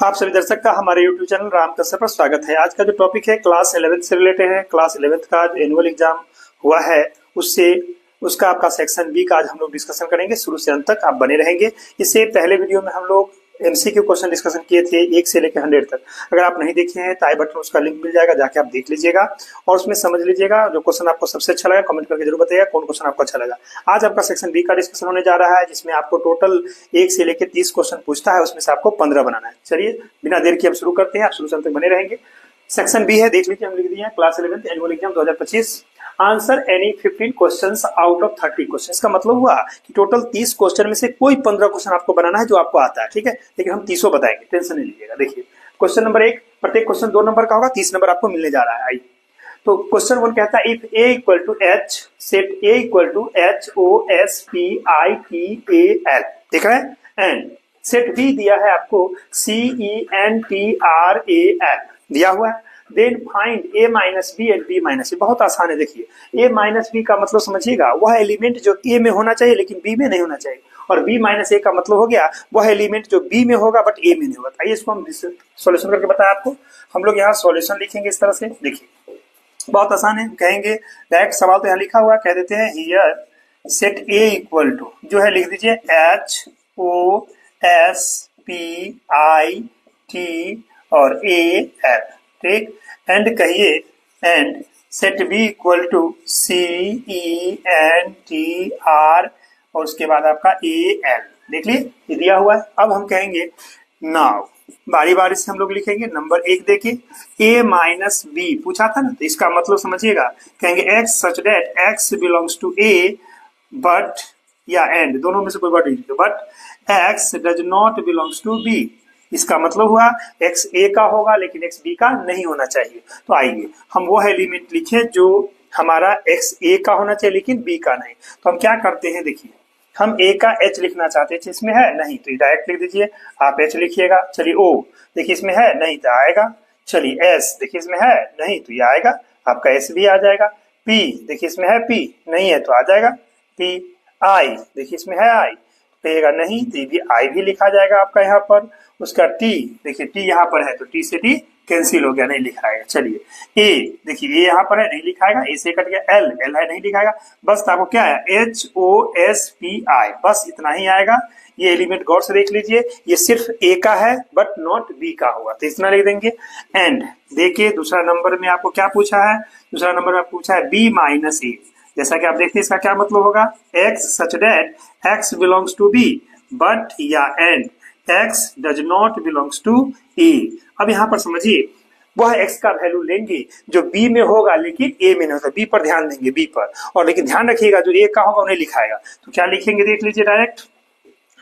आप सभी दर्शक का हमारे YouTube चैनल राम कसर पर स्वागत है। आज का जो टॉपिक है क्लास 11th से रिलेटेड है। क्लास 11th का जो एनुअल एग्जाम हुआ है उसका आपका सेक्शन बी का आज हम लोग डिस्कशन करेंगे। शुरू से अंत तक आप बने रहेंगे। इससे पहले वीडियो में हम लोग MCQ क्वेश्चन डिस्कशन किए थे 1 से लेकर 100 तक। अगर आप नहीं देखे हैं तो आई बटन उसका लिंक मिल जाएगा, जाके आप देख लीजिएगा और उसमें समझ लीजिएगा। जो क्वेश्चन आपको सबसे अच्छा लगा कमेंट करके जरूर बताइएगा कौन क्वेश्चन आपको अच्छा लगा। आज आपका सेक्शन बी का डिस्कशन होने जा रहा है, जिसमें आपको टोटल 1 से लेकर 30 क्वेश्चन पूछता है, उसमें से आपको 15 बनाना है। चलिए बिना देर के हम शुरू करते हैं, आप शुरू से अंत तक बने रहेंगे। सेक्शन बी है, देख लीजिए, हम लिख दिए हैं class 11th annual exam 2025। Answer any 15 questions out of 30 questions. का मतलब हुआ कि टोटल 30 क्वेश्चन में से कोई 15 क्वेश्चन आपको बनाना है जो आपको आता है, ठीक है। लेकिन हम 30 बताएंगे, टेंशन नहीं लीजिएगा। देखिए क्वेश्चन नंबर 1, प्रत्येक क्वेश्चन 2 नंबर का होगा, 30 नंबर आपको मिलने जा रहा है। आई तो क्वेश्चन 1 कहता है if A equal to H set A equal to HOSPITAL, देख रहे हैं, एंड सेट बी दिया है आपको CENTRAL दिया हुआ है। Then find A minus B and B minus A. बहुत आसान है। देखिए ए माइनस बी का मतलब समझिएगा, वह एलिमेंट जो ए में होना चाहिए लेकिन बी में नहीं होना चाहिए, और बी माइनस ए का मतलब हो गया वह एलिमेंट जो बी में होगा बट ए में नहीं होगा। आइए इसको हम सॉल्यूशन करके बताएं आपको। हम लोग यहाँ सॉल्यूशन लिखेंगे इस तरह से। देखिए बहुत आसान है, कहेंगे डायरेक्ट सवाल तो यहाँ लिखा हुआ, कह देते हैं here set A equal to, जो है लिख दीजिए HOSPIT और AL, ठीक। एंड कहिए and set B equal to CENTR और उसके बाद आपका AL, देख लिए ये दिया हुआ है। अब हम कहेंगे नाउ, बारी बारी से हम लोग लिखेंगे। नंबर 1 देखिए a माइनस बी पूछा था ना, तो इसका मतलब समझिएगा, कहेंगे x such that x belongs to a but या एंड, दोनों में से कोई वर्ड नहीं, but x does not belongs to b। इसका मतलब हुआ x a का होगा लेकिन x b का नहीं होना चाहिए। तो आइए हम वो एलिमेंट लिखें जो हमारा x a का होना चाहिए लेकिन b का नहीं। तो हम क्या करते हैं, देखिए हम a का h लिखना चाहते हैं, इसमें है नहीं तो डायरेक्ट लिख दीजिए, आप h लिखिएगा। चलिए o, देखिए इसमें है नहीं तो आएगा। चलिए s, देखिए इसमें है नहीं तो ये आएगा, आपका s भी आ जाएगा। p, देखिए इसमें है p नहीं है तो आ जाएगा p। i, देखिए इसमें है i रहेगा नहीं तो भी i भी लिखा जाएगा आपका यहाँ पर। उसका t, देखिए t यहाँ पर है तो t से t कैंसिल हो गया, नहीं लिखाएगा। चलिए a, देखिए a यहाँ पर है नहीं लिखाएगा, a से कट गया। l है नहीं लिखाएगा। बस आपको क्या है HOSPI, बस इतना ही आएगा। ये एलिमेंट गौर से देख लीजिए, ये सिर्फ a का है बट नॉट b का होगा, तो इतना लिख देंगे। एंड देखिए दूसरा नंबर में आपको क्या पूछा है, दूसरा नंबर में पूछा है b माइनस ए। जैसा कि आप देखते हैं इसका क्या मतलब होगा, x such that x belongs to b but या and x does not belongs to a। अब यहाँ पर समझिए वह x का वैल्यू लेंगे जो b में होगा लेकिन a में नहीं होगा, b पर ध्यान देंगे, b पर। और लेकिन ध्यान रखिएगा जो a का होगा उन्हें लिखाएगा। तो क्या लिखेंगे देख लीजिए, डायरेक्ट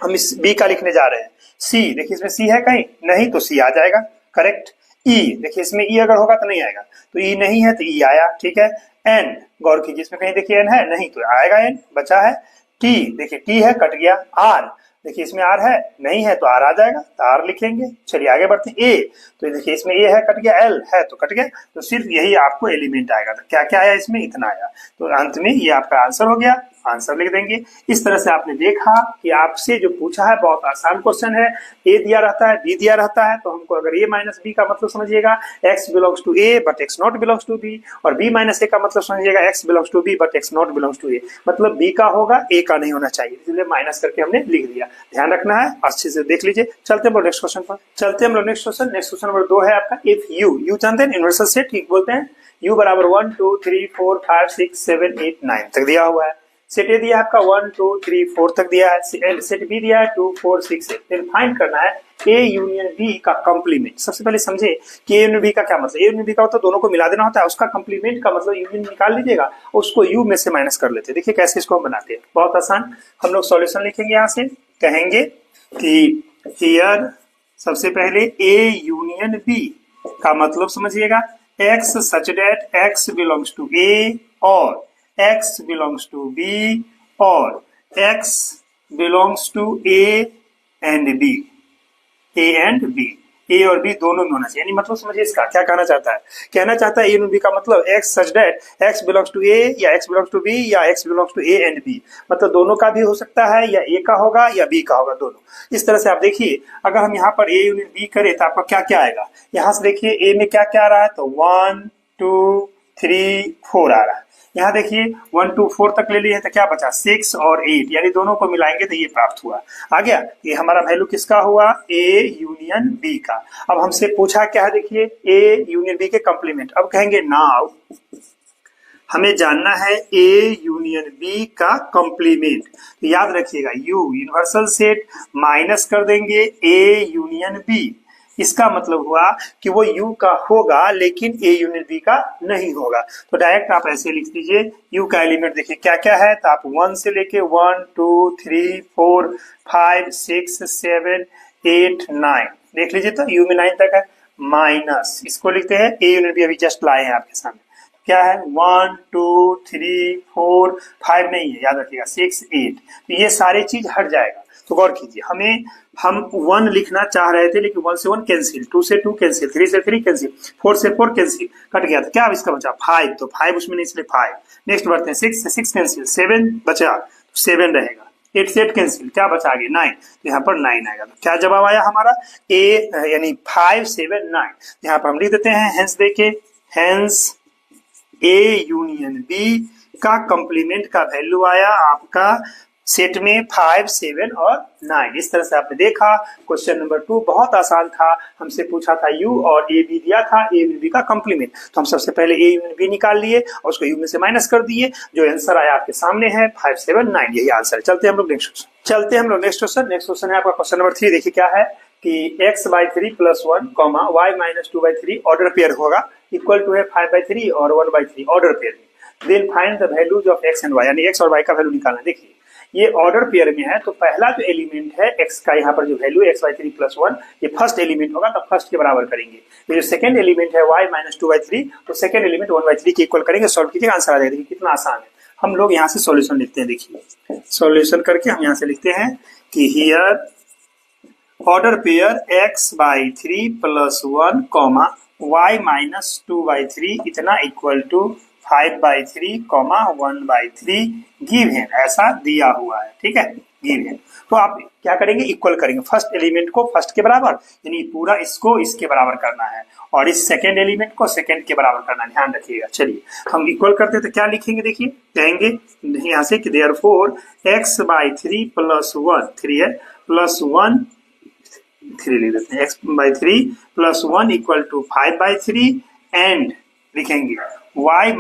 हम इस b का लिखने जा रहे हैं। c, देखिए इसमें c है कहीं नहीं तो c आ जाएगा, करेक्ट। e, देखिए इसमें e अगर होगा तो नहीं आएगा, तो e नहीं है तो e आया, ठीक है। n, गौर कीजिए इसमें कहीं देखिए n है नहीं तो आएगा n, बचा है। t, देखिए t है कट गया। r, देखिए इसमें r है नहीं है तो r आ जाएगा, तो r लिखेंगे। चलिए आगे बढ़ते हैं। a, तो देखिए इसमें a है कट गया, l है तो कट गया, तो सिर्फ यही आपको एलिमेंट आएगा। तो क्या क्या आया इसमें, इतना आया। तो अंत में ये आपका आंसर हो गया, आंसर लिख देंगे। इस तरह से आपने देखा कि आपसे जो पूछा है बहुत आसान क्वेश्चन है। ए दिया रहता है, बी दिया रहता है, तो हमको अगर ए माइनस बी का मतलब समझिएगा x belongs to A but x not belongs to B, और बी माइनस ए का मतलब समझिएगा x belongs to B but x not belongs to A, मतलब बी का होगा ए का नहीं होना चाहिए, इसलिए माइनस करके हमने लिख दिया। ध्यान रखना है, अच्छे से देख लीजिए। चलते हम लोग नेक्स्ट क्वेश्चन पर, चलते हम लोग next question. Next question number 2 है आपका इफ यू जानते हैं यूनिवर्सल सेट, ठीक बोलते हैं। u बराबर 1 2 3 4 5 6 7 8 9 तक दिया हुआ है। सेट ए दिया आपका 1 2 3 4 तक दिया है, सेट बी दिया है 2 4 6 8। फिर फाइंड करना है ए यूनियन बी का कंप्लीमेंट। सबसे पहले समझे कि ए यूनियन बी का क्या मतलब, ए यूनियन बी का मतलब दोनों को मिला देना होता है, उसका कंप्लीमेंट का मतलब यूनियन निकाल लीजिएगा, उसको यू में से माइनस कर लेते हैं। देखिए कैसे इसको हम बनाते हैं, बहुत आसान। हम लोग सॉल्यूशन लिखेंगे, यहाँ से कहेंगे कि हियर सबसे पहले ए यूनियन बी का मतलब समझिएगा x such that x belongs to a और x बिलोंग्स टू b और x belongs to a and b, A और बी दोनों में होना चाहिए। यानी मतलब समझिए इसका क्या कहना चाहता है, कहना चाहता है ए यूनियन बी का मतलब x such that x belongs to A या एक्स बिलोंग्स टू बी या x belongs to A and B, मतलब दोनों का भी हो सकता है या ए का होगा या बी का होगा, दोनों। इस तरह से आप देखिए अगर हम यहाँ पर ए यूनियन बी करें तो आपका क्या क्या आएगा, यहाँ से देखिए ए में क्या क्या आ रहा है, तो 1 2 3 4 आ रहा है। यहाँ देखिए 1 2 4 तक ले लिए तो क्या बचा 6 और 8, यानी दोनों को मिलाएंगे तो ये प्राप्त हुआ। आ गया, ये हमारा वैल्यू किसका हुआ, ए यूनियन बी का। अब हमसे पूछा क्या है, देखिए ए यूनियन बी के कंप्लीमेंट। अब कहेंगे नाउ हमें जानना है ए यूनियन बी का कंप्लीमेंट। तो याद रखिएगा यू यूनिवर्सल सेट माइनस कर देंगे ए यूनियन बी, इसका मतलब हुआ कि वो U का होगा लेकिन A यूनियन B का नहीं होगा। तो डायरेक्ट आप ऐसे लिख दीजिए U का एलिमेंट देखिए क्या क्या है, तो आप 1 से लेके 1 2 3 4 5 6 7 8 9 देख लीजिए, तो U में 9 तक है, माइनस इसको लिखते हैं A यूनियन B, अभी जस्ट लाए हैं आपके सामने, क्या है 1 2 3 4 5 नहीं है, याद रखिएगा 6 8, तो ये सारी चीज हट जाएगा। तो गौर कीजिए हम 1 लिखना चाह रहे थे लेकिन 1 से 1 कैंसिल, 2 से 2 कैंसिल, 3 से 3 कैंसिल, 4 से 4 कैंसिल, कट गया। तो क्या अब इसका बचा 5, तो 5 उसमें नहीं इसलिए 5। नेक्स्ट बढ़ते हैं 6 से 6 कैंसिल, 7 बचा तो 7 रहेगा, 8 से 8 कैंसिल, क्या बचा आगे 9, तो यहाँ पर 9 आएगा। तो क्या जवाब आया हमारा ए यानी 5 7 9। यहाँ पर हम लिख देते हैं हेंस, देखे हेंस ए यूनियन बी का कंप्लीमेंट का वैल्यू आया आपका सेट में 5 7 और 9। इस तरह से आपने देखा क्वेश्चन नंबर 2 बहुत आसान था, हमसे पूछा था यू और ए बी दिया था, ए यूनियन बी का कंप्लीमेंट। तो हम सबसे पहले ए यूनियन बी निकाल लिए और उसको यू में से माइनस कर दिए, जो आंसर आया आपके सामने है 5 7 9, यही आंसर है। चलते हैं हम लोग नेक्स्ट क्वेश्चन। नेक्स्ट क्वेश्चन है आपका क्वेश्चन नंबर 3। देखिए क्या है कि x/3 + 1, y - 2/3 ऑर्डर पेयर होगा, इक्वल टू है 5/3 और 1/3 ऑर्डर पेयर में। Then find the values of x and y, यानी x और y का वैल्यू निकालना। देखिए ये ऑर्डर पेयर में है, तो पहला जो एलिमेंट है x का, यहाँ पर जो वैल्यू x/3 + 1, ये फर्स्ट एलिमेंट होगा, तो फर्स्ट के बराबर करेंगे। ये जो सेकंड एलिमेंट है y - 2/3, तो सेकंड एलिमेंट 1/3 के इक्वल करेंगे, सॉल्व कीजिएगा, आंसर आ जाएगा। देखिए कितना आसान है। हम लोग यहाँ से सॉल्यूशन लिखते हैं, देखिए सॉल्यूशन करके हम यहाँ से लिखते हैं कि here order pair x/3 + 1, y - 2/3 इतना इक्वल टू 5/3, 1/3 गिव है, ऐसा दिया हुआ है, ठीक है, गिव है। तो आप क्या करेंगे, इक्वल करेंगे फर्स्ट एलिमेंट को फर्स्ट के बराबर, यानी पूरा इसको इसके बराबर करना है, और इस सेकेंड एलिमेंट को सेकेंड के बराबर करना, ध्यान रखिएगा। चलिए हम इक्वल करते हैं तो क्या लिखेंगे, देखिए कहेंगे यहाँ से कि देयरफॉर x/3 + 1, 3 है, +1 3 लिख देते हैं, x/3 + 1 इक्वल टू 5/3 एंड लिखेंगे y -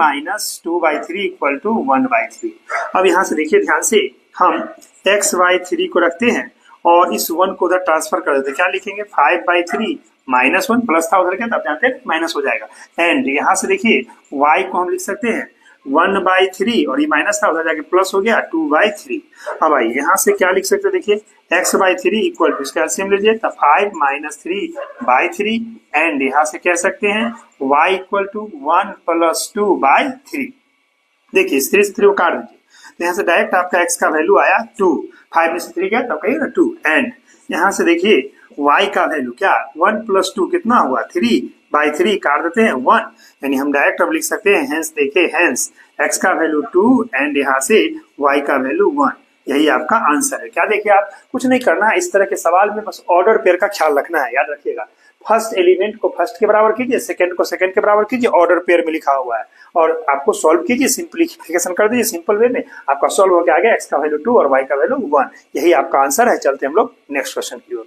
2/3 इक्वल टू 1/3। अब यहाँ से देखिए ध्यान से, हम x/3 को रखते हैं और इस 1 को उधर ट्रांसफर कर देते हैं, क्या लिखेंगे 5/3 -1, प्लस था उधर, क्या आप जानते हैं माइनस हो जाएगा, एंड यहाँ से देखिए y को हम लिख सकते हैं 1/3 और ये माइनस था उधर जाके प्लस हो गया 2/3। अब आइए यहाँ से क्या लिख सकते हैं, देखिए x/3 इक्वल टू, इसका एलसीएम लीजिए तो 5 - 3/3, एंड यहाँ से कह सकते हैं y इक्वल टू 1 + 2/3। देखिए इस 3 से 3 को काट दीजिए, तो यहाँ से डायरेक्ट आपका x का वैल्यू आया 2, 5 में से 3 गया तो कहिए ना 2, एंड यहाँ से देखिए y का वैल्यू क्या 1 + 2 कितना हुआ 3/3, काट देते हैं 1, यानी हम डायरेक्ट अब लिख सकते हैं हेंस, देखिए हेंस x का वैल्यू 2 एंड यहाँ से y का वैल्यू 1, यही आपका आंसर है। क्या देखिए आप कुछ नहीं करना है, इस तरह के सवाल में बस ऑर्डर पेयर का ख्याल रखना है, याद रखिएगा फर्स्ट एलिमेंट को फर्स्ट के बराबर कीजिए, सेकंड को सेकंड के बराबर कीजिए, ऑर्डर पेयर में लिखा हुआ है, और आपको सॉल्व कीजिए, सिंप्लीफिकेशन कर दीजिए सिंपल वे में, आपका सॉल्व हो गया, आ गया x का वैल्यू 2 और y का वैल्यू 1, यही आपका आंसर है। चलते हम लोग नेक्स्ट क्वेश्चन की ओर।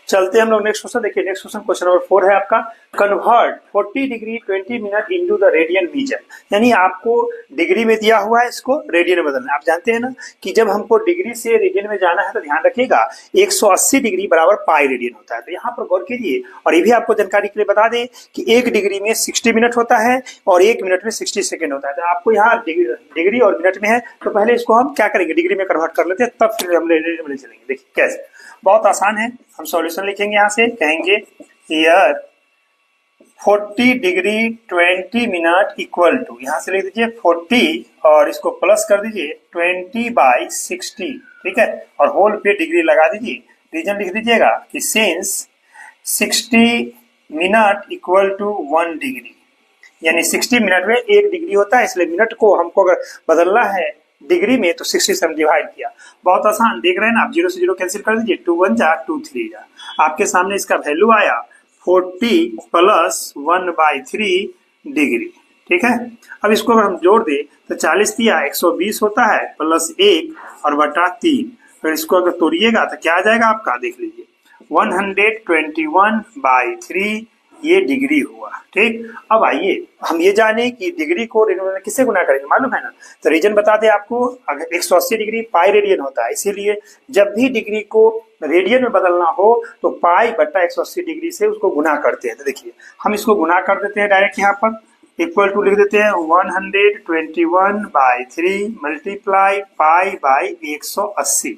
चलते हम लोग नेक्स्ट क्वेश्चन, देखिए नेक्स्ट क्वेश्चन नंबर 4 है आपका, convert 40 degree 20 minute into the radian measure, यानी आपको डिग्री में दिया हुआ है, इसको रेडियन में बदलना है। आप जानते हैं ना कि जब हमको डिग्री से रेडियन में जाना है तो ध्यान रखिएगा 180 डिग्री बराबर पाई रेडियन होता है। तो यहाँ पर गौर कीजिए, और ये भी आपको जानकारी के लिए बता दें कि 1 डिग्री में 60 मिनट होता है और 1 मिनट में 60 सेकेंड होता है। तो आपको यहाँ डिग्री और मिनट में है, तो पहले इसको हम क्या करेंगे, डिग्री में कन्वर्ट कर लेते हैं, तब फिर हम रेडियन में चलेंगे। देखिए कैसे, बहुत आसान है, हम सॉल्यूशन लिखेंगे, यहाँ से कहेंगे here 40 degree 20 minute equal to, यहाँ से लिख दीजिए 40 और इसको प्लस कर दीजिए 20/60, ठीक है, और होल पे डिग्री लगा दीजिए, रीजन लिख दीजिएगा कि since 60 minute equal to 1 degree, यानी 60 मिनट में 1 डिग्री होता है, इसलिए मिनट को हमको अगर बदलना है डिग्री में तो 60 से हम डिवाइड किया। बहुत आसान, देख रहे हैं ना आप, 0 से 0 कैंसिल कर दीजिए, 2 1 जा 2 3 जा, आपके सामने इसका वैल्यू आया 40 प्लस 1/3 डिग्री। ठीक है, अब इसको अगर हम जोड़ दे तो 40 दिया 120 होता है प्लस 1 और बटा 3, अगर इसको अगर तोड़िएगा तो क्या आ जाएगा आपका, देख लीजिए 121/3 ये डिग्री हुआ। ठीक, अब आइए हम ये जाने कि डिग्री को रेडियन में किससे गुना करेंगे, मालूम है ना, तो रीजन बता दे आपको, अगर 180 डिग्री पाई रेडियन होता है, इसीलिए जब भी डिग्री को रेडियन में बदलना हो तो पाई बटा 180 डिग्री से उसको गुना करते हैं। तो देखिए हम इसको गुना कर देते हैं डायरेक्ट, यहाँ पर इक्वल टू लिख देते हैं 121/3 मल्टीप्लाई पाई बाई 180।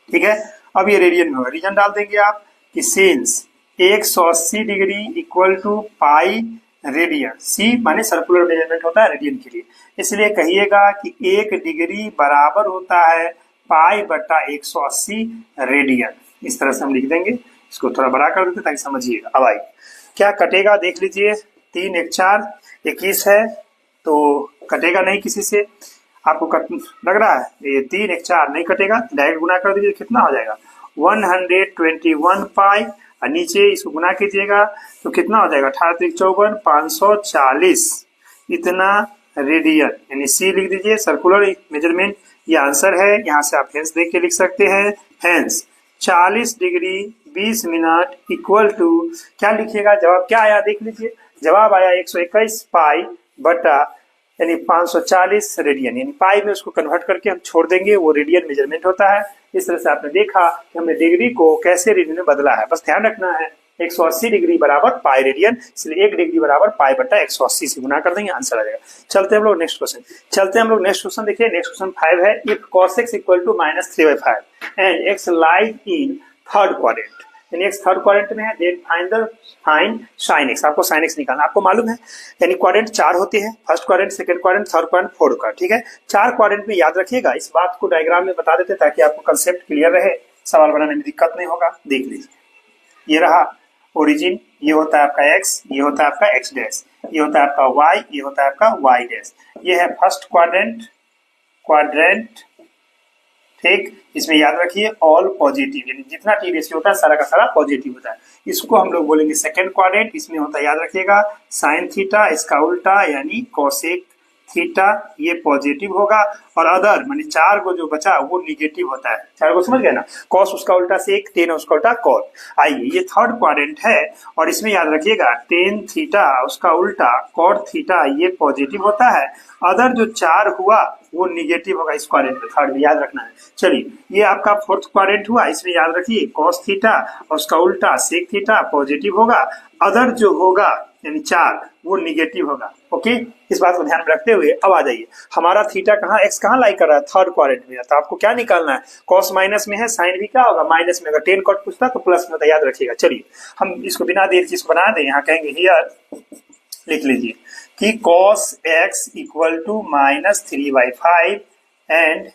ठीक है, अब ये रेडियन में होगा, रीजन डाल देंगे आप कि since 180 degree equal to pi radian, C माने सर्कुलर मेजरमेंट होता है रेडियन के लिए, इसलिए कहिएगा कि 1 डिग्री बराबर होता है पाई बटा 180 रेडियन। इस तरह से हम लिख देंगे, इसको थोड़ा बड़ा कर देते ताकि समझिएगा। अब आइए क्या कटेगा, देख लीजिए 3 1 4 21 है तो कटेगा नहीं किसी से, आपको कट लग रहा है, ये 3 1 4 नहीं कटेगा, डायरेक्ट गुना कर दीजिए, कितना हो जाएगा 121 पाई, और नीचे इसको गुना कीजिएगा तो कितना हो जाएगा 18 3 54 540 इतना रेडियन, यानी सी लिख दीजिए सर्कुलर मेजरमेंट, ये आंसर है। यहाँ से आप हेंस देख के लिख सकते हैं, hence 40 degree 20 minute equal to क्या लिखिएगा, जवाब क्या आया देख लीजिए, जवाब आया 121 पाई बटा यानी 540 रेडियन, यानी पाई में उसको कन्वर्ट करके हम छोड़ देंगे, वो रेडियन मेजरमेंट होता है। इस तरह से आपने देखा कि हमने डिग्री को कैसे रेडियन में बदला है, बस ध्यान रखना है 180 डिग्री बराबर पाई रेडियन, इसलिए 1 डिग्री बराबर पाई बटा 180 से गुना कर देंगे, आंसर आ जाएगा। चलते हैं हम लोग नेक्स्ट क्वेश्चन, नेक्स्ट क्वेश्चन देखिए, नेक्स्ट क्वेश्चन 5 है, if cos x equal to -3/5 and x lies in third quadrant, यानी x थर्ड क्वाड्रेंट में है, देन फाइंड sin x, आपको sin x निकालना, आपको मालूम है यानी क्वाड्रेंट 4 होते हैं, first quadrant, second quadrant, third quadrant, fourth quadrant. ठीक है, 4 क्वाड्रेंट में याद रखिएगा, इस बात को डायग्राम में बता देते ताकि आपको कंसेप्ट क्लियर रहे, सवाल बनाने में दिक्कत नहीं होगा। देख लीजिए, ये रहा ओरिजिन, ये होता है आपका x, ये होता है आपका x डैश, ये होता है आपका y, ये होता है आपका y डैश, ये है फर्स्ट क्वाड्रेंट। ठीक, इसमें याद रखिए ऑल पॉजिटिव, यानी जितना टी रेशियो होता है सारा का सारा पॉजिटिव होता है, इसको हम लोग बोलेंगे सेकंड क्वाड्रेंट। इसमें होता है याद रखिएगा साइन थीटा, इसका उल्टा यानी कोसेक थीटा, ये पॉजिटिव होगा, और अदर माने 4 को जो बचा वो निगेटिव होता है, 4 को समझ गए ना, कॉस उसका उल्टा सेक, टेन उसका उल्टा कॉट। आइए ये थर्ड क्वाड्रेंट है और इसमें याद रखिएगा टेन थीटा उसका उल्टा कॉट थीटा ये पॉजिटिव होता है, अदर जो 4 हुआ वो निगेटिव होगा इस क्वाड्रेंट में, थर्ड में याद रखना है। चलिए ये आपका फोर्थ क्वाड्रेंट हुआ, इसमें याद रखिए कॉस थीटा और उसका उल्टा सेक थीटा पॉजिटिव होगा, अदर जो होगा यानी 4 वो निगेटिव होगा। ओके, इस बात को ध्यान में रखते हुए अब आ जाइए, हमारा थीटा कहाँ, एक्स कहाँ लाई कर रहा है, थर्ड क्वाड्रेंट में, तो आपको क्या निकालना है, कॉस माइनस में है, साइन भी क्या होगा माइनस में, अगर टेन कॉट पूछता तो प्लस में होता, याद रखिएगा। चलिए हम इसको बिना देर चीज को बना दें, यहाँ कहेंगे हियर, लिख लीजिए कि cos x equal to -3/5 and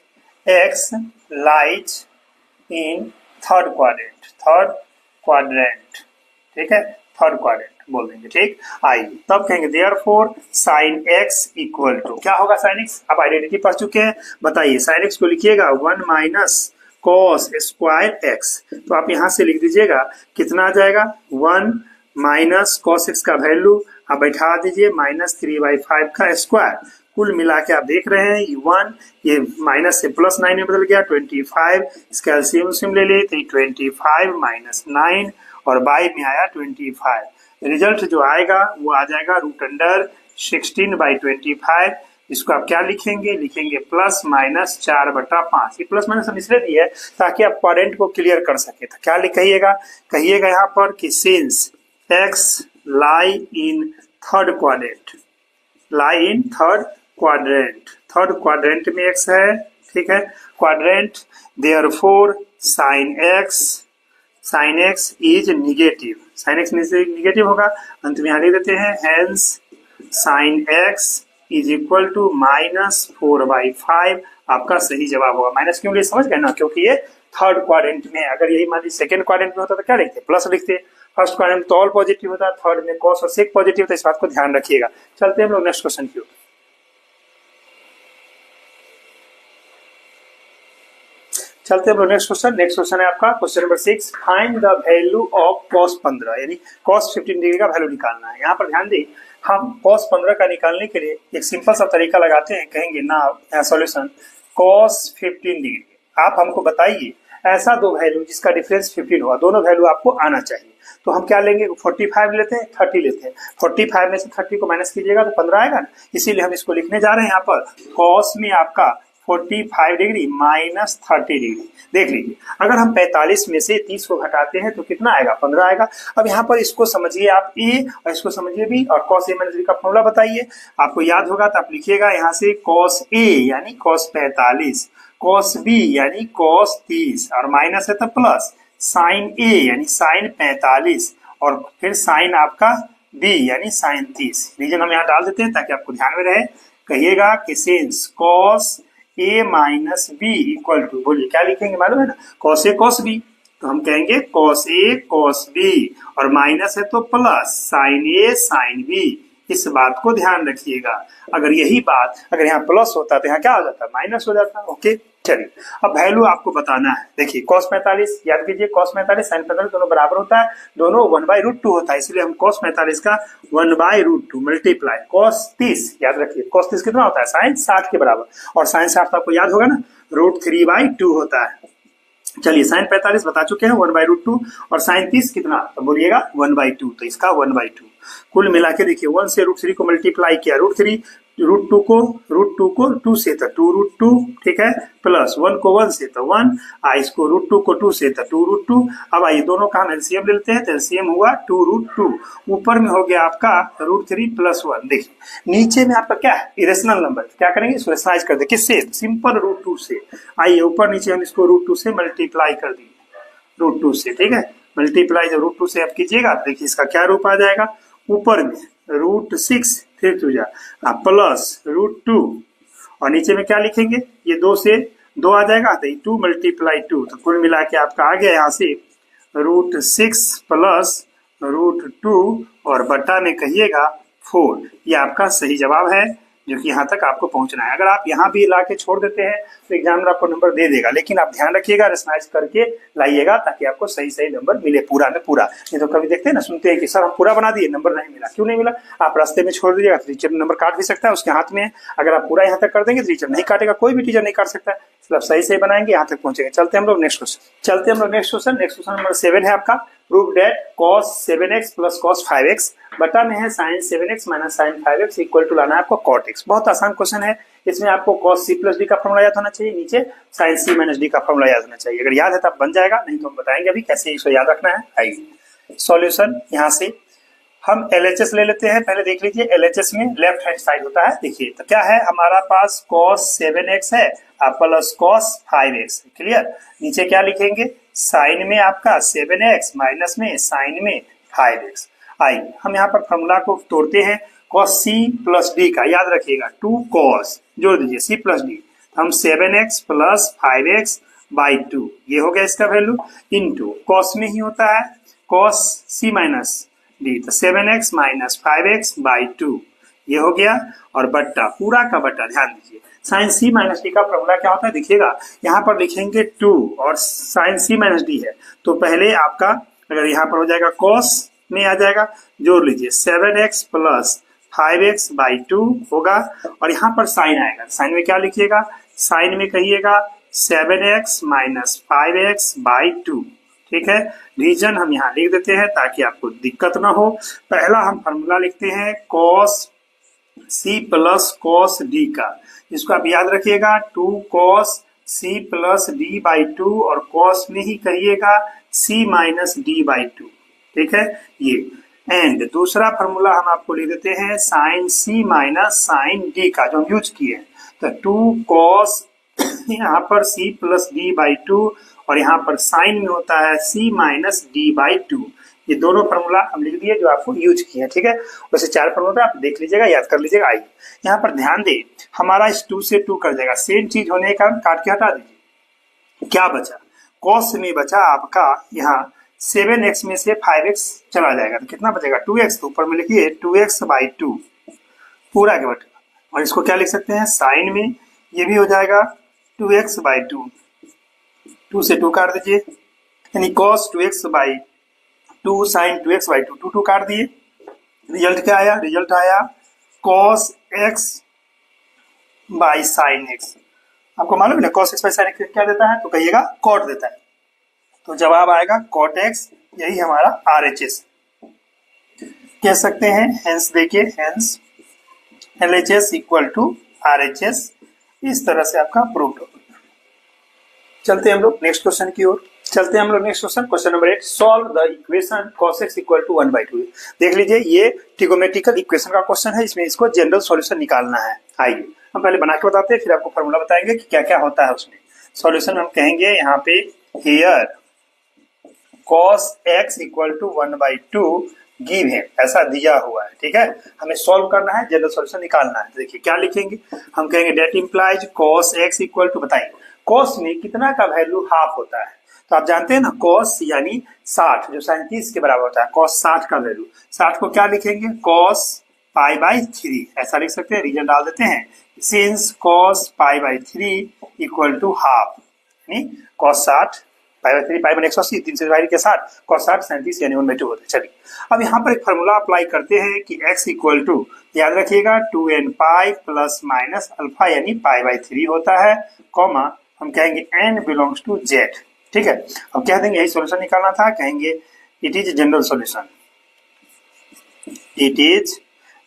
x lies in third quadrant. ठीक है, थर्ड क्वाड्रेंट बोल देंगे। ठीक, आइए तब कहेंगे therefore sin x equal to क्या होगा, sin x अब आइडेंटिटी पढ़ चुके हैं, बताइए sin x को लिखिएगा 1 माइनस cos स्क्वायर x, तो आप यहां से लिख दीजिएगा कितना आ जाएगा 1 माइनस cos x का वैल्यू आप बैठा दीजिए -3/5 का स्क्वायर, कुल मिला के आप देख रहे हैं ये 1 ये माइनस से प्लस 9 में बदल गया 25, इसका एलसीएम ले लिए तो 25 माइनस 9 और बाई में आया 25, रिजल्ट जो आएगा वो आ जाएगा √16/25। इसको आप क्या लिखेंगे, लिखेंगे प्लस माइनस 4/5, ये प्लस माइनस हम इसलिए दिए है ताकि आप क्वाड्रेंट को क्लियर कर सके। तो क्या कहिएगा, कहिएगा यहाँ पर कि since x lie in third quadrant में x है, ठीक है, quadrant, therefore sin x is negative, sin x negative होगा, अंत में यहाँ लिख देते हैं hence sin x is equal to -4/5, आपका सही जवाब होगा। माइनस क्यों लिए समझ गए ना, क्योंकि ये थर्ड क्वाड्रेंट में। अगर यही मान लीजिए सेकंड क्वाड्रेंट में होता तो क्या लिखते, प्लस लिखते। फर्स्ट क्वाड्रेंट में तो ऑल पॉजिटिव होता है, थर्ड में कॉस और सेक पॉजिटिव, तो इस बात को ध्यान रखिएगा। चलते हैं हम लोग नेक्स्ट क्वेश्चन की ओर। चलते हैं नेक्स्ट क्वेश्चन। नेक्स्ट क्वेश्चन है आपका question number 6, find the value of cos 15, यानी cos 15 डिग्री का वैल्यू निकालना है। यहाँ पर ध्यान दें, हम cos 15 का निकालने के लिए एक सिंपल सा तरीका लगाते हैं, कहेंगे ना यहाँ सॉल्यूशन cos 15 डिग्री। आप हमको बताइए ऐसा दो वैल्यू जिसका डिफरेंस 15 होगा, दोनों वैल्यू आपको आना चाहिए। तो हम क्या लेंगे, 45 लेते हैं, 30 लेते हैं। 45 में से 30 को माइनस कीजिएगा तो 15 आएगा ना, इसीलिए हम इसको लिखने जा रहे हैं यहाँ पर cos में आपका 45 डिग्री माइनस 30 डिग्री। देख लीजिए, अगर हम 45 में से 30 को घटाते हैं तो कितना आएगा, 15 आएगा। अब यहाँ पर इसको समझिए आप ए और इसको समझिए बी, और cos a माइनस बी का फॉर्मूला बताइए। आपको याद होगा तो आप लिखिएगा यहाँ से cos a यानी cos 45, cos b यानी cos 30, और माइनस है तो प्लस sin a यानी sin 45, और फिर sin आपका b यानी sin 30। रीजन हम यहाँ डाल देते हैं ताकि आपको ध्यान में रहे। कहिएगा कि since cos a minus b equal to, बोलिए क्या लिखेंगे मालूम है ना, cos a cos b, तो हम कहेंगे cos a cos b, और माइनस है तो plus sin a sin b। इस बात को ध्यान रखिएगा। अगर यही बात अगर यहाँ प्लस होता तो यहाँ क्या हो जाता, माइनस हो जाता। ओके, चलिए अब वैल्यू आपको बताना है। देखिए cos 45, याद कीजिए cos 45 sin 45 दोनों बराबर होता है, दोनों 1/√2 होता है, इसलिए हम cos 45 का 1/√2 मल्टीप्लाई cos 30, याद रखिए cos 30 कितना होता है, sin 60 के बराबर, और sin 60 तो आपको याद होगा ना, √3/2 होता है। चलिए sin 45 बता चुके हैं 1/√2, और sin 30 कितना, तो बोलिएगा 1/2, तो इसका 1/2। कुल मिला के देखिए 1 से √3 को मल्टीप्लाई किया, √3, √2 को 2 से तो 2√2, ठीक है, प्लस 1 को 1 से तो 1, इसको √2 को 2 से तो 2√2। अब आइए दोनों का हम एलसीएम ले लेते हैं, तो एलसीएम हुआ 2√2, ऊपर में हो गया आपका √3 + 1। देखिए नीचे में आपका क्या है, इरेशनल नंबर, क्या करेंगे इसको रेशनलाइज कर दे, किससे, सिंपल √2 से। आइए ऊपर नीचे हम इसको √2 से मल्टीप्लाई कर दिए, √2 से, ठीक है, मल्टीप्लाई जब √2 से आप कीजिएगा, देखिए इसका क्या रूप आ जाएगा, ऊपर में √6 फिर तुझा प्लस √2, और नीचे में क्या लिखेंगे, ये 2 से 2 आ जाएगा, तो 2 × 2, तो कुल मिला के आपका आ गया यहाँ से √6 प्लस √2, और बटा में कहिएगा 4। ये आपका सही जवाब है, जो कि यहाँ तक आपको पहुंचना है। अगर आप यहाँ भी ला के छोड़ देते हैं तो एग्जामिनर आपको नंबर दे देगा, लेकिन आप ध्यान रखिएगा रेशनलाइज करके लाइएगा ताकि आपको सही सही नंबर मिले, पूरा में पूरा। नहीं तो कभी देखते हैं ना, सुनते हैं कि सर हम पूरा बना दिए, नंबर नहीं मिला। क्यों नहीं मिला, आप रास्ते में छोड़ दीजिएगा, टीचर नंबर काट भी सकता है, उसके हाथ में है। अगर आप पूरा यहाँ तक कर देंगे तो टीचर नहीं काटेगा, कोई भी टीचर नहीं काट सकता, इसलिए आप सही सही बनाएंगे, यहाँ तक पहुंचेंगे। चलते हैं हम लोग next question. Next question number 7 है आपका, prove that cos 7x + cos 5x बटा में है sin 7x - sin 5x equal to लाना है आपको cot x। बहुत आसान क्वेश्चन है, इसमें आपको cos c + d का फॉर्मूला याद होना चाहिए, नीचे sin c - d का फॉर्मूला याद होना चाहिए। अगर याद है तो बन जाएगा, नहीं तो हम बताएंगे अभी कैसे इसको याद रखना है। आइए सॉल्यूशन, यहाँ से हम LHS ले लेते हैं। पहले देख लीजिए LHS में लेफ्ट हैंड साइड होता है, देखिए तो क्या है हमारा पास cos 7x है प्लस cos 5x, क्लियर। नीचे क्या लिखेंगे, साइन में आपका 7x माइनस में साइन में 5x। आइए हम यहाँ पर फॉर्मूला को तोड़ते हैं, cos c + d का याद रखिएगा 2 cos, जोड़ दीजिए c + d, हम 7x + 5x/2, ये हो गया इसका वैल्यू, इनटू cos में ही होता है cos c - d, तो 7x - 5x/2, ये हो गया, और बट्टा पूरा का बट्टा। ध्यान दीजिए sin c - d का फॉर्मूला क्या होता है, देखिएगा यहाँ पर लिखेंगे 2, और sin c - d है तो पहले आपका अगर यहाँ पर हो जाएगा cos में आ जाएगा, जोड़ लीजिए 7x + 5x/2 होगा, और यहाँ पर साइन आएगा, साइन में क्या लिखिएगा, साइन में कहिएगा 7x - 5x/2, ठीक है। रीजन हम यहाँ लिख देते हैं ताकि आपको दिक्कत ना हो। पहला हम फॉर्मूला लिखते हैं cos c + cos d का, इसको आप याद रखिएगा 2 cos c + d/2, और cos में ही कहिएगा c - d/2, ठीक है ये। एंड दूसरा फॉर्मूला हम आपको लिख देते हैं sin c - sin d का, जो हम यूज किए हैं, तो 2 cos यहाँ पर c + d/2, और यहाँ पर साइन में होता है c - d/2। ये दोनों फॉर्मूला हम लिख दिए जो आपको यूज किए हैं, ठीक है। वैसे 4 फॉर्मूला आप देख लीजिएगा, याद कर लीजिएगा। आइए यहाँ पर ध्यान दे, हमारा इस 2 से 2 कर देगा, सेम चीज होने के कारण काट के हटा दीजिए, क्या बचा कॉस में बचा आपका यहाँ 7x में से 5x चला जाएगा तो कितना बचेगा 2x। तो ऊपर में लिखिए 2x/2 पूरा के बटेगा। और इसको क्या लिख सकते हैं साइन में, ये भी हो जाएगा 2x/2, 2 से 2 काट दीजिए यानी cos 2x/2 sin 2x/2, 2 काट दिए। रिजल्ट क्या आया, रिजल्ट आया cos x by sine x। आपको मालूम है ना cos x by sine x क्या देता है, तो कहिएगा cot देता है। तो जवाब आएगा cot x, यही हमारा RHS कह सकते हैं। हेंस देखिए, hence LHS equal to RHS, इस तरह से आपका प्रूव्ड होगा। चलते हैं हम लोग नेक्स्ट क्वेश्चन की ओर। चलते हैं हम लोग next question, question number 8। Solve the equation cos x equal to 1/2। देख लीजिए, ये ट्रिगोमेट्रिकल इक्वेशन का क्वेश्चन है, इसमें इसको जनरल सॉल्यूशन निकालना है। आइए हम पहले बना के बताते हैं, फिर आपको फॉर्मूला बताएंगे कि क्या क्या होता है उसमें। सॉल्यूशन हम कहेंगे यहाँ पे here cos x equal to 1/2 give है, ऐसा दिया हुआ है। ठीक है, हमें सॉल्व करना है, जनरल सॉल्यूशन निकालना है। देखिए क्या लिखेंगे, हम कहेंगे that implies cos x equal to, बताइए cos में कितना का वैल्यू हाफ होता है। तो आप जानते हैं ना cos यानी 60 जो 37 के बराबर होता है, cos 60 का वैल्यू, 60 को क्या लिखेंगे cos π/3, ऐसा लिख सकते हैं। रीजन डाल देते हैं, since cos π/3 equal to half, यानी cos 60 π/3, पाई बन 180, 3 से डिवाइड के 60, cos 60 37 यानी 1/2 होता है। चलिए अब यहाँ पर एक फार्मूला अप्लाई करते हैं कि x इक्वल टू, याद रखिएगा 2n pi plus minus alpha यानी π/3 होता है, कॉमा हम कहेंगे n बिलोंग्स टू z। ठीक है, अब कह देंगे यही सॉल्यूशन निकालना था, कहेंगे it is general solution, it is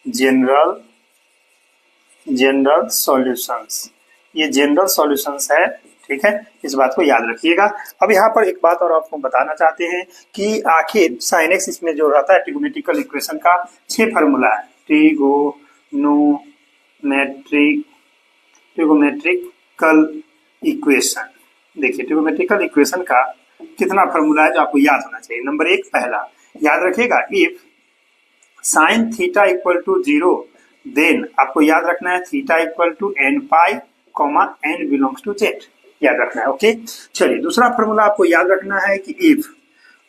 general solutions, ये जनरल सॉल्यूशंस है। ठीक है, इस बात को याद रखिएगा। अब यहाँ पर एक बात और आपको बताना चाहते हैं कि आखिर साइन एक्स इसमें जो रहता है ट्रिगोमेट्रिकल इक्वेशन का 6 फार्मूला है। ट्रिगोमेट्रिकल इक्वेशन, देखिए ट्रिगोमेट्रिकल इक्वेशन का कितना फार्मूला है जो आपको याद होना चाहिए। नंबर 1 पहला याद रखिएगा, if sine theta equal to 0 then आपको याद रखना है theta equal to n pi comma n belongs to z, याद रखना है। ओके, चलिए दूसरा फार्मूला आपको याद रखना है कि if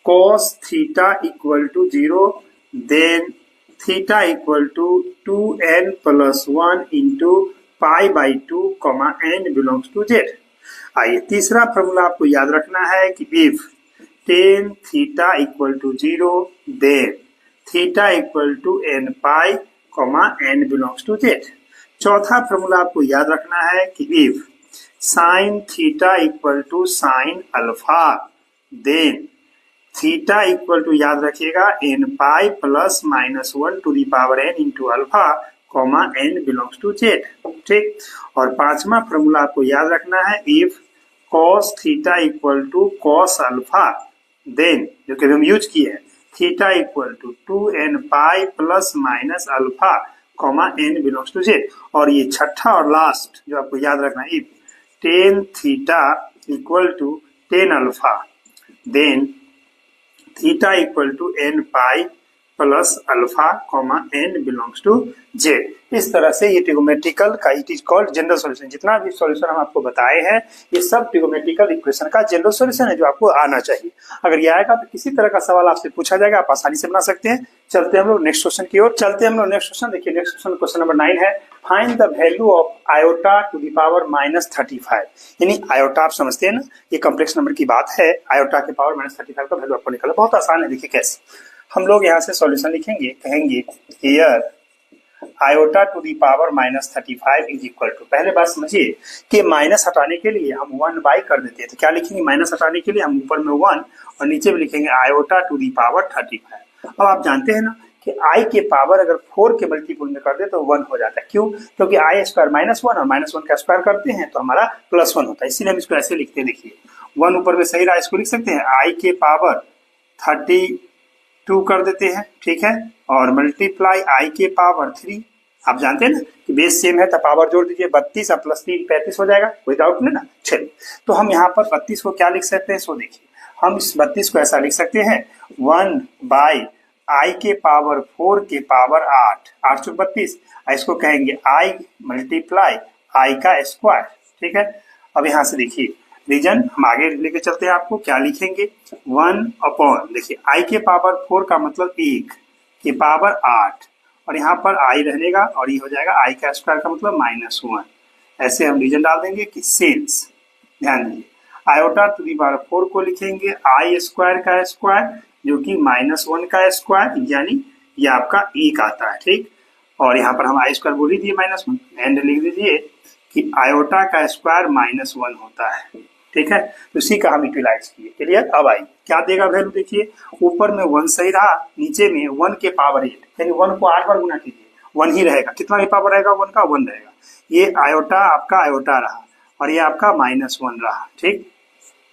cos theta equal to 0 then theta equal to 2n plus 1 into π/2 comma n belongs to z। आइए तीसरा फार्मूला आपको याद रखना है कि if tan theta equal to 0 then theta equal to n pi comma n belongs to z। चौथा formula आपको याद रखना है कि if sine theta equal to sine alpha then theta equal to याद रखिएगा n pi plus minus 1 to the power n into alpha comma n belongs to z। ठीक, और पांचवा फार्मूला आपको याद रखना है if cos theta equal to cos alpha then, जो कि हम यूज किए हैं, theta equal to 2n pi plus minus alpha comma n belongs to z। और ये छठा और लास्ट जो आपको याद रखना है, if tan theta equal to tan alpha then theta equal to n pi plus alpha comma n belongs to z। इस तरह से ये ट्रिगोमेट्रिकल का it is called general solution. जितना भी सॉल्यूशन हम आपको बताए हैं ये सब ट्रिगोमेट्रिकल इक्वेशन का जनरल सॉल्यूशन है जो आपको आना चाहिए। अगर ये आएगा तो किसी तरह का सवाल आपसे पूछा जाएगा, आप आसानी से बना सकते हैं। चलते हम लोग नेक्स्ट क्वेश्चन की ओर। चलते हम लोग नेक्स्ट क्वेश्चन, देखिए नेक्स्ट क्वेश्चन क्वेश्चन नंबर 9 है, find the value of iota to the power -35। यानी आयोटा आप समझते हैं ना, ये कॉम्प्लेक्स नंबर की बात है। आयोटा के पावर -35 का वैल्यू आपको निकालना बहुत आसान है। देखिए कैसे, हम लोग यहाँ से सॉल्यूशन लिखेंगे, कहेंगे here iota to the power -35 is equal to, पहले बात समझिए कि माइनस हटाने के लिए हम 1 बाई कर देते हैं, तो क्या लिखेंगे, माइनस हटाने के लिए हम ऊपर में 1 और नीचे भी लिखेंगे आयोटा टू दी पावर 35। अब आप जानते हैं ना कि i के पावर अगर 4 के मल्टीपुल में कर दे तो 1 हो जाता है। क्यों, क्योंकि आई स्क्वायर -1 और -1 का स्क्वायर करते हैं तो हमारा +1 होता है, इसीलिए हम इसको ऐसे लिखते हैं। देखिए 1 ऊपर में सही रहा, इसको लिख सकते हैं i के पावर 32 कर देते हैं, ठीक है, और मल्टीप्लाई i के पावर 3। आप जानते हैं ना कि बेस सेम है तो पावर जोड़ दीजिए, 32 और +3 35 हो जाएगा, कोई डाउट नहीं ना। चलिए तो हम यहाँ पर 32 को क्या लिख सकते हैं, सो देखिए हम इस 32 को ऐसा लिख सकते हैं 1 बाई i के पावर 4 के पावर 8, 8 चौक 32, इसको कहेंगे i मल्टीप्लाई i का स्क्वायर। ठीक है, अब यहाँ से देखिए रीजन हम आगे लेके चलते हैं आपको। क्या लिखेंगे 1 अपॉन, देखिए आई के पावर 4 का मतलब 1 के पावर 8 और यहाँ पर आई रहेगा और ये हो जाएगा आई का स्क्वायर का मतलब -1। ऐसे हम रीजन डाल देंगे कि सिंस, ध्यान दीजिए आयोटा टू दी पावर 4 को लिखेंगे आई स्क्वायर का स्क्वायर जो कि -1 का स्क्वायर यानी ये आपका 1 आता है, ठीक। और यहाँ पर हम आई स्क्वायर बोल ही दिए -1 एंड लिख दीजिए कि आयोटा का स्क्वायर -1 होता है, ठीक है। तो इसी का हम यूटिलाइज किए, क्लियर। अब आई क्या देगा वैल्यू, देखिए ऊपर में 1 सही रहा, नीचे में 1 के पावर 8 यानी 1 को 8 बार गुना कीजिए 1 ही रहेगा। कितना के पावर रहेगा 1 का 1 रहेगा। ये आयोटा आपका आयोटा रहा और ये आपका -1 रहा, ठीक।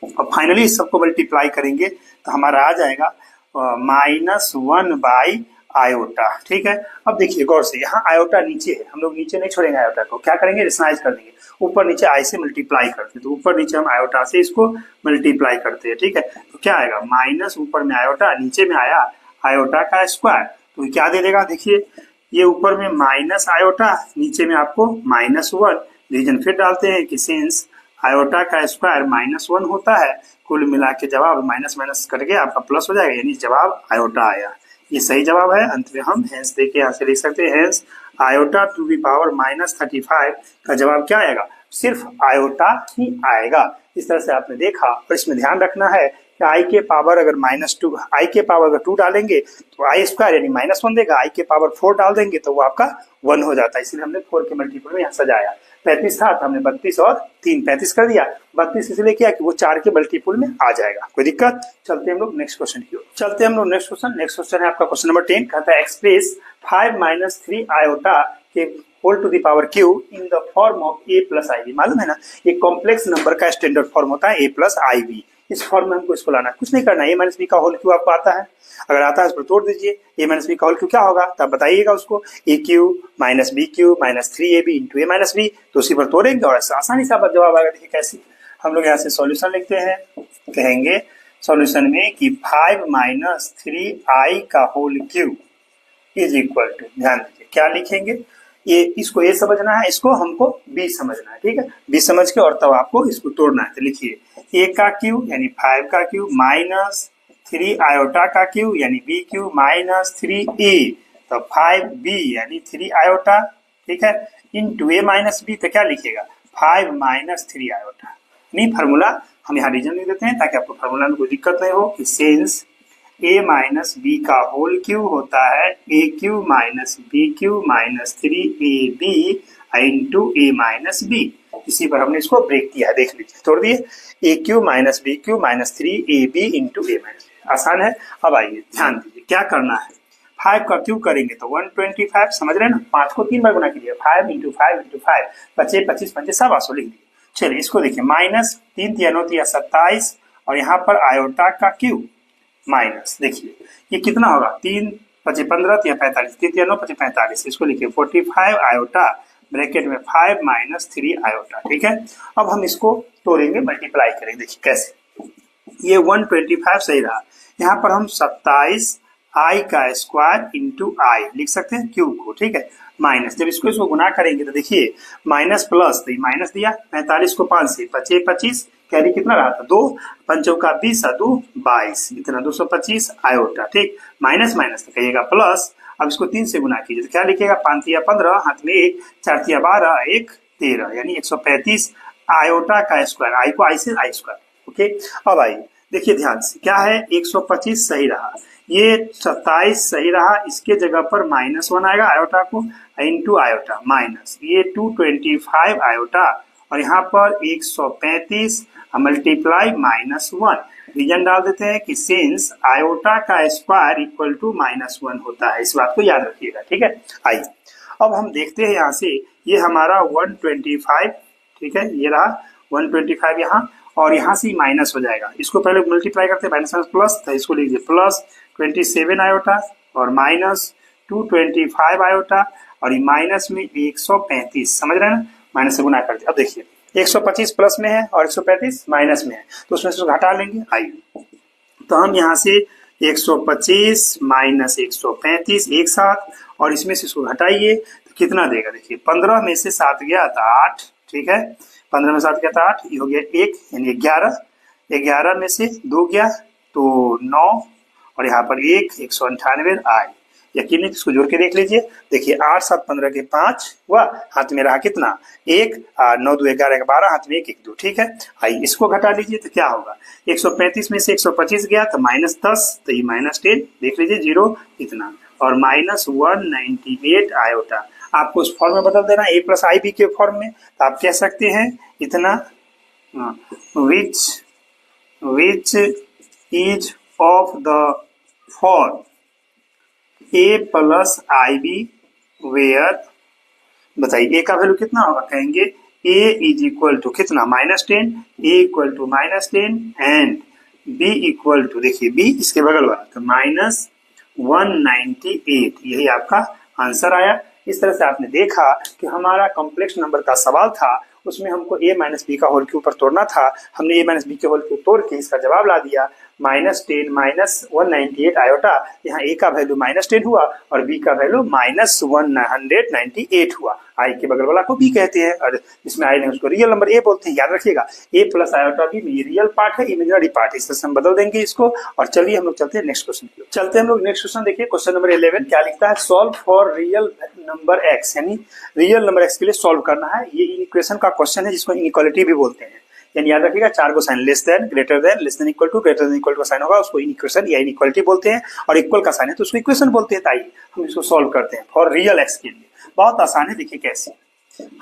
अब फाइनली इस सबको मल्टीप्लाई करेंगे तो हमारा आ जाएगा -1 बाई आयोटा, ठीक है। अब देखिए गौर से, यहाँ आयोटा नीचे है, हम लोग नीचे नहीं छोड़ेंगे आयोटा को, क्या करेंगे रेशनलाइज कर देंगे, ऊपर नीचे आई से मल्टीप्लाई करते हैं। तो ऊपर नीचे हम आयोटा से इसको मल्टीप्लाई करते हैं, ठीक है। तो क्या आएगा माइनस ऊपर में आयोटा नीचे में आया आयोटा का स्क्वायर, तो क्या दे देगा, देखिए ये ऊपर में माइनस आयोटा नीचे में आपको -1। रीजन फिर डालते हैं कि सिंस आयोटा का स्क्वायर -1 होता है, कुल मिला के जवाब माइनस माइनस करके आपका प्लस हो जाएगा यानी जवाब आयोटा आया। ये सही जवाब है। अंत में हम हेंस देके यहाँ से लिख सकते हैं hence iota to the power -35 का जवाब क्या आएगा, सिर्फ आयोटा ही आएगा। इस तरह से आपने देखा। और इसमें ध्यान रखना है कि आई के पावर अगर -2 आई के पावर अगर 2 डालेंगे तो आई स्क्वायर यानी -1 देगा, आई के पावर 4 डाल देंगे तो वो आपका 1 हो जाता है। इसलिए हमने 4 के मल्टीपल में यहाँ सजाया। 35 था तो हमने 32 और 3 35 कर दिया। 32 इसलिए किया कि वो 4 के मल्टीपल में आ जाएगा। कोई दिक्कत। चलते हैं हम लोग नेक्स्ट क्वेश्चन की ओर। चलते हैं हम लोग नेक्स्ट क्वेश्चन। नेक्स्ट क्वेश्चन है आपका क्वेश्चन नंबर 10। कहता है एक्सप्रेस 5 - 3 आयोटा के whole to the power cube in the form of a + iv। मालूम है ना, एक कॉम्प्लेक्स नंबर का स्टैंडर्ड फॉर्म होता है a + iv। इस फॉर्म में हमको इसको लाना है, कुछ नहीं करना है। a - b का होल क्यू आपको आता है, अगर आता है उस पर तोड़ दीजिए। a - b का होल क्यू क्या होगा तब बताइएगा उसको, a³ - b³ - 3ab × a - b, तो उसी पर तोड़ेंगे और आसानी से आप जवाब आएगा। देखिए कैसे, हम लोग यहाँ से सॉल्यूशन लिखते हैं, कहेंगे सॉल्यूशन में कि 5 - 3i का whole cube is equal to, ध्यान दीजिए क्या लिखेंगे, ये इसको ए समझना है, इसको हमको बी समझना है, ठीक है। बी समझ के और तब आपको इसको तोड़ना है। तो लिखिए ए का क्यू यानी 5 का क्यू -3 आयोटा का क्यू यानी b³ - 3a, तो 5b यानी 3 आयोटा, ठीक है, इनटू a - b, तो क्या लिखिएगा 5 - 3 आयोटा। नहीं फार्मूला हम यहाँ रीजन लिख देते हैं ताकि आपको फार्मूला में कोई दिक्कत नहीं हो। सिंस a - b का होल क्यू होता है a³ - b³ - 3ab into a - b। इसी पर हमने इसको ब्रेक किया है, देख लीजिए, तोड़ दिए a³ - b³ - 3ab into a - b। आसान है। अब आइए ध्यान दीजिए क्या करना है। 5 का क्यू करेंगे तो 125, समझ रहे हैं ना, 5 को 3 बार गुना कीजिए, 5 × 5 × 5 25 25 25 सब आंसू लिख दिए। चलिए इसको देखिए -3 × 3 = 9 = 27 और यहाँ पर आयोटा का क्यू माइनस, देखिए ये कितना होगा 3 × 5 = 15 × 45 3 × 9 = 45, इसको लिखिए 45 आयोटा ब्रैकेट में 5 - 3 आयोटा, ठीक है। अब हम इसको तोड़ेंगे, मल्टीप्लाई करेंगे, देखिए कैसे। ये 125 सही रहा, यहाँ पर हम 27 आई का स्क्वायर इंटू आई लिख सकते हैं क्यू को, ठीक है, माइनस। जब इसको गुना करेंगे तो देखिए माइनस प्लस, तो माइनस दिया 45 को 5 से 25 25 कैरी कितना रहा था 2 5 × 20 2 22 इतना 225 आयोटा, ठीक, माइनस माइनस तो कहिएगा प्लस। अब इसको 3 से गुना कीजिए तो क्या लिखिएगा 5 × 15 हाथ में 1 4 × 12 1 13 यानी 135 आयोटा का स्क्वायर, आई को आई से आई स्क्वायर, ओके। अब आइए देखिए ध्यान से क्या है, 125 सही रहा, ये 27 सही रहा, इसके जगह पर -1 आएगा आयोटा को इंटू आयोटा माइनस ये 225 आयोटा और यहाँ पर 135 मल्टीप्लाई -1। रीजन डाल देते हैं कि सिंस आयोटा का स्क्वायर इक्वल टू -1 होता है, इस बात को याद रखिएगा, ठीक है। आइए अब हम देखते हैं यहाँ से, ये हमारा 125, ठीक है, ये रहा 125 यहाँ और यहाँ से माइनस हो जाएगा, इसको पहले मल्टीप्लाई करते हैं माइनस प्लस, तो इसको लीजिए प्लस 27 आयोटा और माइनस 225 आयोटा और ये माइनस में 135, समझ रहे हैं ना, माइनस से गुना करते। अब देखिए 125 प्लस में है और 135 माइनस में है, तो उसमें से घटा लेंगे। आइए तो हम यहाँ से 125 माइनस 135 एक साथ और इसमें से इसको घटाइए तो कितना देगा, देखिए 15 में से 7 गया था 8, ठीक है, 15 में 7 गया तो 8, ये हो गया 1 यानी 11। 11 में से 2 गया तो 9 और यहाँ पर 198 आए। यकीन नहीं, इसको जोड़ के देख लीजिए। देखिए 8 7 15 के 5 हुआ, हाथ में रहा कितना 1, 9 2 11 का 12, हाथ में 1 1 2, ठीक है। आइए इसको घटा लीजिए तो क्या होगा, 135 में से 125 गया तो -10, तो ये -10 देख लीजिए, 0 इतना और -198 आयोटा। आपको उस फॉर्म में बदल देना a प्लस आई बी के फॉर्म में, तो आप कह सकते हैं इतना which is of the form a plus i b where, बताइए a का वैल्यू कितना होगा, कहेंगे a इज इक्वल टू कितना -10, a equal to -10 and b equal to, देखिए b इसके बगल वाला तो -198, यही आपका आंसर आया। इस तरह से आपने देखा कि हमारा कॉम्प्लेक्स नंबर का सवाल था, उसमें हमको a माइनस बी का होल के ऊपर तोड़ना था। हमने a माइनस बी के होल को तोड़ के इसका जवाब ला दिया -10 -198 आयोटा। यहाँ a का वैल्यू -10 हुआ और b का वैल्यू -198 हुआ। i के बगल वाला को b कहते हैं और इसमें i ने उसको रियल नंबर a बोलते हैं, याद रखिएगा। a प्लस आयोटा भी रियल पार्ट है, इमेजिनरी पार्ट है, इस तरह से हम बदल देंगे इसको। और चलिए हम लोग चलते हैं नेक्स्ट क्वेश्चन की ओर। चलते हैं हम लोग नेक्स्ट क्वेश्चन, देखिए क्वेश्चन नंबर 11 क्या लिखता है, solve for real number x, यानी रियल नंबर x के लिए सॉल्व करना है। ये इक्वेशन का क्वेश्चन है जिसको इनइक्वालिटी भी बोलते हैं, यानी याद रखिएगा 4 को sign less than, greater than, less than equal to, greater than equal to sign होगा, उसको इक्वेशन या इनइक्वालिटी बोलते हैं, और इक्वल का साइन है तो उसको इक्वेशन बोलते हैं। ताई हम इसको सॉल्व करते हैं फॉर रियल एक्स के लिए। बहुत आसान है, देखिए कैसे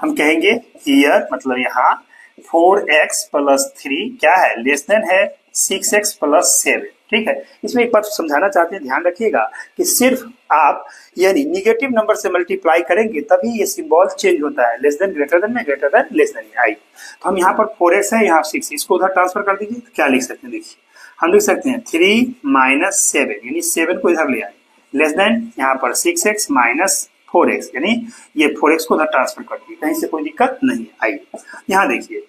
हम कहेंगे, हियर मतलब यहाँ 4x प्लस 3 क्या है, लेस देन है 6x प्लस 7, ठीक है। इसमें एक बात समझाना चाहते हैं, ध्यान रखिएगा कि सिर्फ आप यानी निगेटिव नंबर से मल्टीप्लाई करेंगे तभी ये सिंबल चेंज होता है, लेस देन ग्रेटर देन में, ग्रेटर देन लेस देन आई। तो हम यहाँ पर 4x है, यहाँ 6, इसको उधर ट्रांसफर कर दीजिए, तो क्या लिख सकते हैं, देखिए हम लिख सकते हैं 3 माइनस 7, यानी 7 को इधर ले आए, लेस देन यहाँ पर 6x माइनस 4x, यानी ये 4x को उधर ट्रांसफर कर दिए, कहीं से कोई दिक्कत नहीं आई। यहाँ देखिए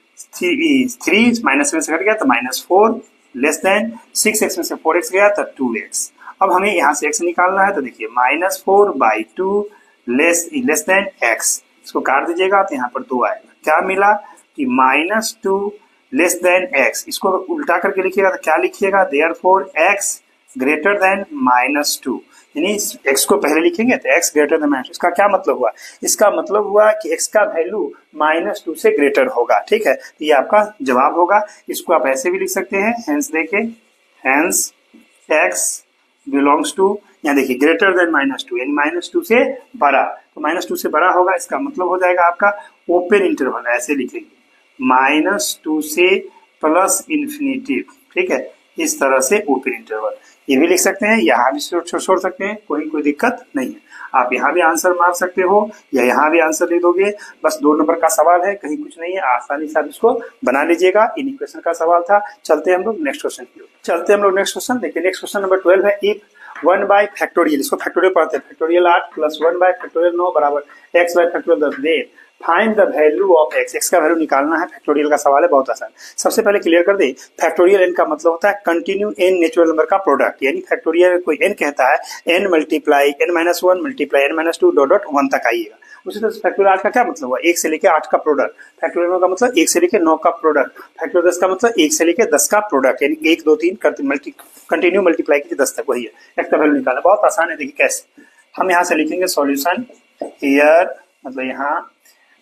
3 माइनस 7 से कट गया तो -4, लेस देन 6x में से 4x गया तो 2x। अब हमें यहाँ से x निकालना है, तो देखिए -4/2 लेस देन x, इसको काट दीजिएगा तो यहाँ पर 2 आएगा। क्या मिला कि -2 लेस देन x, इसको उल्टा करके लिखिएगा तो क्या लिखिएगा, देयरफॉर x ग्रेटर देन -2, यानी x को पहले लिखेंगे तो x ग्रेटर देन -2। इसका क्या मतलब हुआ, इसका मतलब हुआ कि x का वैल्यू -2 से ग्रेटर होगा, ठीक है। तो ये आपका जवाब होगा। इसको आप ऐसे भी लिख सकते हैं, हेंस देखे, हेंस x बिलोंग्स टू, यहाँ देखिए ग्रेटर देन -2 यानी -2 से बड़ा, तो -2 से बड़ा होगा, इसका मतलब हो जाएगा आपका ओपन इंटरवल, ऐसे लिखेंगे -2 से प्लस इन्फिनिटी, ठीक है, इस तरह से ओपन इंटरवल। ये भी लिख सकते हैं, यहाँ भी छोड़ सकते हैं, कोई दिक्कत नहीं है। आप यहाँ भी आंसर मार सकते हो या यहाँ भी आंसर दे दोगे, बस 2 नंबर का सवाल है, कहीं कुछ नहीं है, आसानी से आप इसको बना लीजिएगा। इन इक्वेशन का सवाल था। चलते हैं हम लोग नेक्स्ट क्वेश्चन की ओर। चलते हैं हम लोग नेक्स्ट क्वेश्चन, देखिए नेक्स्ट क्वेश्चन नंबर 12 है, इफ 1 बाय फैक्टोरियल, इसको फैक्टोरियल पढ़ते हैं, फैक्टोरियल 8 प्लस 1 बाय फैक्टोरियल 9 बराबर x by factorial 10, then find the value of x, x का वैल्यू निकालना है। फैक्टोरियल का सवाल है, बहुत आसान। सबसे पहले क्लियर कर दे, फैक्टोरियल n का मतलब होता है कंटिन्यू n नेचुरल नंबर का प्रोडक्ट, यानी फैक्टोरियल कोई n कहता है n multiply n-1 multiply n-2 dot dot 1 तक आइएगा। उसी तरह से फैक्टोरियल 8 का क्या मतलब हुआ, 1 से लेकर 8 का प्रोडक्ट। फैक्टोरियल 9 का मतलब 1 से लेकर 9 का प्रोडक्ट। फैक्टोरियल 10 का मतलब 1 से लेकर 10 का प्रोडक्ट, यानी 1 2 3 कंटिन्यू मल्टीप्लाई कीजिए 10 तक, वही है। x का वैल्यू निकालना बहुत आसान है, देखिए कैसे। हम यहाँ से लिखेंगे सॉल्यूशन, हियर मतलब यहाँ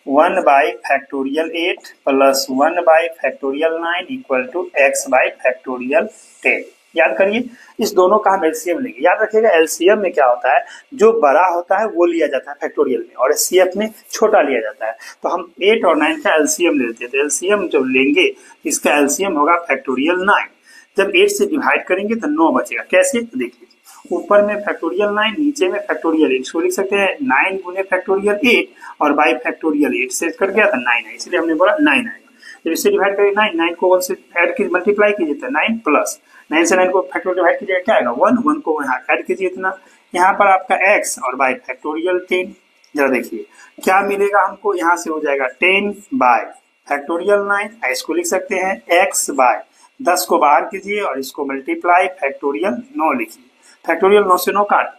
1 by factorial 8 plus 1 by factorial 9 equal to x by factorial 10। याद करिए, इस दोनों का हम एलसीएम लेंगे। याद रखिएगा एलसीएम में क्या होता है, जो बड़ा होता है वो लिया जाता है फैक्टोरियल में, और एचसीएफ में छोटा लिया जाता है। तो हम 8 और 9 का एलसीएम लेते हैं, तो एलसीएम जब लेंगे इसका एलसीएम होगा फैक्टोरियल 9। जब 8 से डिवाइड करेंगे तो 9 बचेगा, कैसे, तो देख लीजिए, ऊपर में फैक्टोरियल 9, नीचे में फैक्टोरियल 8, इसको लिख सकते हैं 9 गुने फैक्टोरियल 8 और बाई फैक्टोरियल 8 से कट गया था 9 है, इसलिए हमने बोला 9 आएगा। जब इससे डिवाइड करें 9 को 1 से ऐड कीजिए, मल्टीप्लाई कीजिए तो 9 प्लस 9 से 9 को फैक्टोरियल डिवाइड कीजिए क्या आएगा 1 को यहाँ ऐड कीजिए इतना, यहाँ पर आपका x और बाई फैक्टोरियल 10। जरा देखिए क्या मिलेगा हमको, यहाँ से हो जाएगा 10 बाय फैक्टोरियल 9, इसको लिख सकते हैं x बाय 10 को बाहर कीजिए और इसको मल्टीप्लाई फैक्टोरियल 9 लिखिए। फैक्टोरियल 9 से 9 काट,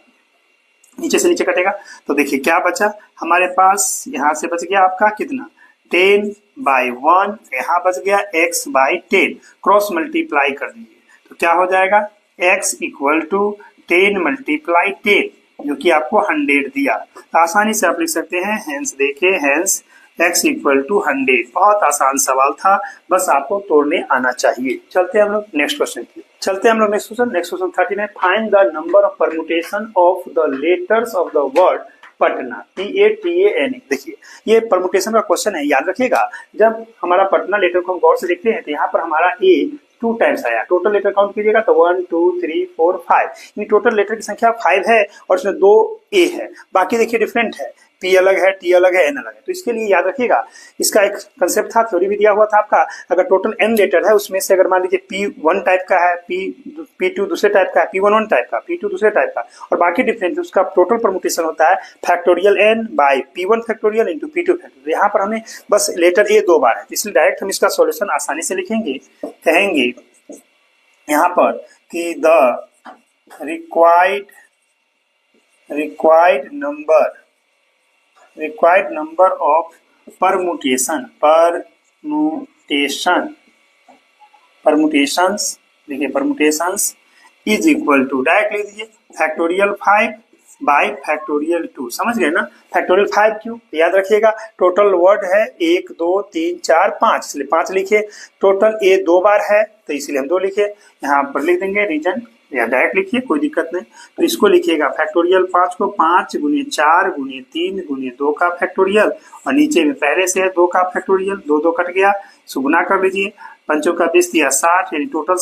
नीचे से नीचे कटेगा, तो देखिए क्या बचा हमारे पास, यहाँ से बच गया आपका कितना 10 बाई 1, यहाँ बच गया x बाई 10, क्रॉस मल्टीप्लाई कर दीजिए तो क्या हो जाएगा x इक्वल टू 10 मल्टीप्लाई 10 जो कि आपको 100 दिया। तो आसानी से आप लिख सकते हैं हेंस, देखिए हेंस x इक्वल टू 100। बहुत आसान सवाल था, बस आपको तोड़ने आना चाहिए। चलते हैं हम लोग नेक्स्ट क्वेश्चन की। Next question 39, find the number of permutation of the letters of the word Patna, PATANA। देखिए ये परमुटेशन का क्वेश्चन है, याद रखिएगा। जब हमारा पटना लेटर को हम गौर से देखते हैं तो यहाँ पर हमारा ए 2 टाइम्स आया। टोटल लेटर काउंट कीजिएगा तो 1 2 3 4 5, यानी टोटल लेटर की संख्या 5 है और इसमें 2 ए है। बाकी देखिए डिफरेंट है, पी अलग है, टी अलग है, एन अलग है। तो इसके लिए याद रखिएगा, इसका एक कंसेप्ट था, थ्योरी भी दिया हुआ था आपका। अगर टोटल एन लेटर है उसमें से अगर मान लीजिए P1 टाइप का है, P2 दूसरे टाइप का है, P1 टाइप का, P2 दूसरे टाइप का और बाकी डिफरेंट, उसका टोटल परमुटेशन होता है factorial n by P1 factorial into P2 factorial. यहाँ पर हमें बस लेटर ए 2 बार है, इसलिए डायरेक्ट हम इसका सॉल्यूशन आसानी से लिखेंगे। कहेंगे यहाँ पर कि the required number of permutations देखिए permutations is equal to, direct लिख दीजिए फैक्टोरियल 5 बाई फैक्टोरियल 2। समझ गए ना? फैक्टोरियल 5 क्यों? याद रखिएगा टोटल वर्ड है 1 2 3 4 5, इसलिए 5 लिखे। टोटल ए 2 बार है तो इसलिए हम 2 लिखे। यहाँ पर लिख देंगे रीजन, या डायरेक्ट लिखिए कोई दिक्कत नहीं। तो इसको लिखिएगा फैक्टोरियल 5 को 5 गुने 4 गुने 3 गुने 2 का फैक्टोरियल, और नीचे में पहले से है 2 का फैक्टोरियल, 2 2 कट गया, सुगुना कर लीजिए, 5 का 20 दिया 60, यानी टोटल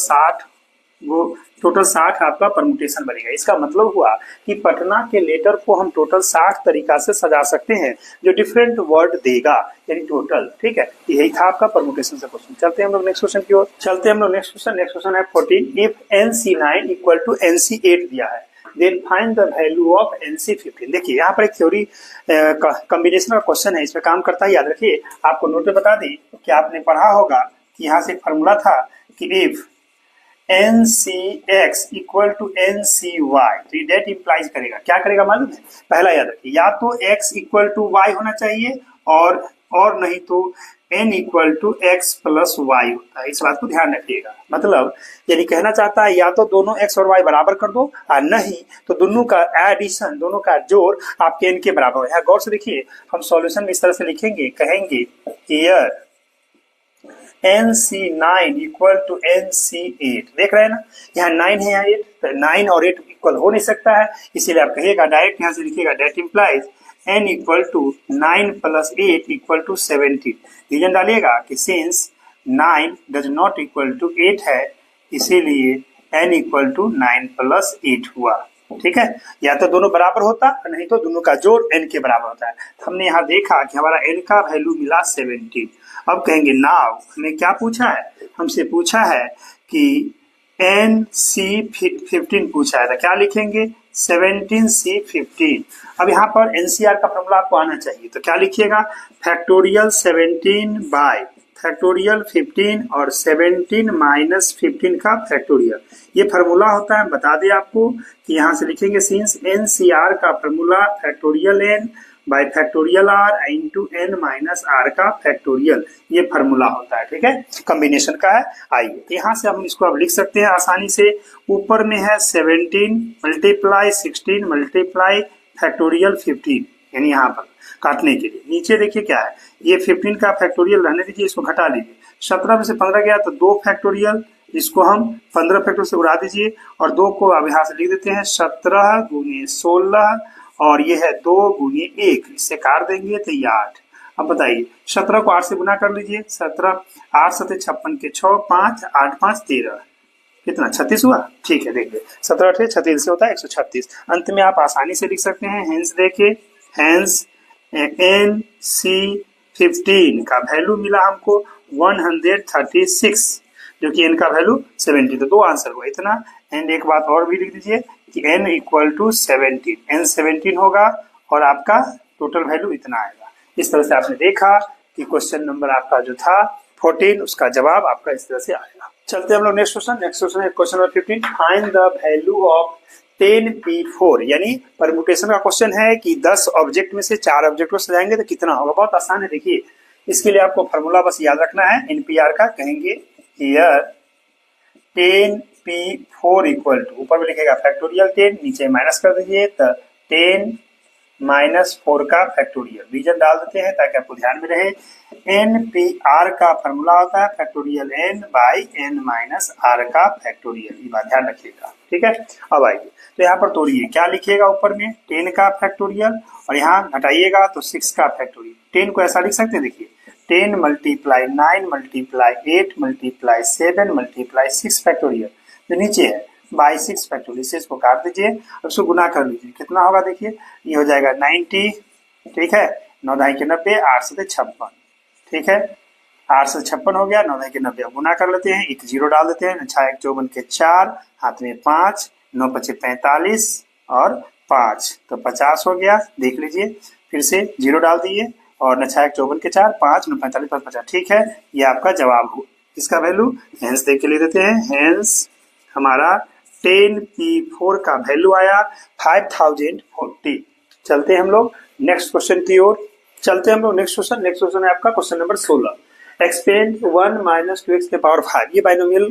60 आपका परमुटेशन बनेगा। इसका मतलब हुआ कि पटना के लेटर को हम टोटल 60 तरीका से सजा सकते हैं जो डिफरेंट वर्ड देगा, यानी टोटल। ठीक है, यही था आपका परमुटेशन से क्वेश्चन। चलते हैं हम लोग नेक्स्ट क्वेश्चन की ओर। नेक्स्ट क्वेश्चन है 14, if NC9 equal to NC8 दिया है then find the value of NC15। देखिए यहाँ पर एक थ्योरी कॉम्बिनेशन का क्वेश्चन है, इसमें काम करता है। याद रखिए, आपको नोट में बता दें कि आपने पढ़ा होगा कि यहाँ से फॉर्मूला था कि if NCX equal to NCY, तो ये डेट इंप्लाइज करेगा, क्या करेगा मालूम है? पहला याद रखिए, या तो x इक्वल टू y होना चाहिए और नहीं तो n equal to x plus y होता है। इस बात को ध्यान रखिएगा। मतलब यानी कहना चाहता है या तो दोनों x और y बराबर कर दो, और नहीं तो दोनों का एडिशन, दोनों का जोड़ आपके n के बराबर है। गौर से देखिए, हम सॉल्यूशन में इस तरह से लिखेंगे, कहेंगे here NC9 equal to NC8। देख रहे हैं ना, यहाँ 9 है, यहाँ 8, तो 9 और 8 इक्वल हो नहीं सकता है, इसीलिए आप कहिएगा डायरेक्ट यहाँ से लिखिएगा that implies n equal to 9 plus 8 equal to 17। Reason डालिएगा कि since 9 does not equal to 8 है, इसीलिए n इक्वल टू 9 प्लस 8 हुआ। ठीक है, या तो दोनों बराबर होता नहीं तो दोनों का जोड़ n के बराबर होता है। हमने यहाँ देखा कि हमारा n का वैल्यू मिला 17। अब कहेंगे नाउ, हमें क्या पूछा है? हमसे पूछा है कि NC15 पूछा है, तो क्या लिखेंगे 17C15। अब यहाँ पर NCR का फॉर्मूला आपको आना चाहिए, तो क्या लिखिएगा फैक्टोरियल 17 बाय फैक्टोरियल 15 और 17 माइनस 15 का फैक्टोरियल। ये फार्मूला होता है, बता दें आपको कि यहाँ से लिखेंगे सिंस NCR का formula factorial n bye factorial r into n minus r का फैक्टोरियल, ये फार्मूला होता है। ठीक है, कॉम्बिनेशन का है। आइए यहाँ से हम इसको अब लिख सकते हैं आसानी से। ऊपर में है 17 मल्टीप्लाई 16 मल्टीप्लाई फैक्टोरियल 15, यानी यहाँ पर काटने के लिए। नीचे देखिए क्या है, ये 15 का फैक्टोरियल रहने दीजिए, इसको घटा लीजिए। 17 में से 15 गया तो 2 फैक्टोरियल, इसको हम 15 फैक्टोरियल से उड़ा दीजिए और 2 को अब यहाँ से लिख देते हैं 17 गुने 16 और ये है 2 गुने 1, इससे काट देंगे तो ये 8। अब बताइए 17 को 8 से गुना कर लीजिए, 17 8 7 56 के 6 5 8 5 13, कितना 36 हुआ। ठीक है, देखिए 17 8 36 से होता है 136। अंत में आप आसानी से लिख सकते हैं हेंस, देखिए हेंस NC15 का वैल्यू मिला हमको 136, जो कि n का वैल्यू 70। तो 2 आंसर हुआ इतना। एंड एक बात और भी लिख दीजिए कि n इक्वल टू 17, n 17 होगा और आपका टोटल वैल्यू इतना आएगा। इस तरह से आपने देखा कि क्वेश्चन नंबर आपका जो था 14, उसका जवाब आपका इस तरह से आएगा। चलते हम लोग नेक्स्ट क्वेश्चन है question number 15, find the value of 10P4, यानी परमुटेशन का क्वेश्चन है कि 10 ऑब्जेक्ट में से 4 ऑब्जेक्ट को सजाएंगे तो कितना होगा। बहुत आसान है, देखिए इसके लिए आपको फॉर्मूला बस याद रखना है एनपीआर का, कहेंगे हियर 10p4 इक्वल टू, ऊपर में लिखेगा फैक्टोरियल 10, नीचे माइनस कर दीजिए तो 10 -4 का फैक्टोरियल, रीजन डाल देते हैं ताकि आपको ध्यान में रहे। एनपीआर का फॉर्मूला होता है factorial n by n minus r का फैक्टोरियल, ये बात ध्यान रखिएगा, ठीक है। अब आइए तो यहाँ पर तोड़िए, क्या लिखिएगा ऊपर में 10 का फैक्टोरियल और यहाँ घटाइएगा तो 6 का फैक्टोरियल। 10 को ऐसा लिख सकते हैं, देखिए 10 multiply 9 multiply 8 multiply 7 multiply 6 factorial, जो नीचे है बाई 6 फैक्टोरियल, से इसको काट दीजिए और उसको गुना कर लीजिए, कितना होगा देखिए, ये हो जाएगा 90, ठीक है, 9 दाई के 90, 8 से 56, ठीक है, 8 से 56 हो गया, 9 दाई के 90, गुना कर लेते हैं, एक जीरो डाल देते हैं, 6 1 54 के 4, हाथ में 5, 9 5 45 और 5 तो 50 हो गया, देख लीजिए, फिर से जीरो डाल दिए और 6 1 54 के 4, 5 9 45 50, ठीक है, ये आपका जवाब हो। इसका वैल्यू हेंस देख के ले देते हैं, हेंस हमारा 10p4 का वैल्यू आया 5040। चलते हैं हम लोग नेक्स्ट क्वेश्चन की ओर, चलते हैं हम लोग नेक्स्ट क्वेश्चन है आपका क्वेश्चन नंबर 16, एक्सपेंड 1 - 2x के पावर 5, ये बाइनोमियल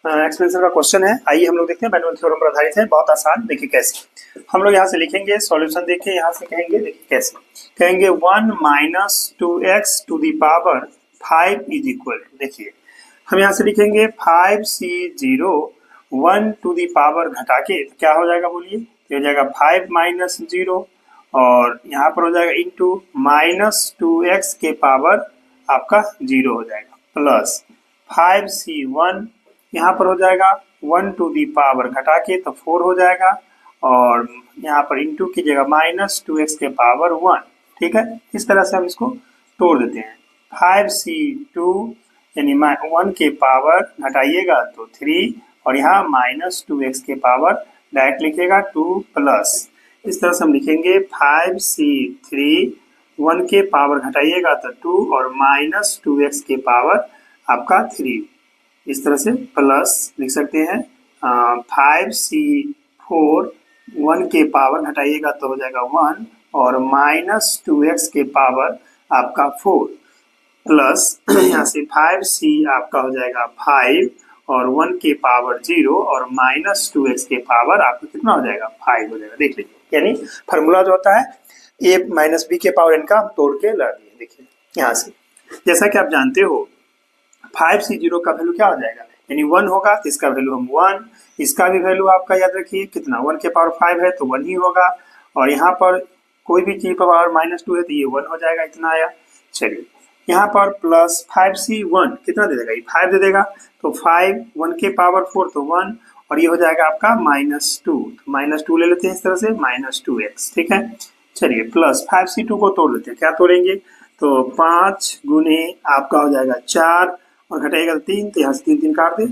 एक्सपेंशन का क्वेश्चन है। आइए हम लोग देखते हैं, बाइनोमियल थ्योरम पर आधारित है, बहुत आसान, देखिए कैसे हम लोग यहाँ से लिखेंगे सॉल्यूशन, देखिए यहाँ से कहेंगे, देखिए कैसे कहेंगे 1 - 2x to the power 5 is equal to, देखिए हम यहाँ से लिखेंगे 5c0 1 टू दी पावर घटा के क्या हो जाएगा बोलिए, हो जाएगा 5 - 0 और यहाँ पर हो जाएगा इंटू -2x के पावर आपका 0 हो जाएगा प्लस 5c1, यहाँ पर हो जाएगा 1 टू दी पावर घटा के तो 4 हो जाएगा और यहाँ पर इंटू कीजिएगा -2x के पावर 1, ठीक है। इस तरह से हम इसको तोड़ देते हैं, 5c2 यानी 1 के पावर घटाइएगा तो 3 और यहाँ -2x के पावर डायरेक्ट लिखेगा 2 प्लस, इस तरह से हम लिखेंगे 5c3 1 के पावर घटाइएगा तो 2 और -2x के पावर आपका 3, इस तरह से प्लस लिख सकते हैं 5c4 1 के पावर घटाइएगा तो हो जाएगा 1 और -2x के पावर आपका 4 प्लस यहाँ से 5c आपका हो जाएगा 5 और 1 के पावर 0 और -2x के पावर आपका कितना हो जाएगा 5 हो जाएगा, देख लीजिए, यानी फार्मूला जो होता है a - b के पावर n का हम तोड़ के ला दिए। देखिए यहाँ से जैसा कि आप जानते हो 5c0 का वैल्यू क्या हो जाएगा, यानी 1 होगा तो इसका वैल्यू हम 1, इसका भी वैल्यू आपका याद रखिए कितना 1 के पावर 5 है तो 1 ही होगा और यहाँ पर कोई भी चीज पावर -2 है तो ये 1 हो जाएगा, इतना आया। चलिए यहाँ पर प्लस 5c1 कितना दे देगा, ये 5 दे देगा तो 5 1 के पावर 4 तो 1 और ये हो जाएगा आपका -2, तो -2 ले लेते हैं इस तरह से -2x, ठीक है। चलिए प्लस 5c2 को तोड़ लेते हैं, क्या तोड़ेंगे तो 5 गुने आपका हो जाएगा 4 और घटाएगा 3 तो यहाँ से 3 3 काट दे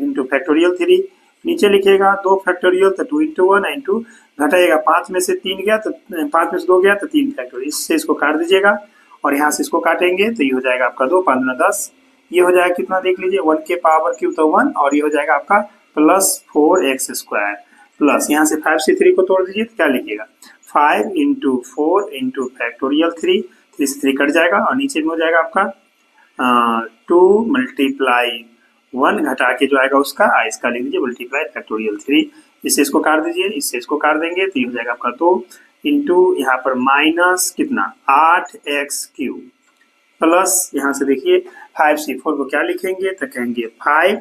इंटू फैक्टोरियल 3, नीचे लिखेगा 2 फैक्टोरियल तो 2 इंटू 1 इंटू घटाएगा 5 में से 3 गया तो 5 में से 2 गया तो 3 फैक्टोरियल, इससे इसको काट दीजिएगा और यहाँ से इसको काटेंगे तो ये हो जाएगा आपका 2 5 9 10, ये हो जाएगा कितना देख लीजिए 1 के पावर क्यू तो 1 और ये हो जाएगा आपका प्लस 4x² प्लस यहाँ से 5c3 को तोड़ दीजिए तो क्या लिखिएगा 5 इंटू 4 इंटू फैक्टोरियल 3 से 3 कट जाएगा और नीचे में हो जाएगा आपका 2 मल्टीप्लाई 1 घटा के जो आएगा उसका इसका लिख दीजिए मल्टीप्लाई फैक्टोरियल 3, इससे इसको काट दीजिए, इससे इसको काट देंगे तो ये हो जाएगा आपका 2 इंटू यहाँ पर माइनस कितना 8x³ प्लस यहाँ से देखिए 5c4 को क्या लिखेंगे तो कहेंगे 5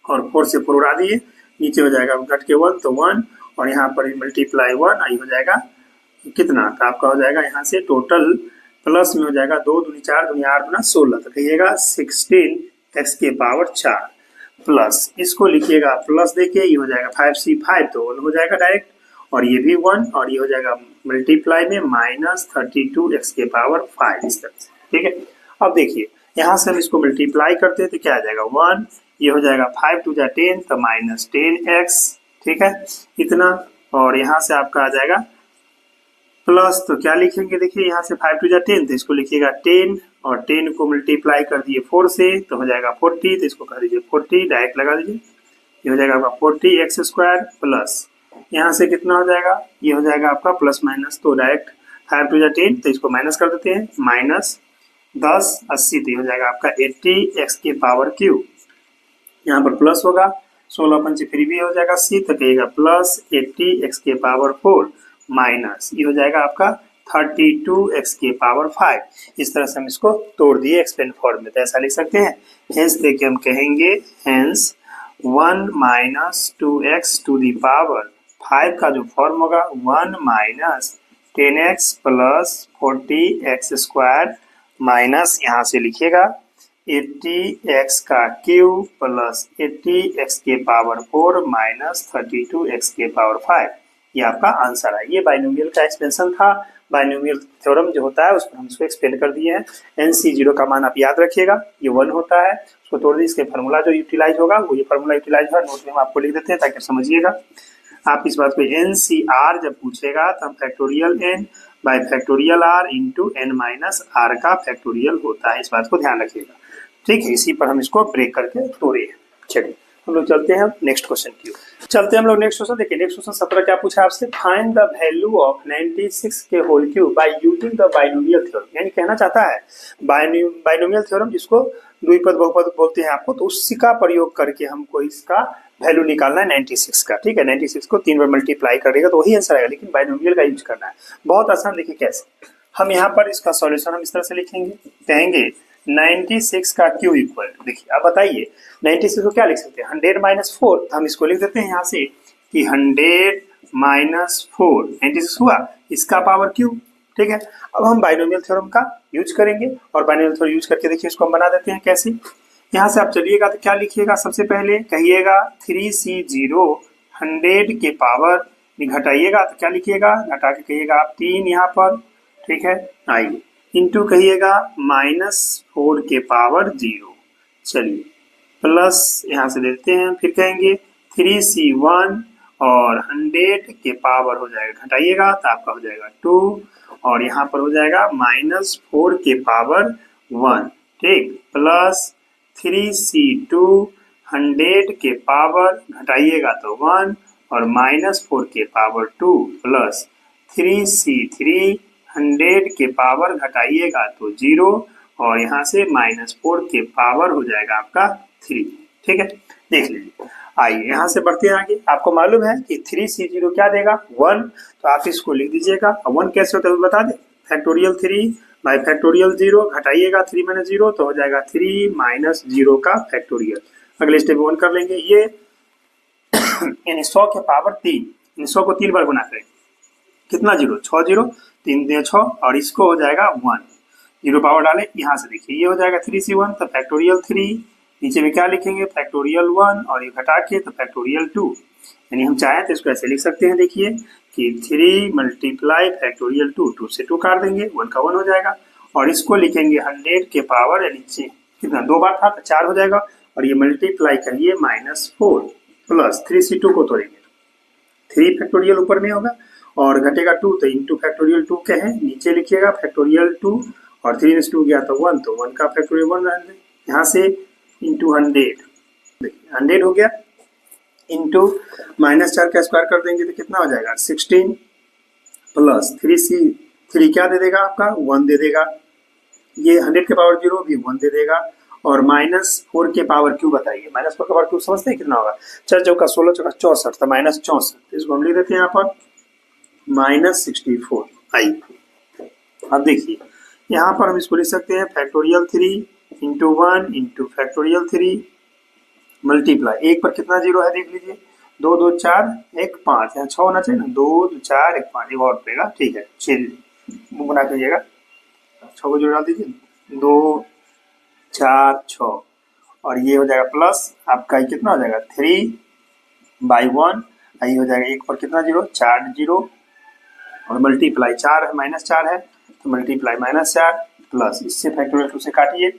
और 4 से 4 उड़ा दिए, नीचे हो जाएगा घट के 1 तो 1 और यहाँ पर मल्टीप्लाई 1 आई हो जाएगा कितना तो आपका हो जाएगा यहाँ से टोटल प्लस में हो जाएगा 2 दूनी 4 दूनी 8 दूना 16 तो कहिएगा 16x के पावर 4 प्लस इसको लिखिएगा प्लस देखिए ये हो जाएगा 5c5 तो 1 हो जाएगा डायरेक्ट और ये भी 1 और ये हो जाएगा मल्टीप्लाई में -32x के पावर 5 इस तरह से, ठीक है। अब देखिए यहाँ से हम इसको मल्टीप्लाई करते हैं तो क्या आ जाएगा 1, ये हो जाएगा 5 2 जा 10 तो -10x, ठीक है इतना और यहाँ से आपका आ जाएगा प्लस तो क्या लिखेंगे देखिए यहाँ से 5 2 जा 10 तो इसको लिखिएगा 10 और 10 को मल्टीप्लाई कर दिए 4 से तो हो जाएगा 40 तो इसको कर दीजिए 40 डायरेक्ट लगा दीजिए, ये हो जाएगा आपका 40x² प्लस यहाँ से कितना हो जाएगा ये हो जाएगा आपका प्लस माइनस तो डायरेक्ट 5 2 जा 10 तो इसको माइनस कर देते हैं 10 80 तो ये हो जाएगा आपका 80 एक्स के पावर क्यूब। यहाँ पर प्लस होगा, 16 पंचे फिर भी हो जाएगा 80 तो कहिएगा प्लस 80 एक्स के पावर 4 माइनस ये हो जाएगा आपका 32 एक्स के पावर 5। इस तरह से हम इसको तोड़ दिए एक्सपेंड फॉर्म में, तो ऐसा लिख सकते हैं। हेंस देखिए हम कहेंगे hence 1 minus 2x to the power 5 का जो फॉर्म होगा 1 minus 10x plus 40x square minus यहाँ से लिखिएगा 80x का क्यूब प्लस 80x के पावर 4 माइनस 32x के पावर 5। ये आपका आंसर है। ये बाइनोमियल का एक्सपेंशन था। बाइनोमियल थ्योरम जो होता है उस पर हम इसको एक्सपेंड कर दिए हैं। NC0 का मान आप याद रखिएगा, ये 1 होता है। उसको तोड़ दी, इसके फार्मूला जो यूटिलाइज होगा वो ये फार्मूला यूटिलाइज होगा, नोट में हम आपको लिख देते हैं ताकि समझिएगा आप इस बात को। NCR जब पूछेगा तो हम factorial n bye factorial r into n minus r का फैक्टोरियल होता है, इस बात को ध्यान रखिएगा। ठीक है, इसी पर हम इसको ब्रेक करके तोड़े। चलिए हम लोग चलते हैं नेक्स्ट क्वेश्चन की ओर। चलते हैं हम लोग नेक्स्ट क्वेश्चन। देखिए नेक्स्ट क्वेश्चन 17 क्या पूछा आपसे, फाइंड द वैल्यू ऑफ 96 के whole cube by using the binomial theorem. यानी कहना चाहता है बाइनोमियल थ्योरम जिसको द्विपद बहुपद बोलते हैं आपको, तो उसी का प्रयोग करके हमको इसका वैल्यू निकालना है 96 का। ठीक है, 96 को 3 बार मल्टीप्लाई करेगा तो वही आंसर आएगा, लेकिन बाइनोमियल का यूज करना है। बहुत आसान। देखिए कैसे हम यहाँ पर इसका सॉल्यूशन हम इस तरह से लिखेंगे, कहेंगे 96 का क्यू इक्वल, देखिए अब बताइए 96 को क्या लिख सकते हैं 100 माइनस 4, तो हम इसको लिख देते हैं यहाँ से कि 100 माइनस 4 96 हुआ, इसका पावर क्यू। ठीक है, अब हम बाइनोमियल थ्योरम का यूज करेंगे और बाइनोमियल थ्योरम यूज करके देखिए इसको हम बना देते हैं कैसे। यहाँ से आप चलिएगा तो क्या लिखिएगा, सबसे पहले कहिएगा 3C0 100 के पावर घटाइएगा तो क्या लिखिएगा, घटा के कहिएगा आप 3 यहाँ पर। ठीक है, आइए इंटू कहिएगा -4 के पावर 0। चलिए प्लस यहाँ से देते हैं, फिर कहेंगे 3C1 और 100 के पावर हो जाएगा, घटाइएगा तो आपका हो जाएगा 2 और यहाँ पर हो जाएगा -4 के पावर 1। ठीक, प्लस 3C2 100 के पावर घटाइएगा तो 1 और -4 के पावर 2 प्लस 3C3 100 के पावर घटाइएगा तो 0 और यहाँ से -4 के पावर हो जाएगा आपका 3। ठीक है, देख लीजिए। आइए यहाँ से बढ़ते हैं आगे। आपको मालूम है कि 3C0 क्या देगा 1, तो आप इसको लिख दीजिएगा। 1 कैसे होता है बता दें, फैक्टोरियल 3 बाय फैक्टोरियल 0 घटाइएगा 3 माइनस 0 तो हो जाएगा 3 माइनस 0 का फैक्टोरियल। अगले स्टेप 1 कर लेंगे, ये यानी 100 के पावर 3, 100 को 3 बार गुना करें, कितना 0 6 0 3 दिया 6 और इसको हो जाएगा 1, 0 पावर डालें यहाँ से। देखिए ये हो जाएगा 3C1 तो फैक्टोरियल 3, नीचे में क्या लिखेंगे फैक्टोरियल 1 और ये घटा के तो फैक्टोरियल 2। यानी हम चाहें तो इसको ऐसे लिख सकते हैं, देखिए कि 3 मल्टीप्लाई फैक्टोरियल 2, 2 से 2 काट देंगे, 1 का 1 हो जाएगा और इसको लिखेंगे 100 के पावर, नीचे कितना 2 बार था तो 4 हो जाएगा और ये मल्टीप्लाई करिए -4 प्लस 3C2 को तोड़ेंगे 3 फैक्टोरियल ऊपर में होगा और घटेगा 2 तो इंटू फैक्टोरियल 2 के हैं, नीचे लिखिएगा फैक्टोरियल 2 और 3 में 2 गया तो 1, तो 1 का फैक्टोरियल 1 रहने दें, यहाँ से इंटू 100, देखिए 100 हो गया, इंटू -4 का स्क्वायर कर देंगे तो कितना हो जाएगा 16 प्लस 3C3 क्या दे देगा आपका 1 दे देगा, ये 100 के पावर 0 भी 1 दे देगा और -4 के पावर क्यू बताइए, -4 के पावर क्यू समझते हैं कितना होगा, 4 चौका 16 चौका 64 तो -64, इसको हम लिख देते हैं यहाँ पर -64। आई अब देखिए यहाँ पर हम इसको लिख सकते हैं factorial 3 into 1 into factorial 3 multiply, एक पर कितना 0 है देख लीजिए, 2 2 4 1 5, यहाँ 6 होना चाहिए ना, 2 2 4 1 5 और पड़ेगा। ठीक है, 6 बना कीजिएगा, 6 को 0 डाल दीजिए, 2 4 6 और ये हो जाएगा प्लस आपका कितना हो जाएगा 3/1, आई हो जाएगा, एक पर कितना 0 4 0 और मल्टीप्लाई 4 है -4 है तो मल्टीप्लाई -4 प्लस इससे फैक्टोरियल 2 से काटिए,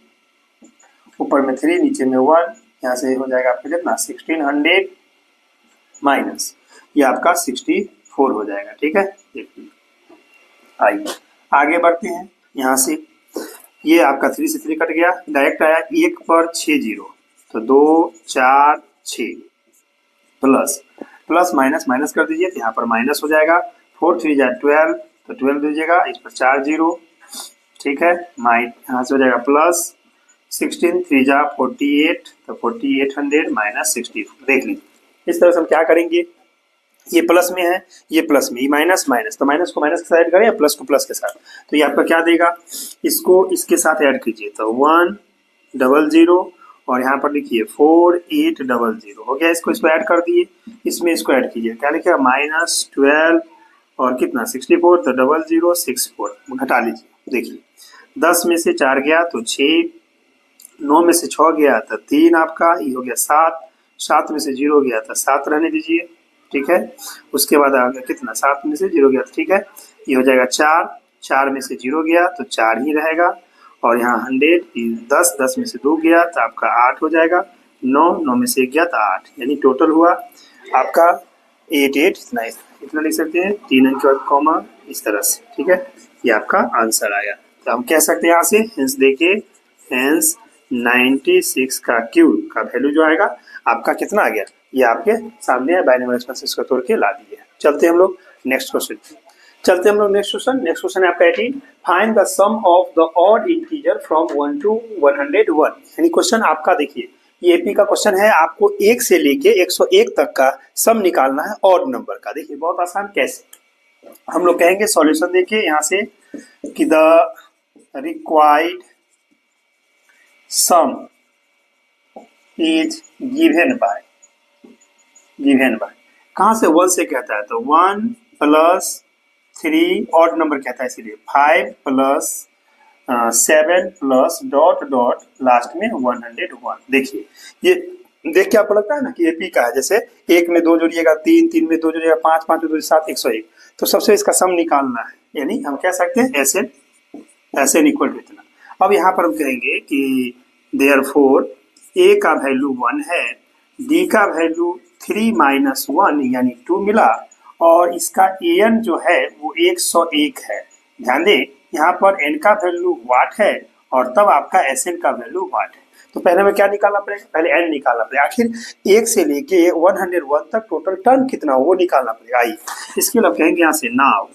ऊपर में 3 नीचे में 1, यहाँ से हो जाएगा आपका कितना 1600 माइनस ये आपका 64 हो जाएगा। ठीक है, देखिए आइए आगे बढ़ते हैं। यहाँ से ये आपका 3 से 3 कट गया, डायरेक्ट आया 1 पर 6 0 तो 2 4 6 प्लस प्लस माइनस माइनस कर दीजिए तो यहाँ पर माइनस हो जाएगा, 4 3 12 तो 12 दीजिएगा, इस पर 4 0 ठीक है, यहाँ से हो जाएगा प्लस 16 3 जा 48, तो 4800 माइनस 64। देख लीजिए इस तरह से हम क्या करेंगे, ये प्लस में है, ये प्लस में, ये माइनस माइनस, तो माइनस को माइनस के साथ ऐड करें या प्लस को प्लस के साथ, तो ये आपका क्या देगा, इसको इसके साथ ऐड कीजिए तो 100 और यहाँ पर लिखिए 4800 हो गया। इसको ऐड कर दिए, इसमें इसको ऐड कीजिए, क्या लिखेगा -12 और कितना 64, तो 0064 घटा लीजिए। देखिए 10 में से 4 गया तो 6, 9 में से 6 गया तो 3, आपका ये हो गया 7, 7 में से 0 गया तो 7 रहने दीजिए, ठीक है। उसके बाद आ गया कितना, 7 में से 0 गया, ठीक है, ये हो जाएगा 4, 4 में से 0 गया तो 4 ही रहेगा, और यहाँ 100 10 में से 2 गया तो आपका 8 हो जाएगा, 9 में से 1 गया तो 8, यानी टोटल हुआ आपका 88, इतना लिख सकते हैं, 3 अंक के बाद कॉमा इस तरह से, ठीक है, ये आपका आंसर आया। तो हम कह सकते हैं यहाँ से, हेंस देखिए, हेंस 96 का क्यूब का वैल्यू जो आएगा आपका कितना आ गया, ये आपके सामने है, बाइनोमियल एक्सपेंसेस को तोड़ के ला दिए। चलते हम लोग नेक्स्ट क्वेश्चन, नेक्स्ट क्वेश्चन है आपका 18, find the sum of the odd integer from 1 to 101। यानी क्वेश्चन आपका देखिए, ये एपी का क्वेश्चन है, आपको 1 से लेके 101 तक का सम निकालना है ऑड नंबर का। देखिए बहुत आसान, कैसे हम लोग कहेंगे, सॉल्यूशन देखिए यहाँ से कि the required some is given bye कहाँ से, 1 से कहता है तो 1 + 3 ऑड नंबर कहता है, इसीलिए 5 + 7 + ... लास्ट में 101। देखिए ये देख के आपको लगता है ना कि एपी का है, जैसे 1 में 2 जोड़िएगा 3, 3 में 2 जोड़िएगा 5, 5 में 2 7, 101, तो सबसे इसका सम निकालना है, यानी हम कह सकते हैं SN इक्वल टू इतना। अब यहाँ पर हम कहेंगे कि देयरफॉर A का वैल्यू 1 है, D का वैल्यू 3 - 1 यानी 2 मिला, और इसका AN जो है वो 101 है। ध्यान दें यहाँ पर N का वैल्यू वाट है और तब आपका SN का वैल्यू वाट है। तो पहले हमें क्या निकालना पड़ेगा, पहले N निकालना पड़ेगा, आखिर 1 से लेके 101 तक टोटल टर्म कितना हो वो निकालना पड़ेगा। आइए इसके लिए कहेंगे यहाँ से नाउ,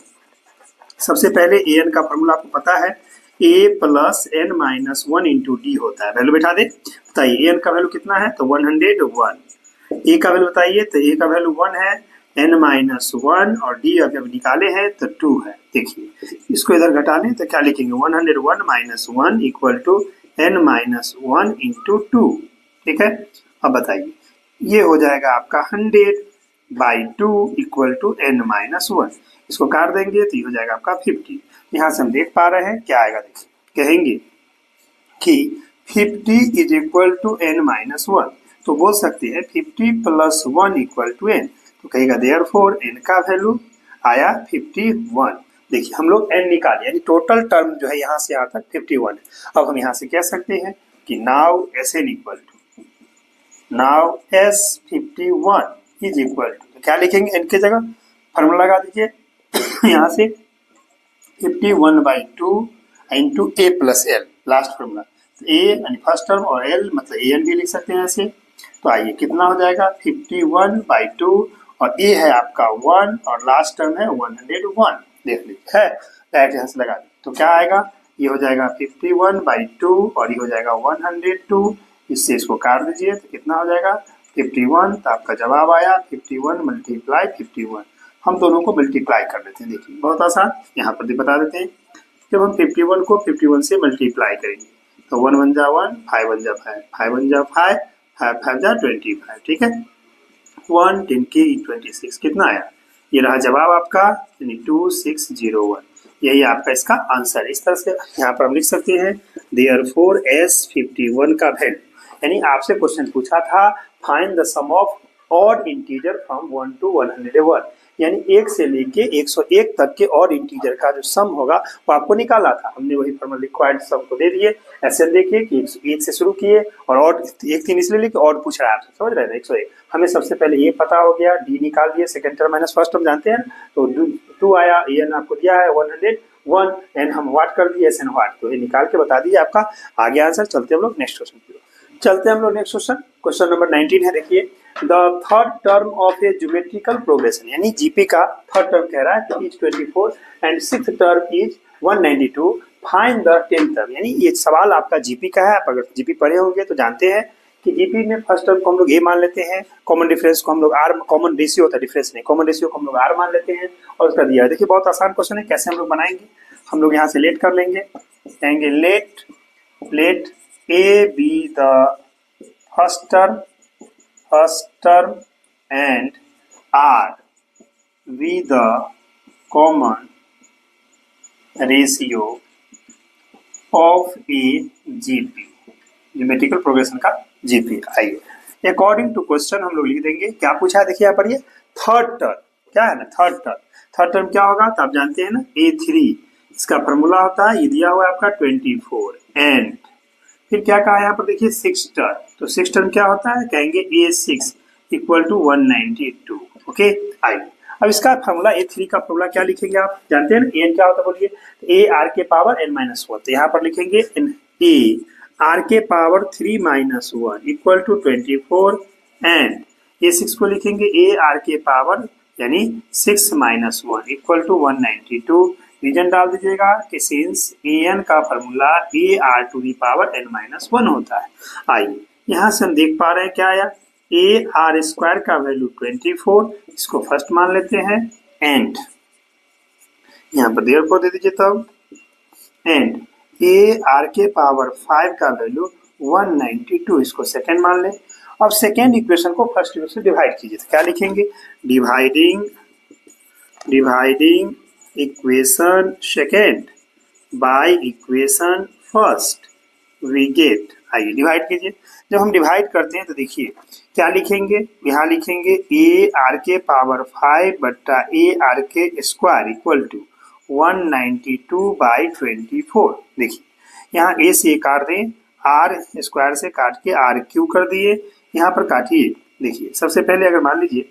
सबसे पहले AN का फॉर्मूला आपको पता है, A + N - 1 × D होता है। वैल्यू बैठा दे, बताइए AN का वैल्यू कितना है, तो 101। A का वैल्यू बताइए, तो A का वैल्यू 1 है, N - 1 और D अगर निकाले हैं तो 2 है। देखिए इसको इधर घटा लें तो क्या लिखेंगे, 101 - 1 = N - 1 × 2, ठीक है। अब बताइए ये हो जाएगा आपका 100/2 = N - 1, इसको काट देंगे तो ये हो जाएगा आपका 50। यहाँ से हम देख पा रहे हैं क्या आएगा, देखिए कहेंगे कि 50 = N - 1, तो बोल सकते हैं 50 + 1 = N, तो कहेगा देयरफॉर N का वैल्यू आया 51। देखिए हम लोग N निकाले, यानी टोटल टर्म जो है यहाँ से यहाँ तक 51 है। अब हम यहाँ से कह सकते हैं कि नाउ SN = नाउ S51 = तो क्या लिखेंगे N की जगह, फॉर्मूला लगा दीजिए यहाँ से 51/2 × A + L, last formula, A यानी फर्स्ट टर्म और L मतलब AN भी लिख सकते हैं ऐसे। तो आइए कितना हो जाएगा, 51/2 और A है आपका 1 और लास्ट टर्म है 101। देख लीजिए है, डायरेक्ट यहाँ से लगा दी, तो क्या आएगा, ये हो जाएगा 51/2 और ये हो जाएगा 102। इससे इसको काट दीजिए तो कितना हो जाएगा 51, तो आपका जवाब आया 51 × 51। हम दोनों को मल्टीप्लाई कर लेते हैं, देखिए बहुत आसान, यहाँ पर भी बता देते हैं। जब हम 51 को 51 से मल्टीप्लाई करेंगे तो 1 × 1 = 1, 5 × 1 = 5, 5 × 1 = 5, 5 × 5 = 25, ठीक है। 1 10 की 26 कितना आया, ये रहा जवाब आपका, यानी 2601। यही आपका इसका आंसर है। इस तरह से यहाँ पर हम लिख सकते हैं देयरफॉर S51 का वैल्यू, यानी आपसे क्वेश्चन पूछा था find the sum of odd integer from 1 to 101, यानी 1 से लेके 101 तक के ऑड इंटीजर का जो सम होगा वो आपको निकाला था। हमने वही फॉर्मूला रिक्वायर्ड सम को दे दिए। ऐसे देखिए कि 1 से शुरू किए और ऑड 1 3 इसलिए लेके ऑड पूछ रहा है आपसे, समझ रहे हैं 101। हमें सबसे पहले ये पता हो गया, डी निकाल दिए, second term minus first term जानते हैं, तो 2 आया, एन आपको दिया है 101, एन हम वाट कर दिए, एस एन वाट, तो ये निकाल के बता दिए आपका आगे आंसर। चलते हम लोग नेक्स्ट क्वेश्चन की ओर। चलते हम लोग नेक्स्ट क्वेश्चन नंबर 19 है। देखिए the third term of A geometrical progression, यानी जीपी का थर्ड टर्म कह रहा है is 24 and sixth term is 192, find the tenth term, यानी ये सवाल आपका जीपी का है। आप अगर जीपी पढ़े होंगे तो जानते हैं कि जीपी में फर्स्ट टर्म को हम लोग ए मान लेते हैं, कॉमन डिफरेंस को हम लोग आर, कॉमन रेशियो होता है, डिफरेंस नहीं, कॉमन रेशियो को हम लोग आर मान लेते हैं और उसका दिया है। देखिए बहुत आसान क्वेश्चन है, कैसे हम लोग बनाएंगे। हम लोग यहाँ से लेट कर लेंगे, कहेंगे let a be the first term and r be the common ratio of a GP, geometrical progression का जीपी। आइए अकॉर्डिंग टू क्वेश्चन हम लोग लिख देंगे क्या पूछा है। देखिए यहाँ पर ये थर्ड टर्म क्या है ना, थर्ड टर्म क्या होगा तो आप जानते हैं ना, A3 इसका फॉर्मूला होता है, ये दिया हुआ है आपका 24 एंड फिर क्या कहा है यहाँ पर देखिए 6 टर्म, तो 6 टर्म क्या होता है, कहेंगे A6 इक्वल टू 192। ओके आइए अब इसका फॉर्मूला A3 का फॉर्मूला क्या लिखेंगे, आप जानते हैं ना, एन क्या होता है बोलिए, ए आर के पावर n-1, तो यहाँ पर लिखेंगे ए आर के power 3-1 equal to 24 and A6 को लिखेंगे ए आर के पावर यानी 6-1 इक्वल टू 192। रीजन डाल दीजिएगा कि सिंस an का formula a r to the power n-1 होता है। आइए यहाँ से हम देख पा रहे हैं क्या आया, ए आर स्क्वायर का वैल्यू 24, इसको फर्स्ट मान लेते हैं एंड यहाँ पर देर को दे दीजिए तब एंड ए आर के पावर 5 का वैल्यू 192, इसको सेकेंड मान लें। अब सेकेंड इक्वेशन को फर्स्ट इक्वेशन से डिवाइड कीजिए, तो क्या लिखेंगे, dividing equation second by equation first we get. आइए डिवाइड कीजिए, जब हम डिवाइड करते हैं तो देखिए क्या लिखेंगे, यहाँ लिखेंगे ए आर के पावर 5 बट्टा ए आर के स्क्वायर इक्वल टू 192/24। देखिए यहाँ ए से काट दें, आर स्क्वायर से काट के आर क्यू कर दिए, यहाँ पर काटिए। देखिए सबसे पहले अगर मान लीजिए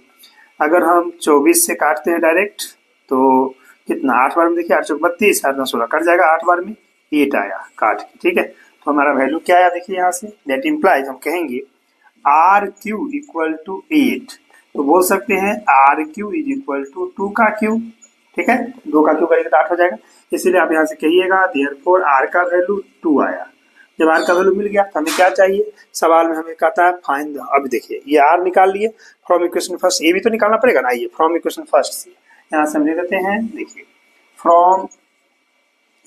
अगर हम 24 से काटते हैं डायरेक्ट तो कितना, 8 बार में देखिए 8 चौक 32, 8 9 16 कट जाएगा, 8 बार में 8 आया काट के, ठीक है। तो हमारा वैल्यू क्या आया देखिए यहाँ से, दैट इम्प्लाइज हम कहेंगे आर क्यू इक्वल टू 8, तो बोल सकते हैं r cube is equal to 2 का क्यू, ठीक है, 2 का क्यू करेंगे तो 8 हो जाएगा, इसीलिए आप यहाँ से कहिएगा देयरफॉर आर का वैल्यू 2 आया। जब आर का वैल्यू मिल गया तो हमें क्या चाहिए, सवाल में हमें कहता है फाइंड द, अब देखिए ये आर निकाल लिए फ्रॉम इक्वेशन फर्स्ट, ये भी तो निकालना पड़ेगा ना, ये फ्रॉम इक्वेशन फर्स्ट से यहाँ से हम ले लेते हैं, देखिए फ्रॉम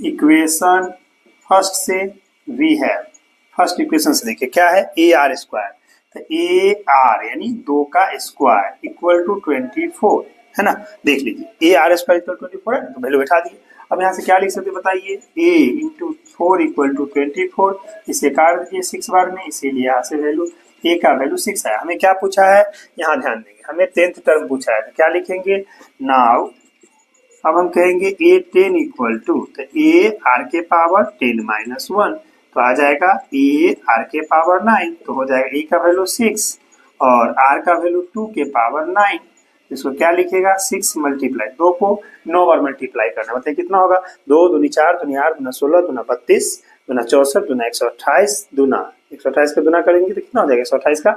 इक्वेशन फर्स्ट से वी हैव, फर्स्ट इक्वेशन से देखिए क्या है, ए आर स्क्वायर, तो ए आर यानी 2 का स्क्वायर इक्वल टू 24 है ना। देख लीजिए ए आर स्क्वायर इक्वल 24 है तो वैल्यू बैठा दिए। अब यहाँ से क्या लिख सकते बताइए, ए इंटू 4 इक्वल टू 24, इसे काट दीजिए 6 बार में, इसीलिए यहाँ से वैल्यू ए का वैल्यू 6 आया। हमें क्या पूछा है, यहाँ ध्यान देंगे, हमें 10th टर्म पूछा है, तो क्या लिखेंगे नाउ, अब हम कहेंगे ए 10 इक्वल टू, तो ए आर के पावर 10-1 तो आ जाएगा ए आर के पावर 9, तो हो जाएगा ए का वैल्यू 6 और आर का वैल्यू 2 के पावर 9, इसको क्या लिखेगा 6 मल्टीप्लाई 2 को 9 बार मल्टीप्लाई करना, मतलब कितना होगा, 2 दूनी 4 दूनी 8 दूना 16 दूना 32 दूना 64 दूना 128 दूना 128 का दूना करेंगे तो कितना हो जाएगा, 128 का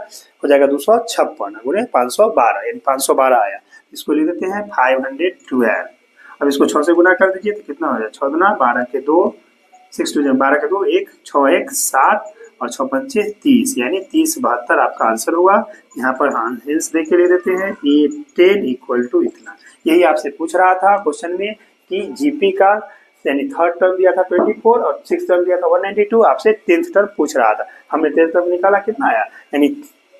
हो जाएगा 256 गुणे 512 यानी 512 आया। इसको लिख देते हैं 512। अब इसको 6 से गुना कर दीजिए तो कितना हो जाएगा, 6 दूना 12 के 2, 6 2 12 के 2 1, 6 1 7 और 6 5 30 यानी 30-72 आपका आंसर हुआ। यहाँ पर आंसर दे के ले देते हैं ए 10 इक्वल टू इतना। यही आपसे पूछ रहा था क्वेश्चन में कि जीपी का यानी थर्ड टर्म दिया था 24 और 6th टर्म दिया था 192, आपसे 10th टर्म पूछ रहा था, हमने 10th टर्म निकाला कितना आया यानी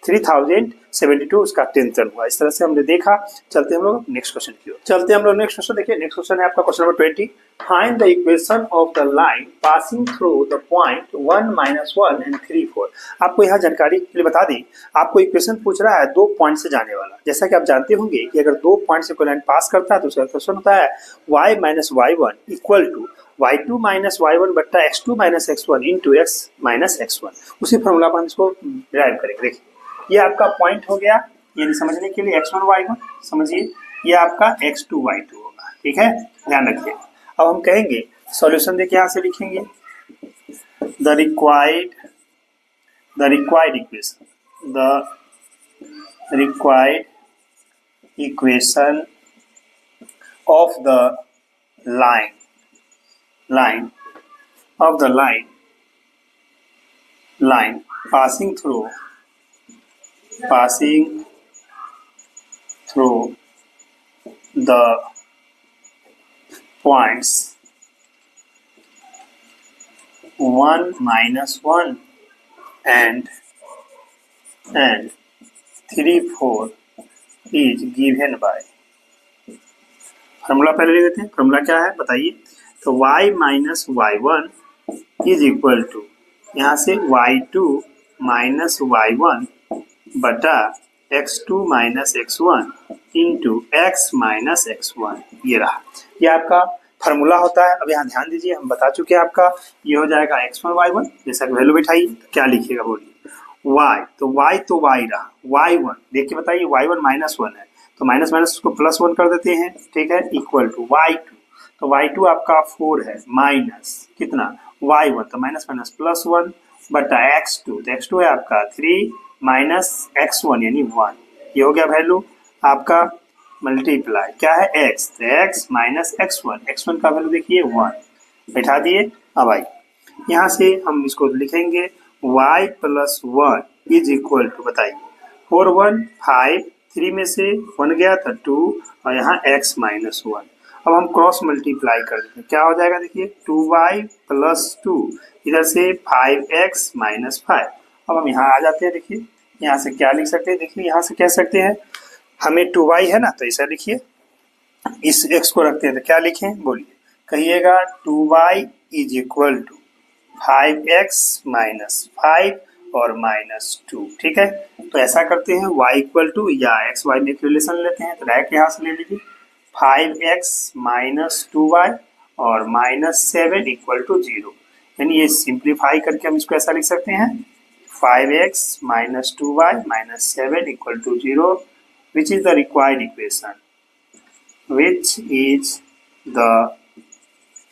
3072, उसका 10th टर्म हुआ। इस तरह से हमने देखा। चलते हम लोग नेक्स्ट क्वेश्चन की ओर, चलते हम लोग नेक्स्ट क्वेश्चन। देखिए नेक्स्ट क्वेश्चन है आपका question number 20, find the equation of the line passing through the point 1 -1 and 3 4। आपको यहाँ जानकारी के लिए बता दें, आपको इक्वेशन पूछ रहा है 2 पॉइंट से जाने वाला। जैसा कि आप जानते होंगे कि अगर 2 पॉइंट से कोई लाइन पास करता है तो उसका इक्वेशन होता है y - y1 equal to y2 - y1 बट्टा x2 - x1 into x - x1। उसी फॉर्मूला पर हम इसको डिराइव करेंगे। देखिए ये आपका पॉइंट हो गया, यानी समझने के लिए x1 y1 समझिए, ये आपका x2 y2 होगा, ठीक है, ध्यान रखिए। अब हम कहेंगे सॉल्यूशन देखिए यहाँ से लिखेंगे the required equation of the line of the line passing through the points 1, -1 and 3, 4 is given by। Formula पहले लिख देते हैं। फॉर्मूला क्या है बताइए। तो y minus y1 is equal to, यहाँ से y2 माइनस y1 बटा x2 minus x1 into x minus x1, ये रहा। ये आपका फार्मूला होता है। अब यहाँ ध्यान दीजिए, हम बता चुके हैं आपका ये हो जाएगा x1 y1, जैसा कि वैल्यू बैठाइए तो क्या लिखिएगा बोलिए। y तो y रहा, y1 देख के बताइए, y1 -1 है तो माइनस माइनस उसको +1 कर देते हैं, ठीक है, इक्वल टू y2। तो y2 आपका 4 है माइनस कितना y1, तो माइनस माइनस +1 बटा x2, तो x2 है आपका 3 माइनस x1 यानी 1। ये हो गया वैल्यू आपका मल्टीप्लाई क्या है x, तो x माइनस x1 का वैल्यू देखिए 1 बैठा दिए। अब आई यहाँ से हम इसको लिखेंगे y plus 1 is equal to, बताइए 4 1 5, 3 में से 1 गया था 2 और यहाँ x माइनस 1। अब हम क्रॉस मल्टीप्लाई कर देते हैं, क्या हो जाएगा देखिए 2y प्लस 2, इधर से 5x माइनस 5। अब हम यहाँ आ जाते हैं, देखिए यहाँ से क्या लिख सकते हैं, देखिए यहाँ से कह सकते हैं हमें 2y है ना, तो ऐसा लिखिए, इस x को रखते हैं तो क्या लिखें बोलिए, कहिएगा 2y is equal to 5x minus 5 और -2, ठीक है। तो ऐसा करते हैं y इक्वल टू, या x y में एक रिलेशन लेते हैं तो डायरेक्ट यहाँ से ले लीजिए 5x माइनस 2y और -7 इक्वल टू 0, यानी ये सिंप्लीफाई करके हम इसको ऐसा लिख सकते हैं 5x minus 2y minus 7 equal to 0, which is the required equation, which is the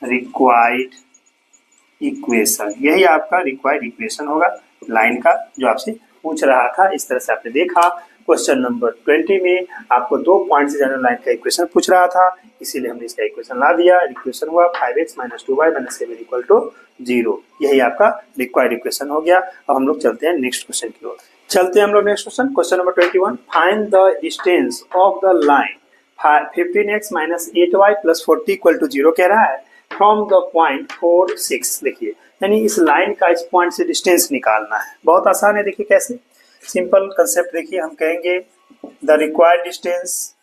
required equation. यही आपका रिक्वायर्ड इक्वेशन होगा लाइन का, जो आपसे पूछ रहा था। इस तरह से आपने देखा क्वेश्चन नंबर 20 में आपको 2 पॉइंट से ज्यादा लाइन का इक्वेशन पूछ रहा था, इसीलिए हमने इसका इक्वेशन ला दिया। इक्वेशन हुआ 5x minus 2y minus 7 equal to 0, यही आपका रिक्वायर्ड इक्वेशन हो गया। अब हम लोग चलते हैं नेक्स्ट क्वेश्चन की ओर। चलते हैं हम लोग next question, question number 21, find the distance of the line 15x minus 8y plus 40 equal to 0 कह रहा है फ्रॉम द पॉइंट 4 6। देखिए यानी इस लाइन का इस पॉइंट से डिस्टेंस निकालना है। बहुत आसान है, देखिए कैसे, सिंपल कंसेप्ट। देखिए हम कहेंगे the required distance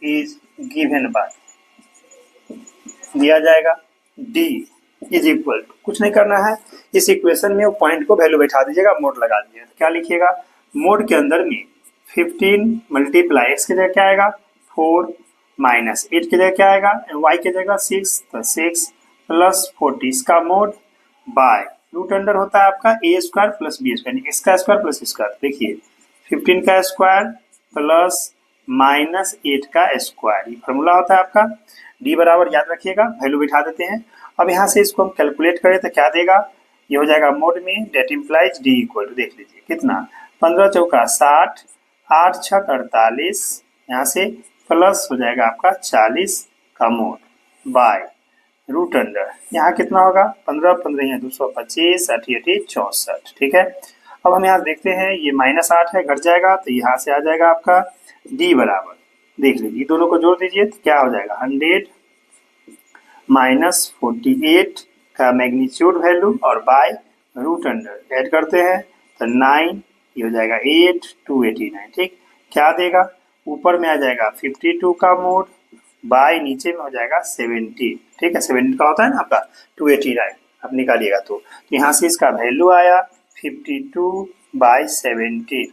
is given bye, दिया जाएगा d इज इक्वल टू, कुछ नहीं करना है, इस इक्वेशन में वो पॉइंट को वैल्यू बैठा दीजिएगा, मोड लगा दीजिएगा। क्या लिखिएगा, मोड के अंदर में 15 मल्टीप्लाई x की जगह क्या आएगा 4 माइनस 8 की जगह क्या आएगा y की जगह 6, तो 6 प्लस 40 इसका मोड बाय रूट अंडर होता है आपका a square plus b square, यानी x का स्क्वायर प्लस स्क्वायर। देखिए 15 का स्क्वायर प्लस माइनस 8 का स्क्वायर, ये फॉर्मूला होता है आपका। d बराबर याद रखिएगा, वैल्यू बिठा देते हैं। अब यहाँ से इसको हम कैलकुलेट करें तो क्या देगा, ये हो जाएगा मोड में that implies d equal to, देख लीजिए कितना 15 चौका 60, 8 छक 48, यहाँ से प्लस हो जाएगा आपका 40 का मोड बाय रूट अंडर, यहाँ कितना होगा 15 15 यहाँ 225, 88 64, ठीक है। अब हम यहाँ देखते हैं ये -8 है, घट जाएगा तो यहाँ से आ जाएगा आपका d बराबर, देख लीजिए दोनों को जोड़ दीजिए तो क्या हो जाएगा 100 माइनस 48 का मैग्नीट्यूड वैल्यू और बाय रूट अंडर ऐड करते हैं तो 9, ये हो जाएगा 8 289, ठीक। क्या देगा, ऊपर में आ जाएगा 52 का मोड बाय नीचे में हो जाएगा 70, ठीक है, 70 का होता है ना आपका 289, आप निकालिएगा तो यहाँ से इसका वैल्यू आया 52 बाय 70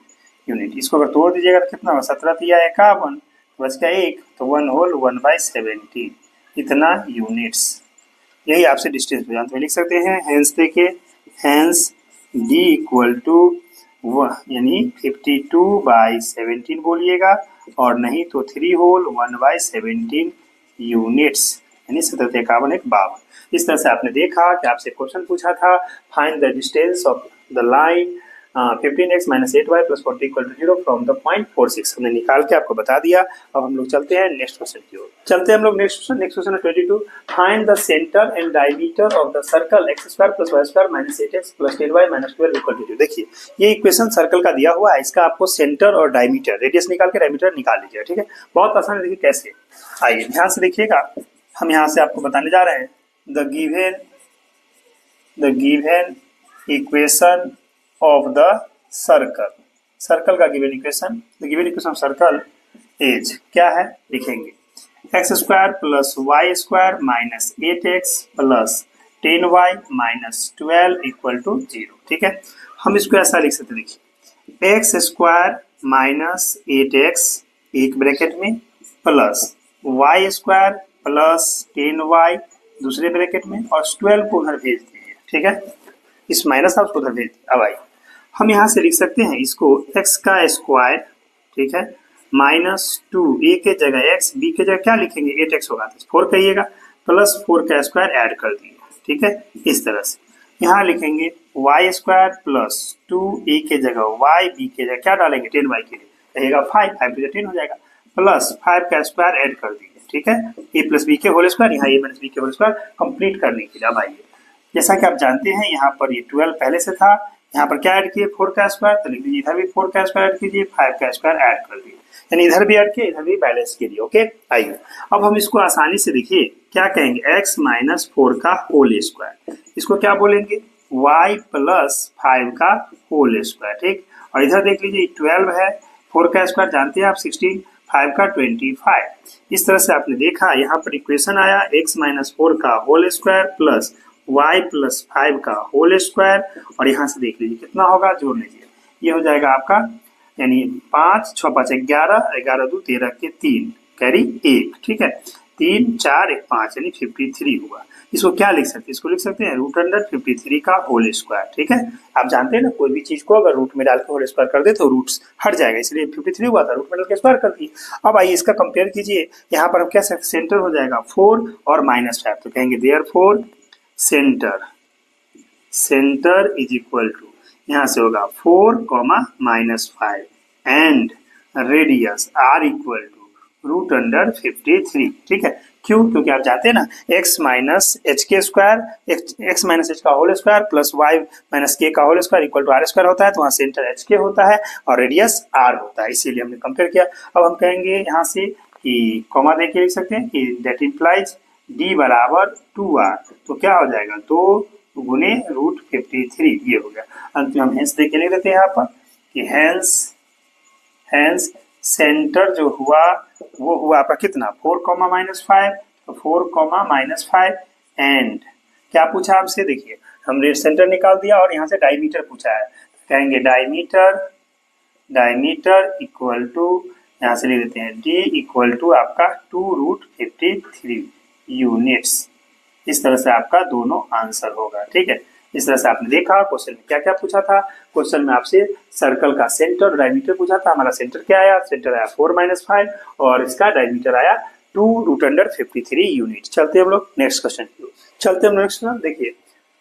यूनिट। इसको अगर तोड़ दीजिएगा तो कितना होगा 17 तिया 51, बच गया 1, तो 1 होल 1 बाय 70 इतना यूनिट्स। यही आपसे डिस्टेंस पे जानते लिख सकते हैं। हेंस देखिए, हेंस d इक्वल टू यानी 52 बाई 17 बोलिएगा, और नहीं तो 3 होल 1 बाई 17 यूनिट्स, यानी 17 51 52। इस तरह से आपने देखा कि आपसे क्वेश्चन पूछा था find the distance of the line 15x minus 8y plus 40 equal to 0 from the point 46 हमने निकाल के आपको बता दिया। अब हम लोग चलते हैं नेक्स्ट क्वेश्चन की ओर। चलते हैं हम लोग नेक्स्ट क्वेश्चन है 22। Find the centre and diameter of the circle x square plus y square minus 8x plus 10y minus 12 equal to 0। देखिए ये इक्वेशन सर्कल का दिया हुआ है, इसका आपको सेंटर और डायमीटर रेडियस निकाल के डायमीटर निकाल लीजिए। ठीक है, बहुत आसान है। देखिए कैसे, आइए ध्यान से देखिएगा। हम यहाँ से आपको बताने जा रहे हैं the given equation of the circle का given equation, the given equation of circle is क्या है, लिखेंगे x square plus y square minus 8x plus 10y minus 12 equal to 0। ठीक है, हम इसको ऐसा लिख सकते हैं, देखिए एक्स स्क्वायर माइनस 8x एक ब्रैकेट में plus y square plus 10y दूसरे ब्रैकेट में और 12 को उधर भेज दीजिए। ठीक है, इस माइनस था उसको उधर भेज दिया। अब आइए हम यहाँ से लिख सकते हैं इसको x का स्क्वायर, ठीक है, माइनस 2 a के जगह x, b के जगह क्या लिखेंगे 8x होगा तो 4 कहिएगा, प्लस 4 का स्क्वायर ऐड कर दिए। ठीक है, इस तरह से यहाँ लिखेंगे y स्क्वायर प्लस 2a के जगह y, b के जगह क्या डालेंगे 10y के लिए कहिएगा 5 to 10 हो जाएगा, प्लस 5 का स्क्वायर ऐड कर दीजिए। ठीक है, a प्लस बी के होल स्क्वायर, यहाँ a माइनस बी के होल स्क्वायर कंप्लीट करने के लिए। अब आइए जैसा कि आप जानते हैं यहाँ पर ये 12 पहले से था, यहाँ पर क्या ऐड किए 4 का स्क्वायर, तो लिख दीजिए इधर भी 4 का स्क्वायर ऐड कीजिए, 5 का स्क्वायर ऐड कर दिए, यानी इधर भी ऐड किए इधर भी बैलेंस कीजिए। ओके, आइए अब हम इसको आसानी से देखिए क्या कहेंगे x माइनस 4 का होल स्क्वायर, इसको क्या बोलेंगे y प्लस 5 का होल स्क्वायर। ठीक, और इधर देख लीजिए 12 है, 4 का स्क्वायर जानते हैं आप 16, 5 का 25। इस तरह से आपने देखा यहाँ पर इक्वेशन आया x माइनस 4 का whole square plus y plus 5 का होल स्क्वायर, और यहाँ से देख लीजिए कितना होगा, जोड़ लीजिए, ये हो जाएगा आपका यानी 5 6 5 11, 11 2 13 के 3 कैरी 1। ठीक है, 3 4 1 5 यानी 53 हुआ। इसको क्या लिख सकते हैं, इसको लिख सकते हैं रूट अंडर 53 का होल स्क्वायर। ठीक है, आप जानते हैं ना कोई भी चीज को अगर रूट में डाल के होल स्क्वायर कर दे तो रूट्स हट जाएगा, इसलिए 53 हुआ था, रूट में डाल के स्क्वायर कर दिए। अब आइए इसका कंपेयर कीजिए, यहाँ पर हम क्या सेंटर हो जाएगा 4 और माइनस 5, तो कहेंगे therefore centre is equal to, यहाँ से होगा 4 minus 5 and radius r equal to root under 53। ठीक है, क्यों, क्योंकि आप जानते हैं ना x माइनस एच के स्क्वायर, एक्स माइनस एच का whole square plus y minus k का whole square equal to r square होता है, तो वहाँ सेंटर एच के होता है और रेडियस आर होता है, इसीलिए हमने कंपेयर किया। अब हम कहेंगे यहाँ से कि कॉमा देके लिख सकते हैं कि दैट इम्प्लाइज d बराबर 2r, तो क्या हो जाएगा 2 गुने रूट 53, ये हो गया। अंत में हम हेंस देके लिख देते हैं यहाँ पर कि हेंस सेंटर जो हुआ वो हुआ आपका कितना 4 माइनस 5, तो 4 माइनस 5 एंड क्या पूछा हमसे, देखिए हमने सेंटर निकाल दिया और यहाँ से डायमीटर पूछा है, तो कहेंगे डायमीटर इक्वल टू, यहाँ से लिख देते हैं d इक्वल टू आपका 2 रूट 53 यूनिट्स। इस तरह से आपका दोनों आंसर होगा। ठीक है, इस तरह से आपने देखा क्वेश्चन में क्या क्या पूछा था। क्वेश्चन में आपसे सर्कल का सेंटर और डायमीटर पूछा था, हमारा सेंटर क्या आया, सेंटर आया 4 माइनस 5 और इसका डायमीटर आया 2 रूट अंडर 53 यूनिट। चलते हम लोग नेक्स्ट क्वेश्चन की ओर। चलते हम नेक्स्ट क्वेश्चन, देखिए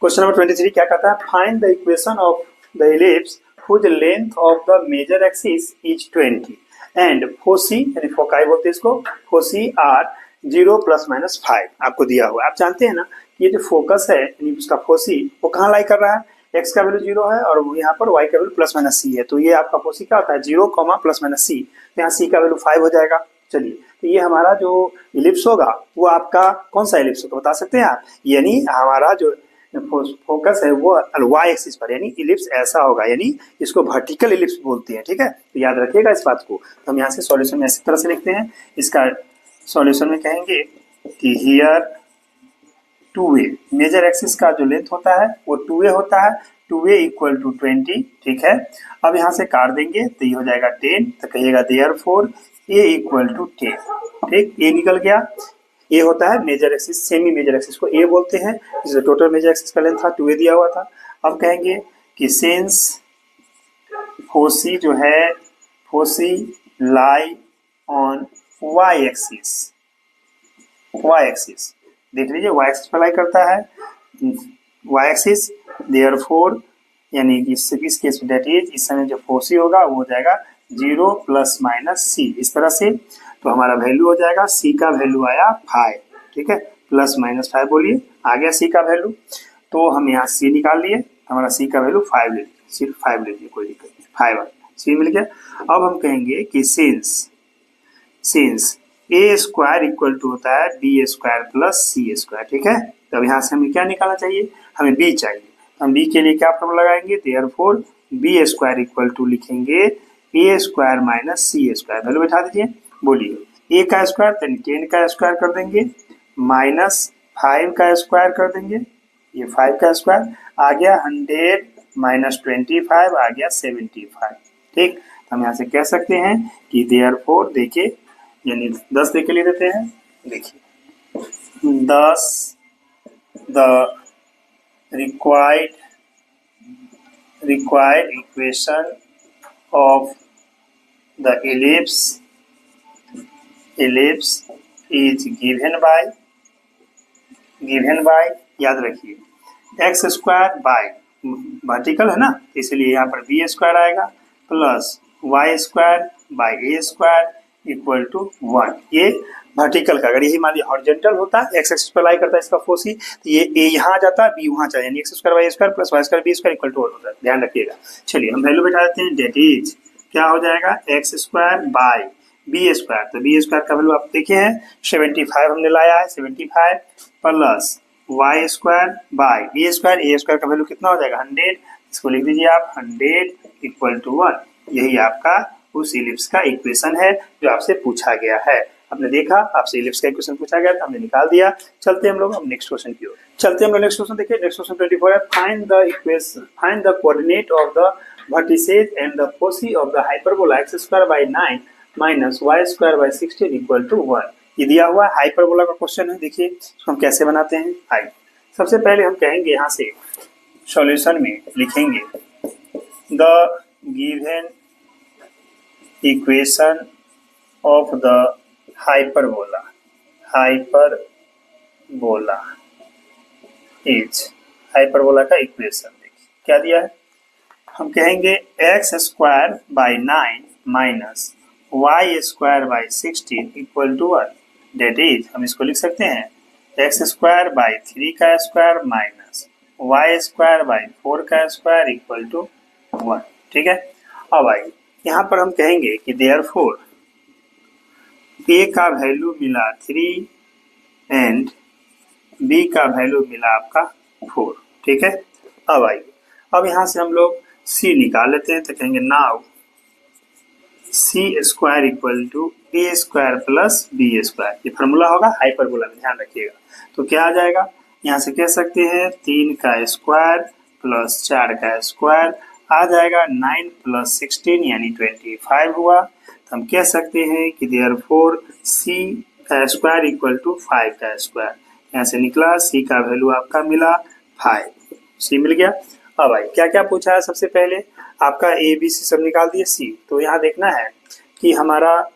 क्वेश्चन नंबर 23 क्या कहता है, find the equation of the ellipse whose length of the major axis is 20 and foci यानी फोकाई बोलते हैं इसको, foci are 0 प्लस माइनस 5 आपको दिया हुआ है। आप जानते हैं ना ये जो फोकस है यानी उसका फोसी वो कहाँ लाई कर रहा है, x का वैल्यू 0 है और यहाँ पर y का वैल्यू प्लस माइनस c है, तो ये आपका फोसी क्या होता है 0 प्लस माइनस c, तो यहाँ c का वैल्यू 5 हो जाएगा। चलिए तो ये हमारा जो इलिप्स होगा वो आपका कौन सा इलिप्स होगा बता सकते हैं आप, यानी हमारा जो फोकस है वो y एक्सिस पर, यानी इलिप्स ऐसा होगा, यानी इसको वर्टिकल इलिप्स बोलते हैं। ठीक है, तो याद रखिएगा इस बात को। तो हम यहाँ से सॉल्यूशन में इसी तरह से लिखते हैं, इसका सॉल्यूशन में कहेंगे कि हियर 2a मेजर एक्सिस का जो लेंथ होता है वो 2a होता है, 2a इक्वल टू 20। ठीक है, अब यहाँ से काट देंगे तो ये हो जाएगा 10, तो कहिएगा देयरफॉर a इक्वल टू 10। ठीक, a निकल गया, a होता है major axis, semi major axis को a बोलते हैं, जिसमें टोटल मेजर एक्सिस का लेंथ था 2a दिया हुआ था। अब कहेंगे कि सिंस फोसी जो है foci lie on y axis देख लीजिए y एक्सिस पर लाई करता है y एक्सिस, देयरफॉर यानी कि इस केस में डेट इज इस समय जो फोर्सी होगा वो हो जाएगा 0 प्लस माइनस सी, इस तरह से। तो हमारा वैल्यू हो जाएगा, सी का वैल्यू आया 5, ठीक है, प्लस माइनस 5 बोलिए, आ गया सी का वैल्यू। तो हम यहाँ सी निकाल लिए, हमारा सी का वैल्यू 5 ले लीजिए, सिर्फ 5 ले लीजिए, कोई दिक्कत नहीं, 5 आ गया, सी मिल गया। अब हम कहेंगे कि since a square equal to होता है b square plus c square, ठीक है। तो अब यहाँ से हमें क्या निकालना चाहिए, हमें बी चाहिए। हम बी के लिए क्या फॉर्मूला लगाएंगे, therefore b square equal to लिखेंगे a square minus c square, value बैठा दीजिए, बोलिए ए का स्क्वायर यानी 10 का स्क्वायर कर देंगे, माइनस 5 का स्क्वायर कर देंगे, ये 5 का स्क्वायर आ गया 100 माइनस 25 आ गया 75, ठीक। हम यहाँ से कह सकते हैं कि देयरफॉर, देखिए यानी 10 दे के लिए देते हैं, देखिए 10 the required equation of the ellipse is given by याद रखिए एक्स स्क्वायर बाय वर्टिकल है ना, इसलिए यहाँ पर बी स्क्वायर आएगा plus y square by a square equal to 1। ये वर्टिकल का, अगर यही मान लीजिए हॉरिजॉन्टल होता है, एक्स एक्सिस पर लाई करता है इसका फोर्सी, तो ये ए यहाँ आ जाता है, बी वहाँ चला, यानी x square by square plus y square b square equal to 1 होता है, ध्यान रखिएगा। चलिए हम वैल्यू बैठा देते हैं, डेट इज क्या हो जाएगा x square by b square, तो बी स्क्वायर का वैल्यू आप देखे हैं 75 हमने लाया है, 75 plus y square by b square, a square का वैल्यू कितना हो जाएगा 100, इसको लिख दीजिए आप 100 इक्वल टू 1। यही आपका उस इलिप्स का इक्वेशन है जो आपसे पूछा गया है। आपने देखा आपसे इलिप्स का इक्वेशन पूछा गया था, हमने निकाल दिया। चलते हम लोग नेक्स्ट क्वेश्चन की ओर, चलते हम लोग नेक्स्ट क्वेश्चन देखिए। नेक्स्ट क्वेश्चन 24 है, find the coordinate of the vertices and the foci of the hyperbola x square by 9 minus y square by 16 equal to 1। ये दिया हुआ है हाइपरबोला का क्वेश्चन है, देखिए इसको हम कैसे बनाते हैं। आइए सबसे पहले हम कहेंगे यहाँ से सॉल्यूशन में लिखेंगे the given equation of the hyperbola is, hyperbola का इक्वेशन देखिए क्या दिया है। हम कहेंगे x square by 9 minus y square by 16 equal to 1, that is हम इसको लिख सकते हैं एक्स स्क्वायर बाय 3 का square minus y square by 4 का स्क्वायर इक्वल टू 1, ठीक है। अब आइए यहाँ पर हम कहेंगे कि देयरफॉर ए का वैल्यू मिला 3 एंड बी का वैल्यू मिला आपका 4, ठीक है। अब आइए अब यहाँ से हम लोग सी निकाल लेते हैं, तो कहेंगे now c square equal to a square plus b square, ये फार्मूला होगा हाइपरबोला में, ध्यान रखिएगा। तो क्या आ जाएगा, यहाँ से कह सकते हैं 3 का स्क्वायर प्लस 4 का स्क्वायर आ जाएगा 9 प्लस 16 यानी 25 हुआ। तो हम कह सकते हैं कि देयरफॉर सी का स्क्वायर इक्वल टू 5 का स्क्वायर, यहाँ से निकला सी का वैल्यू आपका मिला 5, सी मिल गया। अब भाई क्या क्या पूछा है, सबसे पहले आपका ए बी सी सब निकाल दिए सी। तो यहाँ देखना है कि हमारा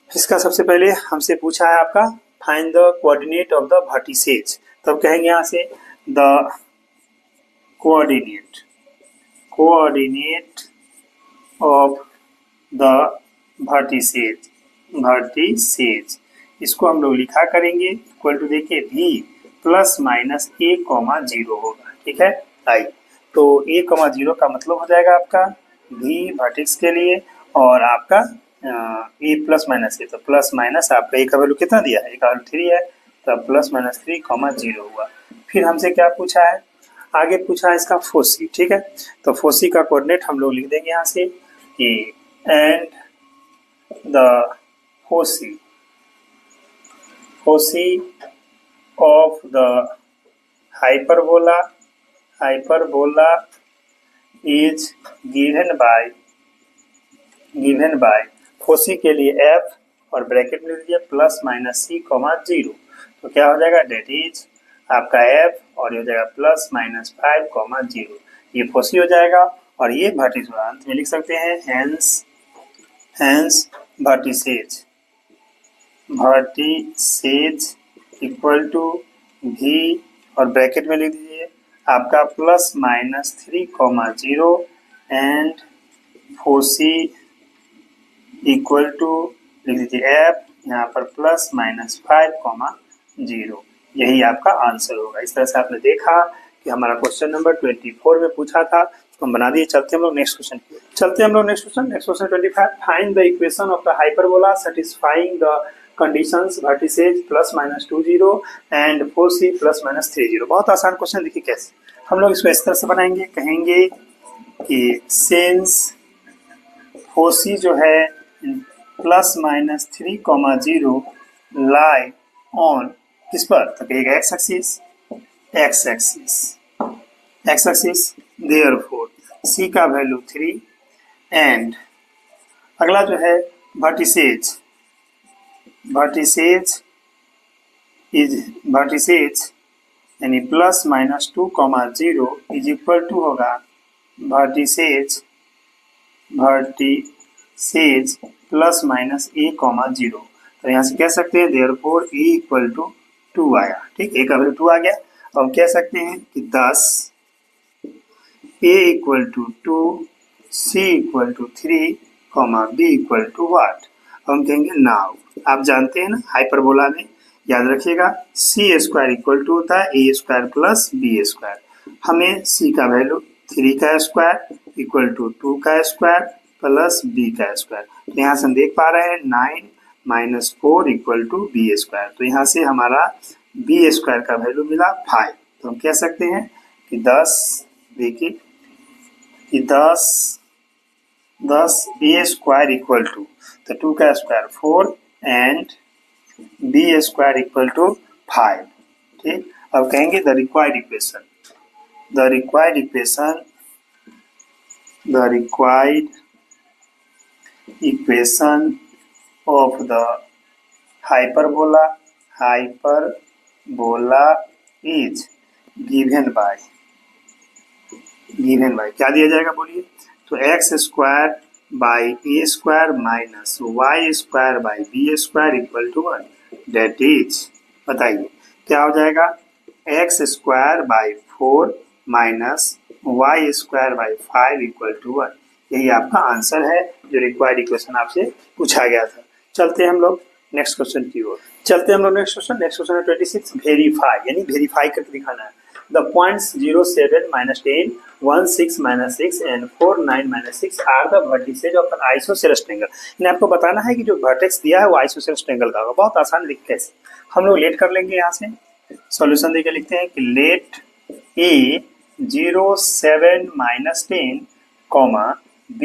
इसका सबसे पहले हमसे पूछा है आपका find the coordinate of the vertices, तब कहेंगे यहाँ से the coordinate of the vertices, इसको हम लोग लिखा करेंगे इक्वल टू देखिए v plus minus a comma 0 होगा, ठीक है। आई तो a कॉमा 0 का मतलब हो जाएगा आपका v वर्टेक्स के लिए और आपका a प्लस माइनस a, तो प्लस माइनस आपका a का वैल्यू कितना दिया है, a का वैल्यू 3 है, तो प्लस माइनस 3 कॉमा 0 हुआ। फिर हमसे क्या पूछा है, आगे पूछा है इसका फोसी, ठीक है। तो फोसी का कोऑर्डिनेट हम लोग लिख देंगे यहाँ से कि and the foci of the hyperbola is given bye foci के लिए f और ब्रैकेट में लीजिए प्लस माइनस c कॉमा 0, तो क्या हो जाएगा डेट इज आपका f और ये हो जाएगा प्लस माइनस 5 कॉमा 0, ये फोसी हो जाएगा और ये वर्टिसेज, अंत में लिख सकते हैं hence vertices equal to v और ब्रैकेट में लिख दीजिए आपका plus minus 3,0 and foci equal to लिख दीजिए एफ, यहाँ पर प्लस माइनस 5,0। यही आपका आंसर होगा। इस तरह से आपने देखा कि हमारा क्वेश्चन नंबर 24 में पूछा था, तो हम बना दिए। चलते हम लोग next question. Next question 25, find the equation of the hyperbola satisfying the conditions vertices plus minus 20 and 4c plus minus 30। बहुत आसान क्वेश्चन। देखिए कैसे हम लोग इसको इस तरह से बनाएंगे, कहेंगे कि सिंस 4c जो है प्लस माइनस 3,0 लाई ऑन किस पर, तो कहेगा एक्स एक्सिस देयरफॉर c का वैल्यू 3 एंड अगला जो है वर्टिसेज यानी plus minus 2,0 is equal to होगा वर्टिसेज प्लस माइनस a,0। तो यहाँ से कह सकते हैं देयरफॉर a इक्वल टू 2 आया। ठीक, a का वैल्यू 2 आ गया। अब हम कह सकते हैं कि 10 a equal to 2, c equal to 3, b equal to what. हम कहेंगे नाउ। आप जानते हैं ना हाइपरबोला में, याद रखिएगा c स्क्वायर इक्वल टू होता है a square plus b square. हमें c का वैल्यू 3 का स्क्वायर इक्वल टू 2 का स्क्वायर प्लस b का स्क्वायर। तो यहाँ से हम देख पा रहे हैं 9 minus 4 equal to b square. तो यहाँ से हमारा b स्क्वायर का वैल्यू मिला 5। तो हम कह सकते हैं कि 10, देखिए कि 10 a स्क्वायर इक्वल टू, तो 2 का square 4 and b square equal to 5। ठीक, अब कहेंगे the required equation of the hyperbola is given by क्या दिया जाएगा बोलिए, तो x square by a square minus y square by b square equal to 1। That is, बताइए क्या हो जाएगा, x square by 4 minus y square by 5 equal to 1। यही आपका आंसर है जो रिक्वायर्ड इक्वेशन आपसे पूछा गया था। चलते हैं हम लोग नेक्स्ट क्वेश्चन की ओर। नेक्स्ट क्वेश्चन है 26, वेरीफाई, यानी वेरीफाई करके दिखाना है। The points 0, 7, -10, 1, 6, -6 and 4, 9, -6 are the vertices of an isosceles triangle। इन्हें आपको बताना है कि जो वर्टेक्स दिया है वो आइसोसेलेस ट्रायंगल का होगा। बहुत आसान लिख कैसे, हम लोग लेट कर लेंगे। यहाँ से सॉल्यूशन देके लिखते हैं कि late a 0, 7, -10, b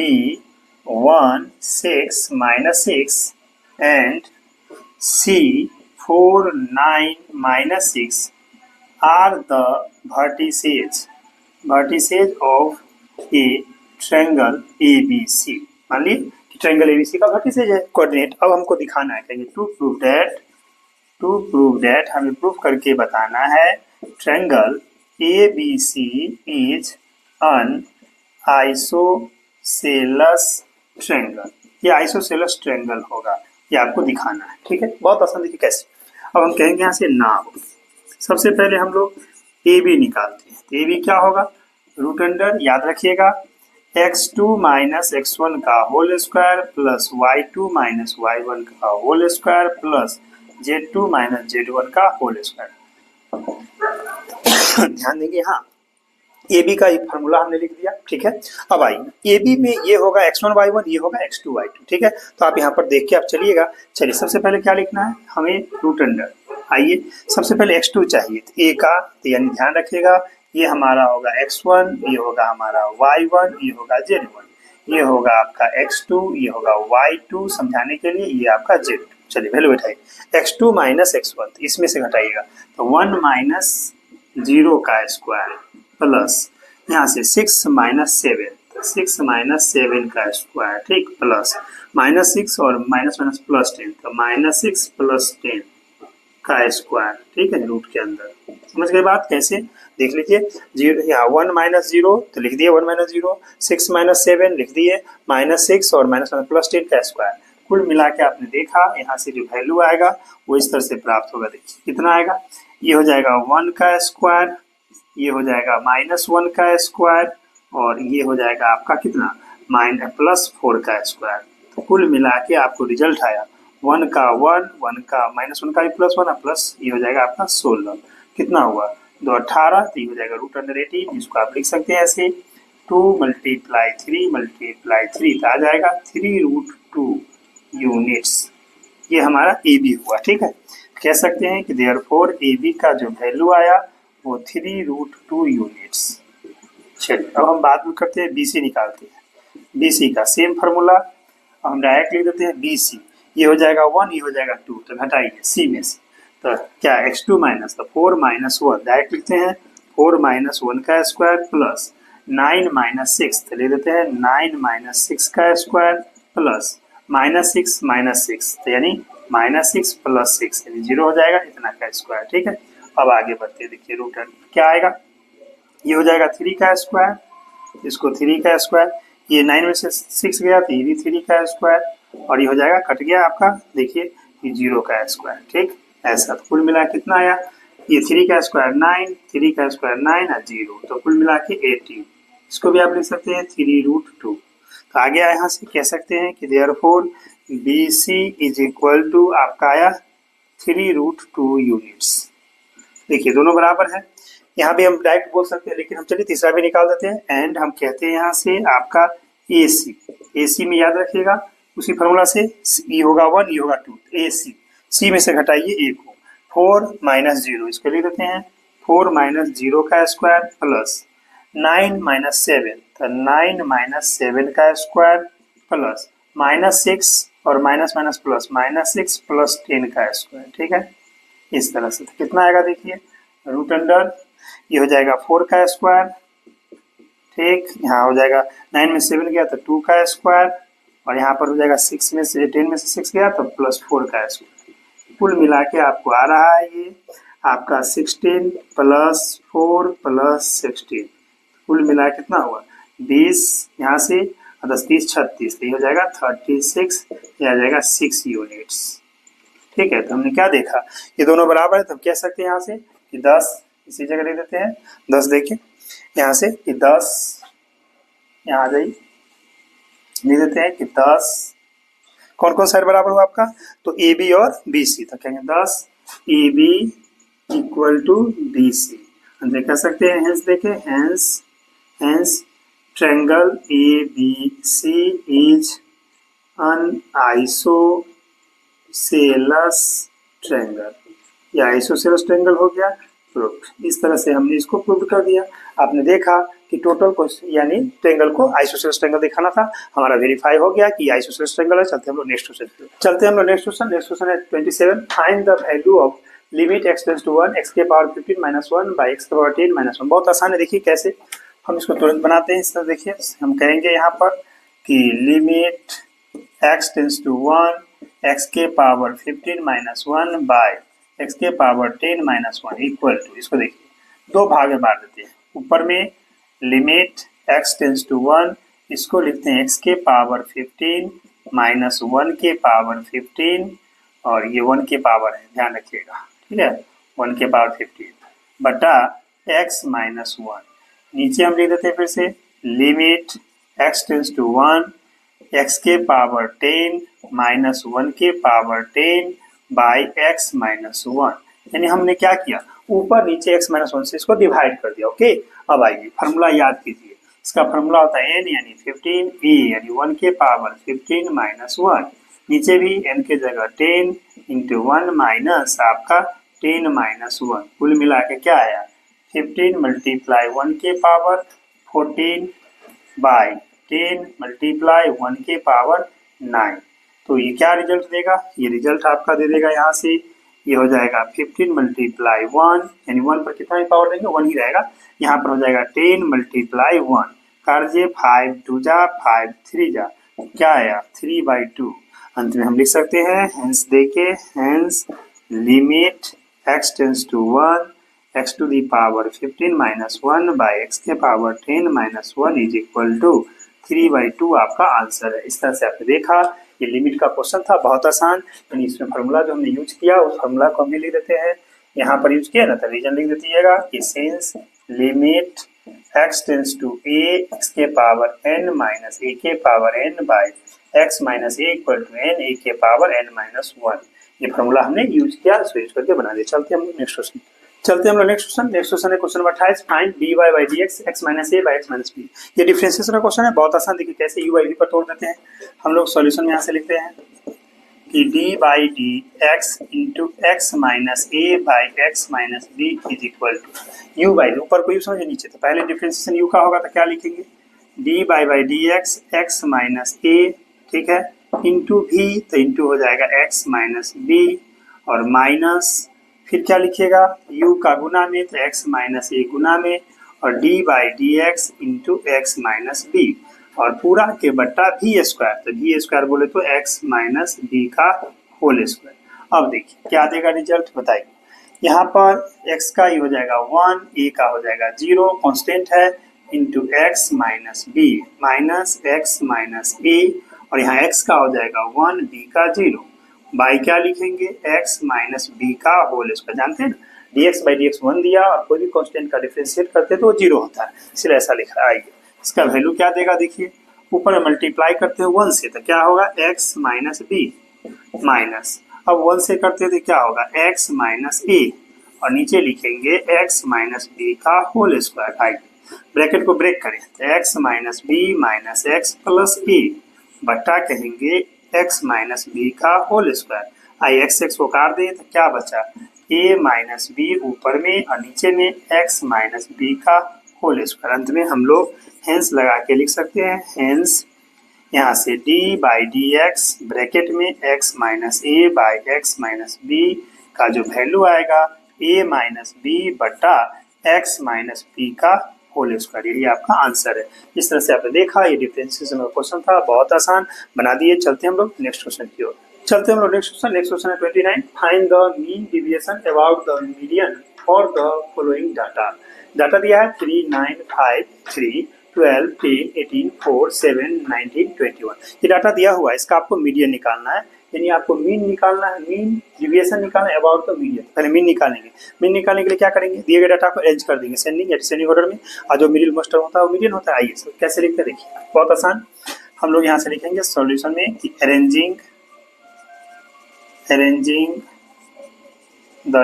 1, 6, -6 and c 4, 9, -6 are the vertices of a triangle ABC। मान ली कि ट्रायंगल ABC का वर्टिसेज है। कोऑर्डिनेट अब हमको दिखाना है, कहेंगे टू प्रूव दैट हमें प्रूफ करके बताना है triangle ABC is an isosceles triangle. ये आइसोसेलेस ट्रायंगल होगा, ये आपको दिखाना है। ठीक है, बहुत आसान। देखिए कैसे, अब हम कहेंगे यहाँ से नाउ सबसे पहले हम लोग ए बी निकालते हैं। तो ए बी क्या होगा, रूट अंडर, याद रखिएगा x2 माइनस x1 का whole square plus y2 minus y1 का whole square plus z2 minus z1 का होल स्क्वायर। ध्यान देंगे, हाँ ए बी का एक फार्मूला हमने लिख दिया। ठीक है, अब आइए ए बी में ये होगा x1 y1, ये होगा x2 y2। ठीक है, तो आप यहाँ पर देख के आप चलिएगा। चलिए सबसे पहले क्या लिखना है हमें, रूट अंडर। आइए सबसे पहले x2 चाहिए, तो a का, तो यानी ध्यान रखिएगा ये हमारा होगा x1, ये होगा हमारा y1, ये होगा z1, ये होगा आपका x2, ये होगा y2, समझाने के लिए ये आपका z2। चलिए वैल्यू बैठाइए x2 माइनस x1, तो इसमें से घटाइएगा तो 1 माइनस 0 का स्क्वायर प्लस यहाँ से 6 माइनस 7, 6 माइनस 7 का स्क्वायर, ठीक, प्लस -6 और माइनस माइनस प्लस 10, तो -6 प्लस 10 का स्क्वायर। ठीक है, रूट के अंदर। समझ गए बात कैसे, देख लीजिए। 0 यहाँ 1 माइनस 0 तो लिख दिए 1 माइनस 0, 6 माइनस 7 लिख दिए -6 और माइनस प्लस 10 का स्क्वायर। कुल मिला के आपने देखा यहाँ से जो वैल्यू आएगा वो इस तरह से प्राप्त होगा। देखिए कितना आएगा, ये हो जाएगा 1 का स्क्वायर ये हो जाएगा -1 का स्क्वायर और ये हो जाएगा आपका कितना +4 का स्क्वायर। तो कुल मिला के आपको रिजल्ट आया 1 का 1, 1 का -1 का भी +1 और प्लस ये हो जाएगा आपका 16। कितना हुआ 2 18, तो ये हो जाएगा √18, जिसको आप लिख सकते हैं ऐसे 2 × 3 × 3 तो आ जाएगा 3√2 यूनिट्स। ये हमारा ए बी हुआ। ठीक है, कह सकते हैं कि देयरफॉर ए बी का जो वैल्यू आया वो 3√2 यूनिट्स। चलिए अब हम बाद में करते हैं बी सी निकालते हैं। बी सी का सेम फार्मूला हम डायरेक्ट लिख देते हैं बी सी, ये हो जाएगा 1, ये हो जाएगा 2, तो घटाइए सी में से तो क्या x2 माइनस तो 4 - 1 डायरेक्ट लिखते हैं 4 - 1 का स्क्वायर प्लस 9 - 6 तो ले देते हैं 9 - 6 का स्क्वायर प्लस -6 तो यानी -6 + 6 यानी 0 हो जाएगा इतना का स्क्वायर। ठीक है, अब आगे बढ़ते देखिए रूट क्या आएगा, ये हो जाएगा 3 का स्क्वायर, इसको 3 का स्क्वायर, ये 9 में से 6 गया तो ये भी 3 का स्क्वायर और ये हो जाएगा कट गया आपका देखिए ये 0 का स्क्वायर। ठीक, ऐसा तो कुल मिला कितना आया, ये 3 का स्क्वायर 9, 3 का स्क्वायर 9 और 0 तो कुल मिला के 18। इसको भी आप लिख सकते हैं 3√2। तो आगे यहाँ से कह सकते हैं कि therefore b c is equal to आपका आया 3√2 यूनिट्स। देखिए दोनों बराबर है, यहाँ भी हम डायरेक्ट बोल सकते हैं लेकिन हम चलिए तीसरा भी निकाल देते हैं। एंड हम कहते हैं यहाँ से आपका ए सी में याद रखिएगा उसी फार्मूला से ई होगा 1, ई होगा 2, ए सी में से घटाइए ए को 4 - 0 इसको लिख देते हैं 4 - 0 का स्क्वायर प्लस 9 - 7 तो 9 - 7 का स्क्वायर प्लस -6 और माइनस माइनस प्लस -6 + 10 का स्क्वायर। ठीक है, इस तरह से तो कितना आएगा देखिए √, ये हो जाएगा 4 का स्क्वायर। ठीक, यहाँ हो जाएगा 9 में 7 गया तो 2 का स्क्वायर और यहाँ पर हो जाएगा 6 में से 10 में से 6 गया तो +4 का स्क्वायर। कुल मिला के आपको आ रहा है ये आपका 16 + 4 + 16 कुल मिला कितना हुआ 20, यहाँ से 10 30 36 तो ये हो जाएगा 36, ये आ जाएगा 6 यूनिट्स। ठीक है, तो हमने क्या देखा ये दोनों बराबर है तो हम कह सकते हैं यहाँ से कि 10 इसी जगह ले देते हैं 10। देखिए यहाँ से कि 10 यहाँ आ जाइए लिख देते हैं कि 10 कौन कौन साइड बराबर हुआ आपका तो ए बी और बी सी, तो कहेंगे 10 ए बी = बी सी। हम कह सकते हैं हेंस देखें hence triangle a b c is an isosceles triangle, ये आइसोसेलेस ट्रायंगल हो गया प्रूफ। इस तरह से हमने इसको प्रूव कर दिया। आपने देखा कि टोटल को यानी ट्रायंगल को आइसोसेलेस ट्रायंगल दिखाना था, हमारा वेरीफाई हो गया कि आइसोसेलेस ट्रायंगल है। चलते हम लोग नेक्स्ट क्वेश्चन है 27। Find the value of limit x tends to 1 x⁻15 - 1 / x⁻10 - 1। बहुत आसान है, देखिए कैसे हम इसको तुरंत बनाते हैं। इस तरह देखिए हम कहेंगे यहाँ पर कि limit x tends to 1 x⁻15 - 1 / x⁻10 - 1 equal to, इसको देखिए दो भाग में बांट देते हैं। ऊपर में लिमिट x टेंड्स टू 1 इसको लिखते हैं x⁻15 - 1⁻15 और ये 1 के पावर है ध्यान रखिएगा। ठीक है, 1⁻15 बटा x - 1। नीचे हम लिख देते हैं फिर से limit x tends to 1 x⁻10 - 1⁻10 by x - 1। यानी हमने क्या किया ऊपर नीचे x - 1 से इसको डिवाइड कर दिया। ओके, अब आइए फार्मूला याद कीजिए। इसका फार्मूला होता है n यानी 15 a यानी 1⁻15 - 1, नीचे भी n के जगह 10 × 1 माइनस आपका 10 - 1 कुल मिला के क्या आया 15 × 1⁻14 बाई 10 × 1⁻9। तो ये क्या रिजल्ट देगा, ये रिजल्ट आपका दे देगा यहाँ से ये हो जाएगा 15 × 1 यानी 1 पर कितना ही पावर देंगे 1 ही रहेगा। यहाँ पर हो जाएगा 10 × 1 कार्य 5 2 जा 5 3 जा क्या आया 3/2। अंत में हम लिख सकते हैं हेंस देके hence limit x tends to 1 x⁻15 - 1 / x⁻10 - 1 is equal to 3/2 आपका आंसर है। इस तरह से आपने देखा ये लिमिट का क्वेश्चन था, बहुत आसान। यानी इसमें फार्मूला जो हमने यूज किया उस फार्मूला को हम भी लिख देते हैं, यहाँ पर यूज किया ना तो रीजन लिख दीजिएगा कि since limit x tends to a x के पावर n माइनस a के power n by x minus a equal to n a के पावर n माइनस 1। ये फॉर्मूला हमने यूज किया, स्विच करके बना दिया। चलते हैं हम लोग नेक्स्ट क्वेश्चन। नेक्स्ट क्वेश्चन है question number 28, find dy by dx x minus a by x minus b। ये डिफरेंशिएशन का क्वेश्चन है, बहुत आसान। देखिए कैसे u बाई v पर तोड़ देते हैं हम लोग। सॉल्यूशन में यहाँ से लिखते हैं कि d by d x into x minus a by x minus b is equal to u by, ऊपर को यू समझे नीचे, तो पहले डिफरेंशिएशन यू का होगा तो क्या लिखेंगे, d by d x x minus a, ठीक है, इंटू भी, तो इंटू हो जाएगा एक्स माइनस बी, और माइनस फिर क्या लिखिएगा, u का गुना में तो x माइनस ए गुना में, और d by d x into x minus b, और पूरा के बट्टा v स्क्वायर, तो v स्क्वायर बोले तो x माइनस बी का होल स्क्वायर। अब देखिए क्या देगा रिजल्ट, बताइए। यहाँ पर x का ही हो जाएगा 1, a का हो जाएगा 0, कांस्टेंट है, into x minus b minus x minus a, और यहाँ x का हो जाएगा 1, b का 0, बाई क्या लिखेंगे, x माइनस बी का होल स्क्वायर। जानते हैं ना, dx बाई डी एक्स 1 दिया और कोई भी कांस्टेंट का डिफरेंशिएट करते तो वो 0 होता है, इसलिए ऐसा लिखा है। इसका वैल्यू क्या देगा, देखिए ऊपर मल्टीप्लाई करते हैं 1 से तो क्या होगा, x माइनस बी माइनस, अब 1 से करते थे क्या होगा, x माइनस ए, और नीचे लिखेंगे x माइनस बी का होल स्क्वायर। आइए ब्रैकेट को ब्रेक करें तो x minus b minus x plus a बट्टा कहेंगे x माइनस बी का होल स्क्वायर। आई x को काट दें तो क्या बचा, a माइनस बी ऊपर में और नीचे में x माइनस बी का होल स्क्वायर। अंत में हम लोग हेंस लगा के लिख सकते हैं, हेंस यहाँ से d by d x bracket में x minus a by x minus b का जो वैल्यू आएगा a माइनस बी बट्टा x माइनस बी का होल स्क्वायर, यही आपका आंसर है। इस तरह से आपने देखा, ये डिफरेंशिएशन का क्वेश्चन था, बहुत आसान बना दिए। चलते हम लोग नेक्स्ट क्वेश्चन की ओर। चलते हम लोग नेक्स्ट क्वेश्चन है 29, find the mean deviation about the median for the following data. Data दिया है 3, 9, 5, 3, 12, 10, 18, 4, 7, 19, 21। ये डाटा दिया हुआ है, इसका आपको मीडियन निकालना है, यानी आपको मीन निकालना है, मीन डेविएशन निकालना है अबाउट द मीडियन। पहले मीन निकालेंगे, मीन निकालने के लिए क्या करेंगे, दिए गए डाटा को अरेंज कर देंगे सेंडिंग या डिसेंडिंग ऑर्डर में, और जो मिडिल मोस्ट होता है वो मीडियन होता है। आइए सर कैसे लिखते हैं, देखिए बहुत आसान। हम लोग यहाँ से लिखेंगे सॉल्यूशन में कि arranging the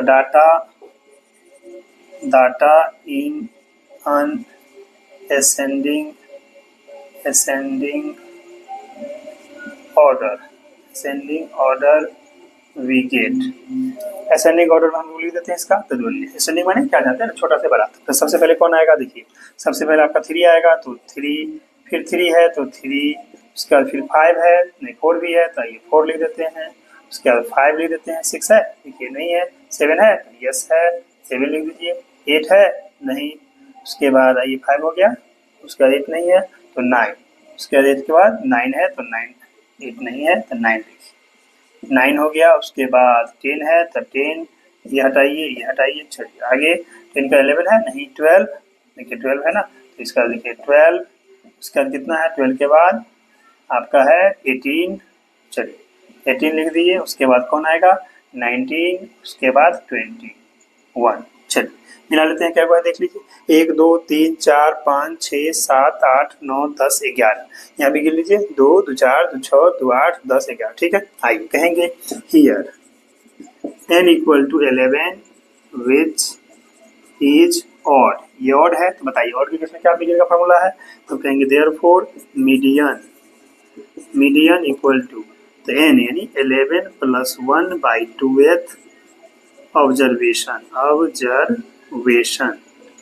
data in an ascending order we get। Ascending order में हम लोग लिख देते हैं इसका, तो बोलिए असेंडिंग माने क्या जानते हैं, छोटा से बड़ा। तो सबसे पहले कौन आएगा, देखिए सबसे पहले आपका 3 आएगा, तो 3, फिर 3 है तो 3, उसके बाद फिर 5 है, नहीं 4 भी है तो ये 4 लिख देते हैं, उसके बाद 5 लिख देते हैं, 6 है, देखिए नहीं है, 7 है तो यस है, 7 लिख दीजिए, 8 है नहीं, उसके बाद ये 5 हो गया, उसके बाद 8 नहीं है तो 9, उसके बाद 8 के बाद 9 है तो 9, 8 नहीं है तो 9 लिखिए, 9 हो गया। उसके बाद 10 है तो 10, ये हटाइए, चलिए आगे। 10 का 11 है नहीं, 12, देखिए 12 है ना, तो इसका लिखिए 12, उसका कितना है, 12 के बाद आपका है 18, चलिए 18 लिख दीजिए। उसके बाद कौन आएगा, 19, उसके बाद 21। चलिए मिला लेते हैं क्या हुआ है, देख लीजिए, 1 2 3 4 5 6 7 8 9 10 11, यहाँ भी गिन लीजिए, 2 2 4 2 6 2 8 10 11, ठीक है। आइए कहेंगे here n equal to 11 which is odd, ये ऑड है तो बताइए ऑड के केस में क्या मीडियन का फॉर्मूला है, तो कहेंगे देयरफॉर मीडियन इक्वल टू, तो n यानी 11 प्लस 1 बाई 2th ऑब्जर्वेशन,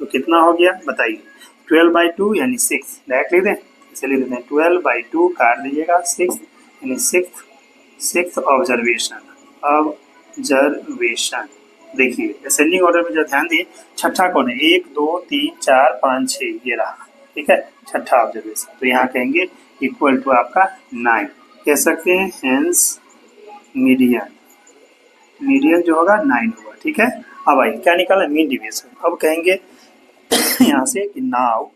तो कितना हो गया बताइए, 12/2 यानी 6, डायरेक्ट लिख दें, इसे लिख देते हैं 12/2 काट दीजिएगा 6 यानी 6th ऑब्जर्वेशन। देखिए असेंडिंग ऑर्डर में जो ध्यान दिए, छठा कौन है, 1 2 3 4 5 6 ये रहा, ठीक है, छठा ऑब्जर्वेशन, तो यहाँ कहेंगे इक्वल टू आपका 9 कह सकते हैं, हेंस मीडियन जो होगा 9 होगा, ठीक है। अब आइए क्या निकाला, मीन डेविएशन। अब कहेंगे यहाँ से कि now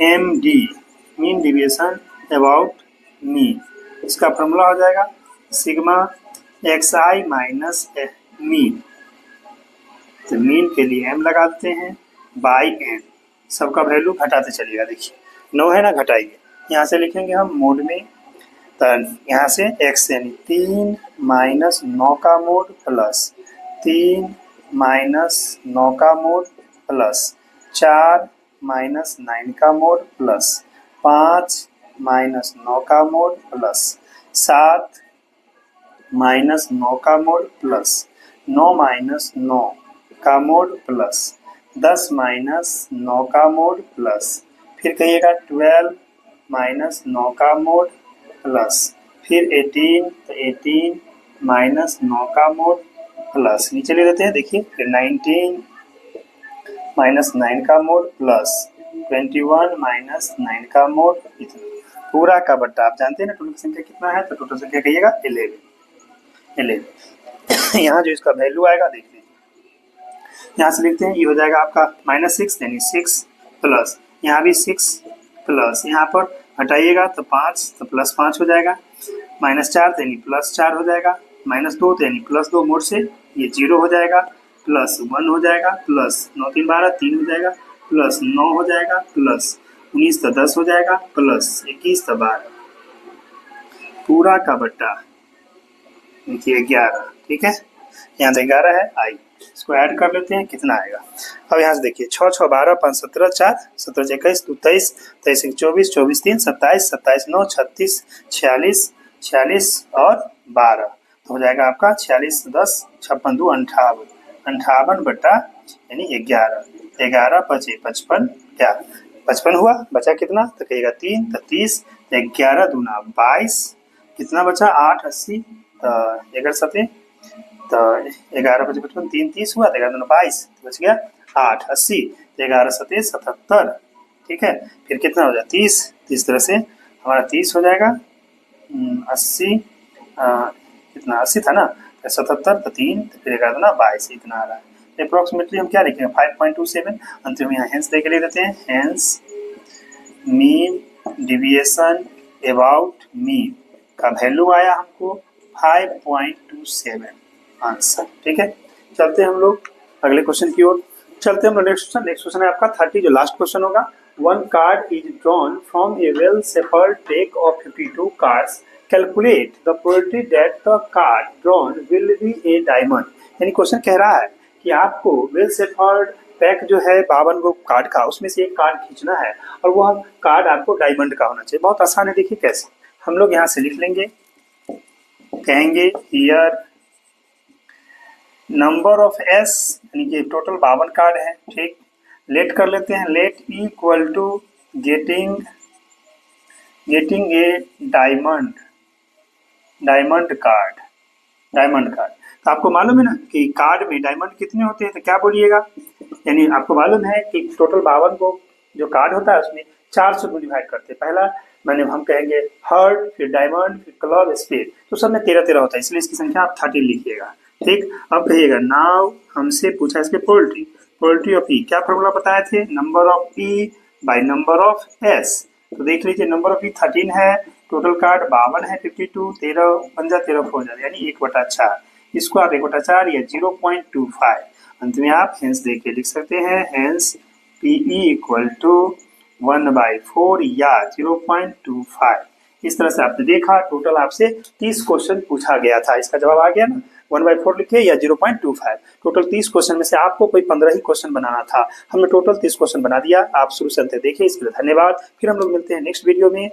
MD mean deviation about mean, इसका फॉर्मूला हो जाएगा सिग्मा xi माइनस मीन, तो मीन के लिए m लगा देते हैं, बाई एन, सबका वैल्यू घटाते चलिएगा। देखिए 9 है ना, घटाइए, यहाँ से लिखेंगे हम मोड में, तो यहाँ से x यानी 3 माइनस 9 का मोड प्लस 3 माइनस 9 का मोड प्लस 4 माइनस 9 का मोड प्लस 5 माइनस 9 का मोड प्लस 7 माइनस 9 का मोड प्लस 9 माइनस 9 का मोड प्लस 10 माइनस 9 का मोड प्लस फिर कहिएगा 12 माइनस 9 का मोड प्लस फिर 18, तो 18 माइनस 9 का मोड प्लस नीचे ले लेते हैं, देखिए फिर 19 माइनस 9 का मोड प्लस 21 माइनस 9 का मोड, इतना पूरा का बट्टा। आप जानते हैं ना टोटल संख्या कितना है, तो टोटल संख्या कहिएगा 11। यहाँ जो इसका वैल्यू आएगा देखते हैं, यहाँ से लिखते हैं, ये हो जाएगा आपका -6 यानी 6 प्लस यहाँ भी 6 प्लस यहाँ पर हटाइएगा तो 5, तो +5 हो जाएगा, -4 तो यानी +4 हो जाएगा, -2 तो यानी +2 मोड से ये 0 हो जाएगा, +1 हो जाएगा, प्लस 9 3 12 3 हो जाएगा, प्लस 9 हो जाएगा, प्लस 19 तो 10 हो जाएगा, प्लस 21 तो 12, पूरा का बट्टा देखिए 11। ठीक है, यहाँ तो 11 है, आई इसको ऐड कर लेते हैं, कितना आएगा। अब यहाँ से देखिए 6 6 12 5 17 4 17 21 23 23 24 24 3 27 27 9 36 46 46 और 12, तो हो जाएगा आपका 46 10 56 2 58 58 बट्टा यानी 11, 11 5 55 11 55 हुआ, बचा कितना, तो कहिएगा 3, तो 30, 11 दूना 22, कितना बचा 8 80, तो 11 7 तो 11 5 55 3 30 हुआ, तो 11 दूना 22, तो बच गया 8 80, 11 7 77। ठीक है, फिर कितना हो जाए 30, इस तरह से हमारा 30 हो जाएगा 80, कितना 80 था ना, 77 तो 3, तो फिर 11 दूना 22, इतना आ रहा है। अप्रोक्सीमेटली हम क्या लिखेंगे 5.27, अंत में यहाँ हेंस देके ले देते हैं, hence mean deviation about mean का वैल्यू आया हमको 5.27 आंसर। ठीक है, चलते हैं हम लोग अगले क्वेश्चन की ओर, चलते हैं हम लोग नेक्स्ट क्वेश्चन है आपका 30 जो लास्ट क्वेश्चन होगा। One card is drawn from A well shepherd deck of 52 cards, calculate the probability that the card drawn will be A diamond. यानी क्वेश्चन कह रहा है कि आपको वेल शेफर्ड पैक जो है 52 गो कार्ड का, उसमें से एक कार्ड खींचना है और वह कार्ड आपको डायमंड का होना चाहिए। बहुत आसान है, देखिए कैसे हम लोग यहाँ से लिख लेंगे, कहेंगे हियर नंबर ऑफ एस यानी कि टोटल 52 कार्ड है। ठीक, लेट कर लेते हैं, let equal to getting a diamond card. तो आपको मालूम है ना कि कार्ड में डायमंड कितने होते हैं, तो क्या बोलिएगा, यानी आपको मालूम है कि टोटल 52 को जो कार्ड होता है उसमें 4 से डिवाइड करते हैं। पहला मैंने हम कहेंगे हार्ट, फिर डायमंड, फिर क्लब, स्पेड, तो सब में 13 होता है, इसलिए इसकी संख्या आप 30 लिखिएगा। ठीक, अब कहिएगा नाउ हमसे पूछा इसके प्रोबेबिलिटी ऑफ ई, क्या फॉर्मूला बताए थे, number of E by number of S. तो देख लीजिए नंबर ऑफ ई 13 है, टोटल कार्ड 52 है, 52 13 पंजा 13 हो जाए यानी 1/4, इसको आप 1/4 या 0.25 अंत में आप हेंस दे के लिख सकते हैं, हेंस पीई इक्वल टू 1/4 या 0.25। इस तरह से आपने देखा, टोटल आपसे 30 क्वेश्चन पूछा गया था, इसका जवाब आ गया ना, 1/4 लिखिए या 0.25। टोटल 30 क्वेश्चन में से आपको कोई 15 ही क्वेश्चन बनाना था, हमने टोटल 30 क्वेश्चन बना दिया। आप शुरू से अंत तक देखिए, इसके लिए धन्यवाद। फिर हम लोग मिलते हैं नेक्स्ट वीडियो में।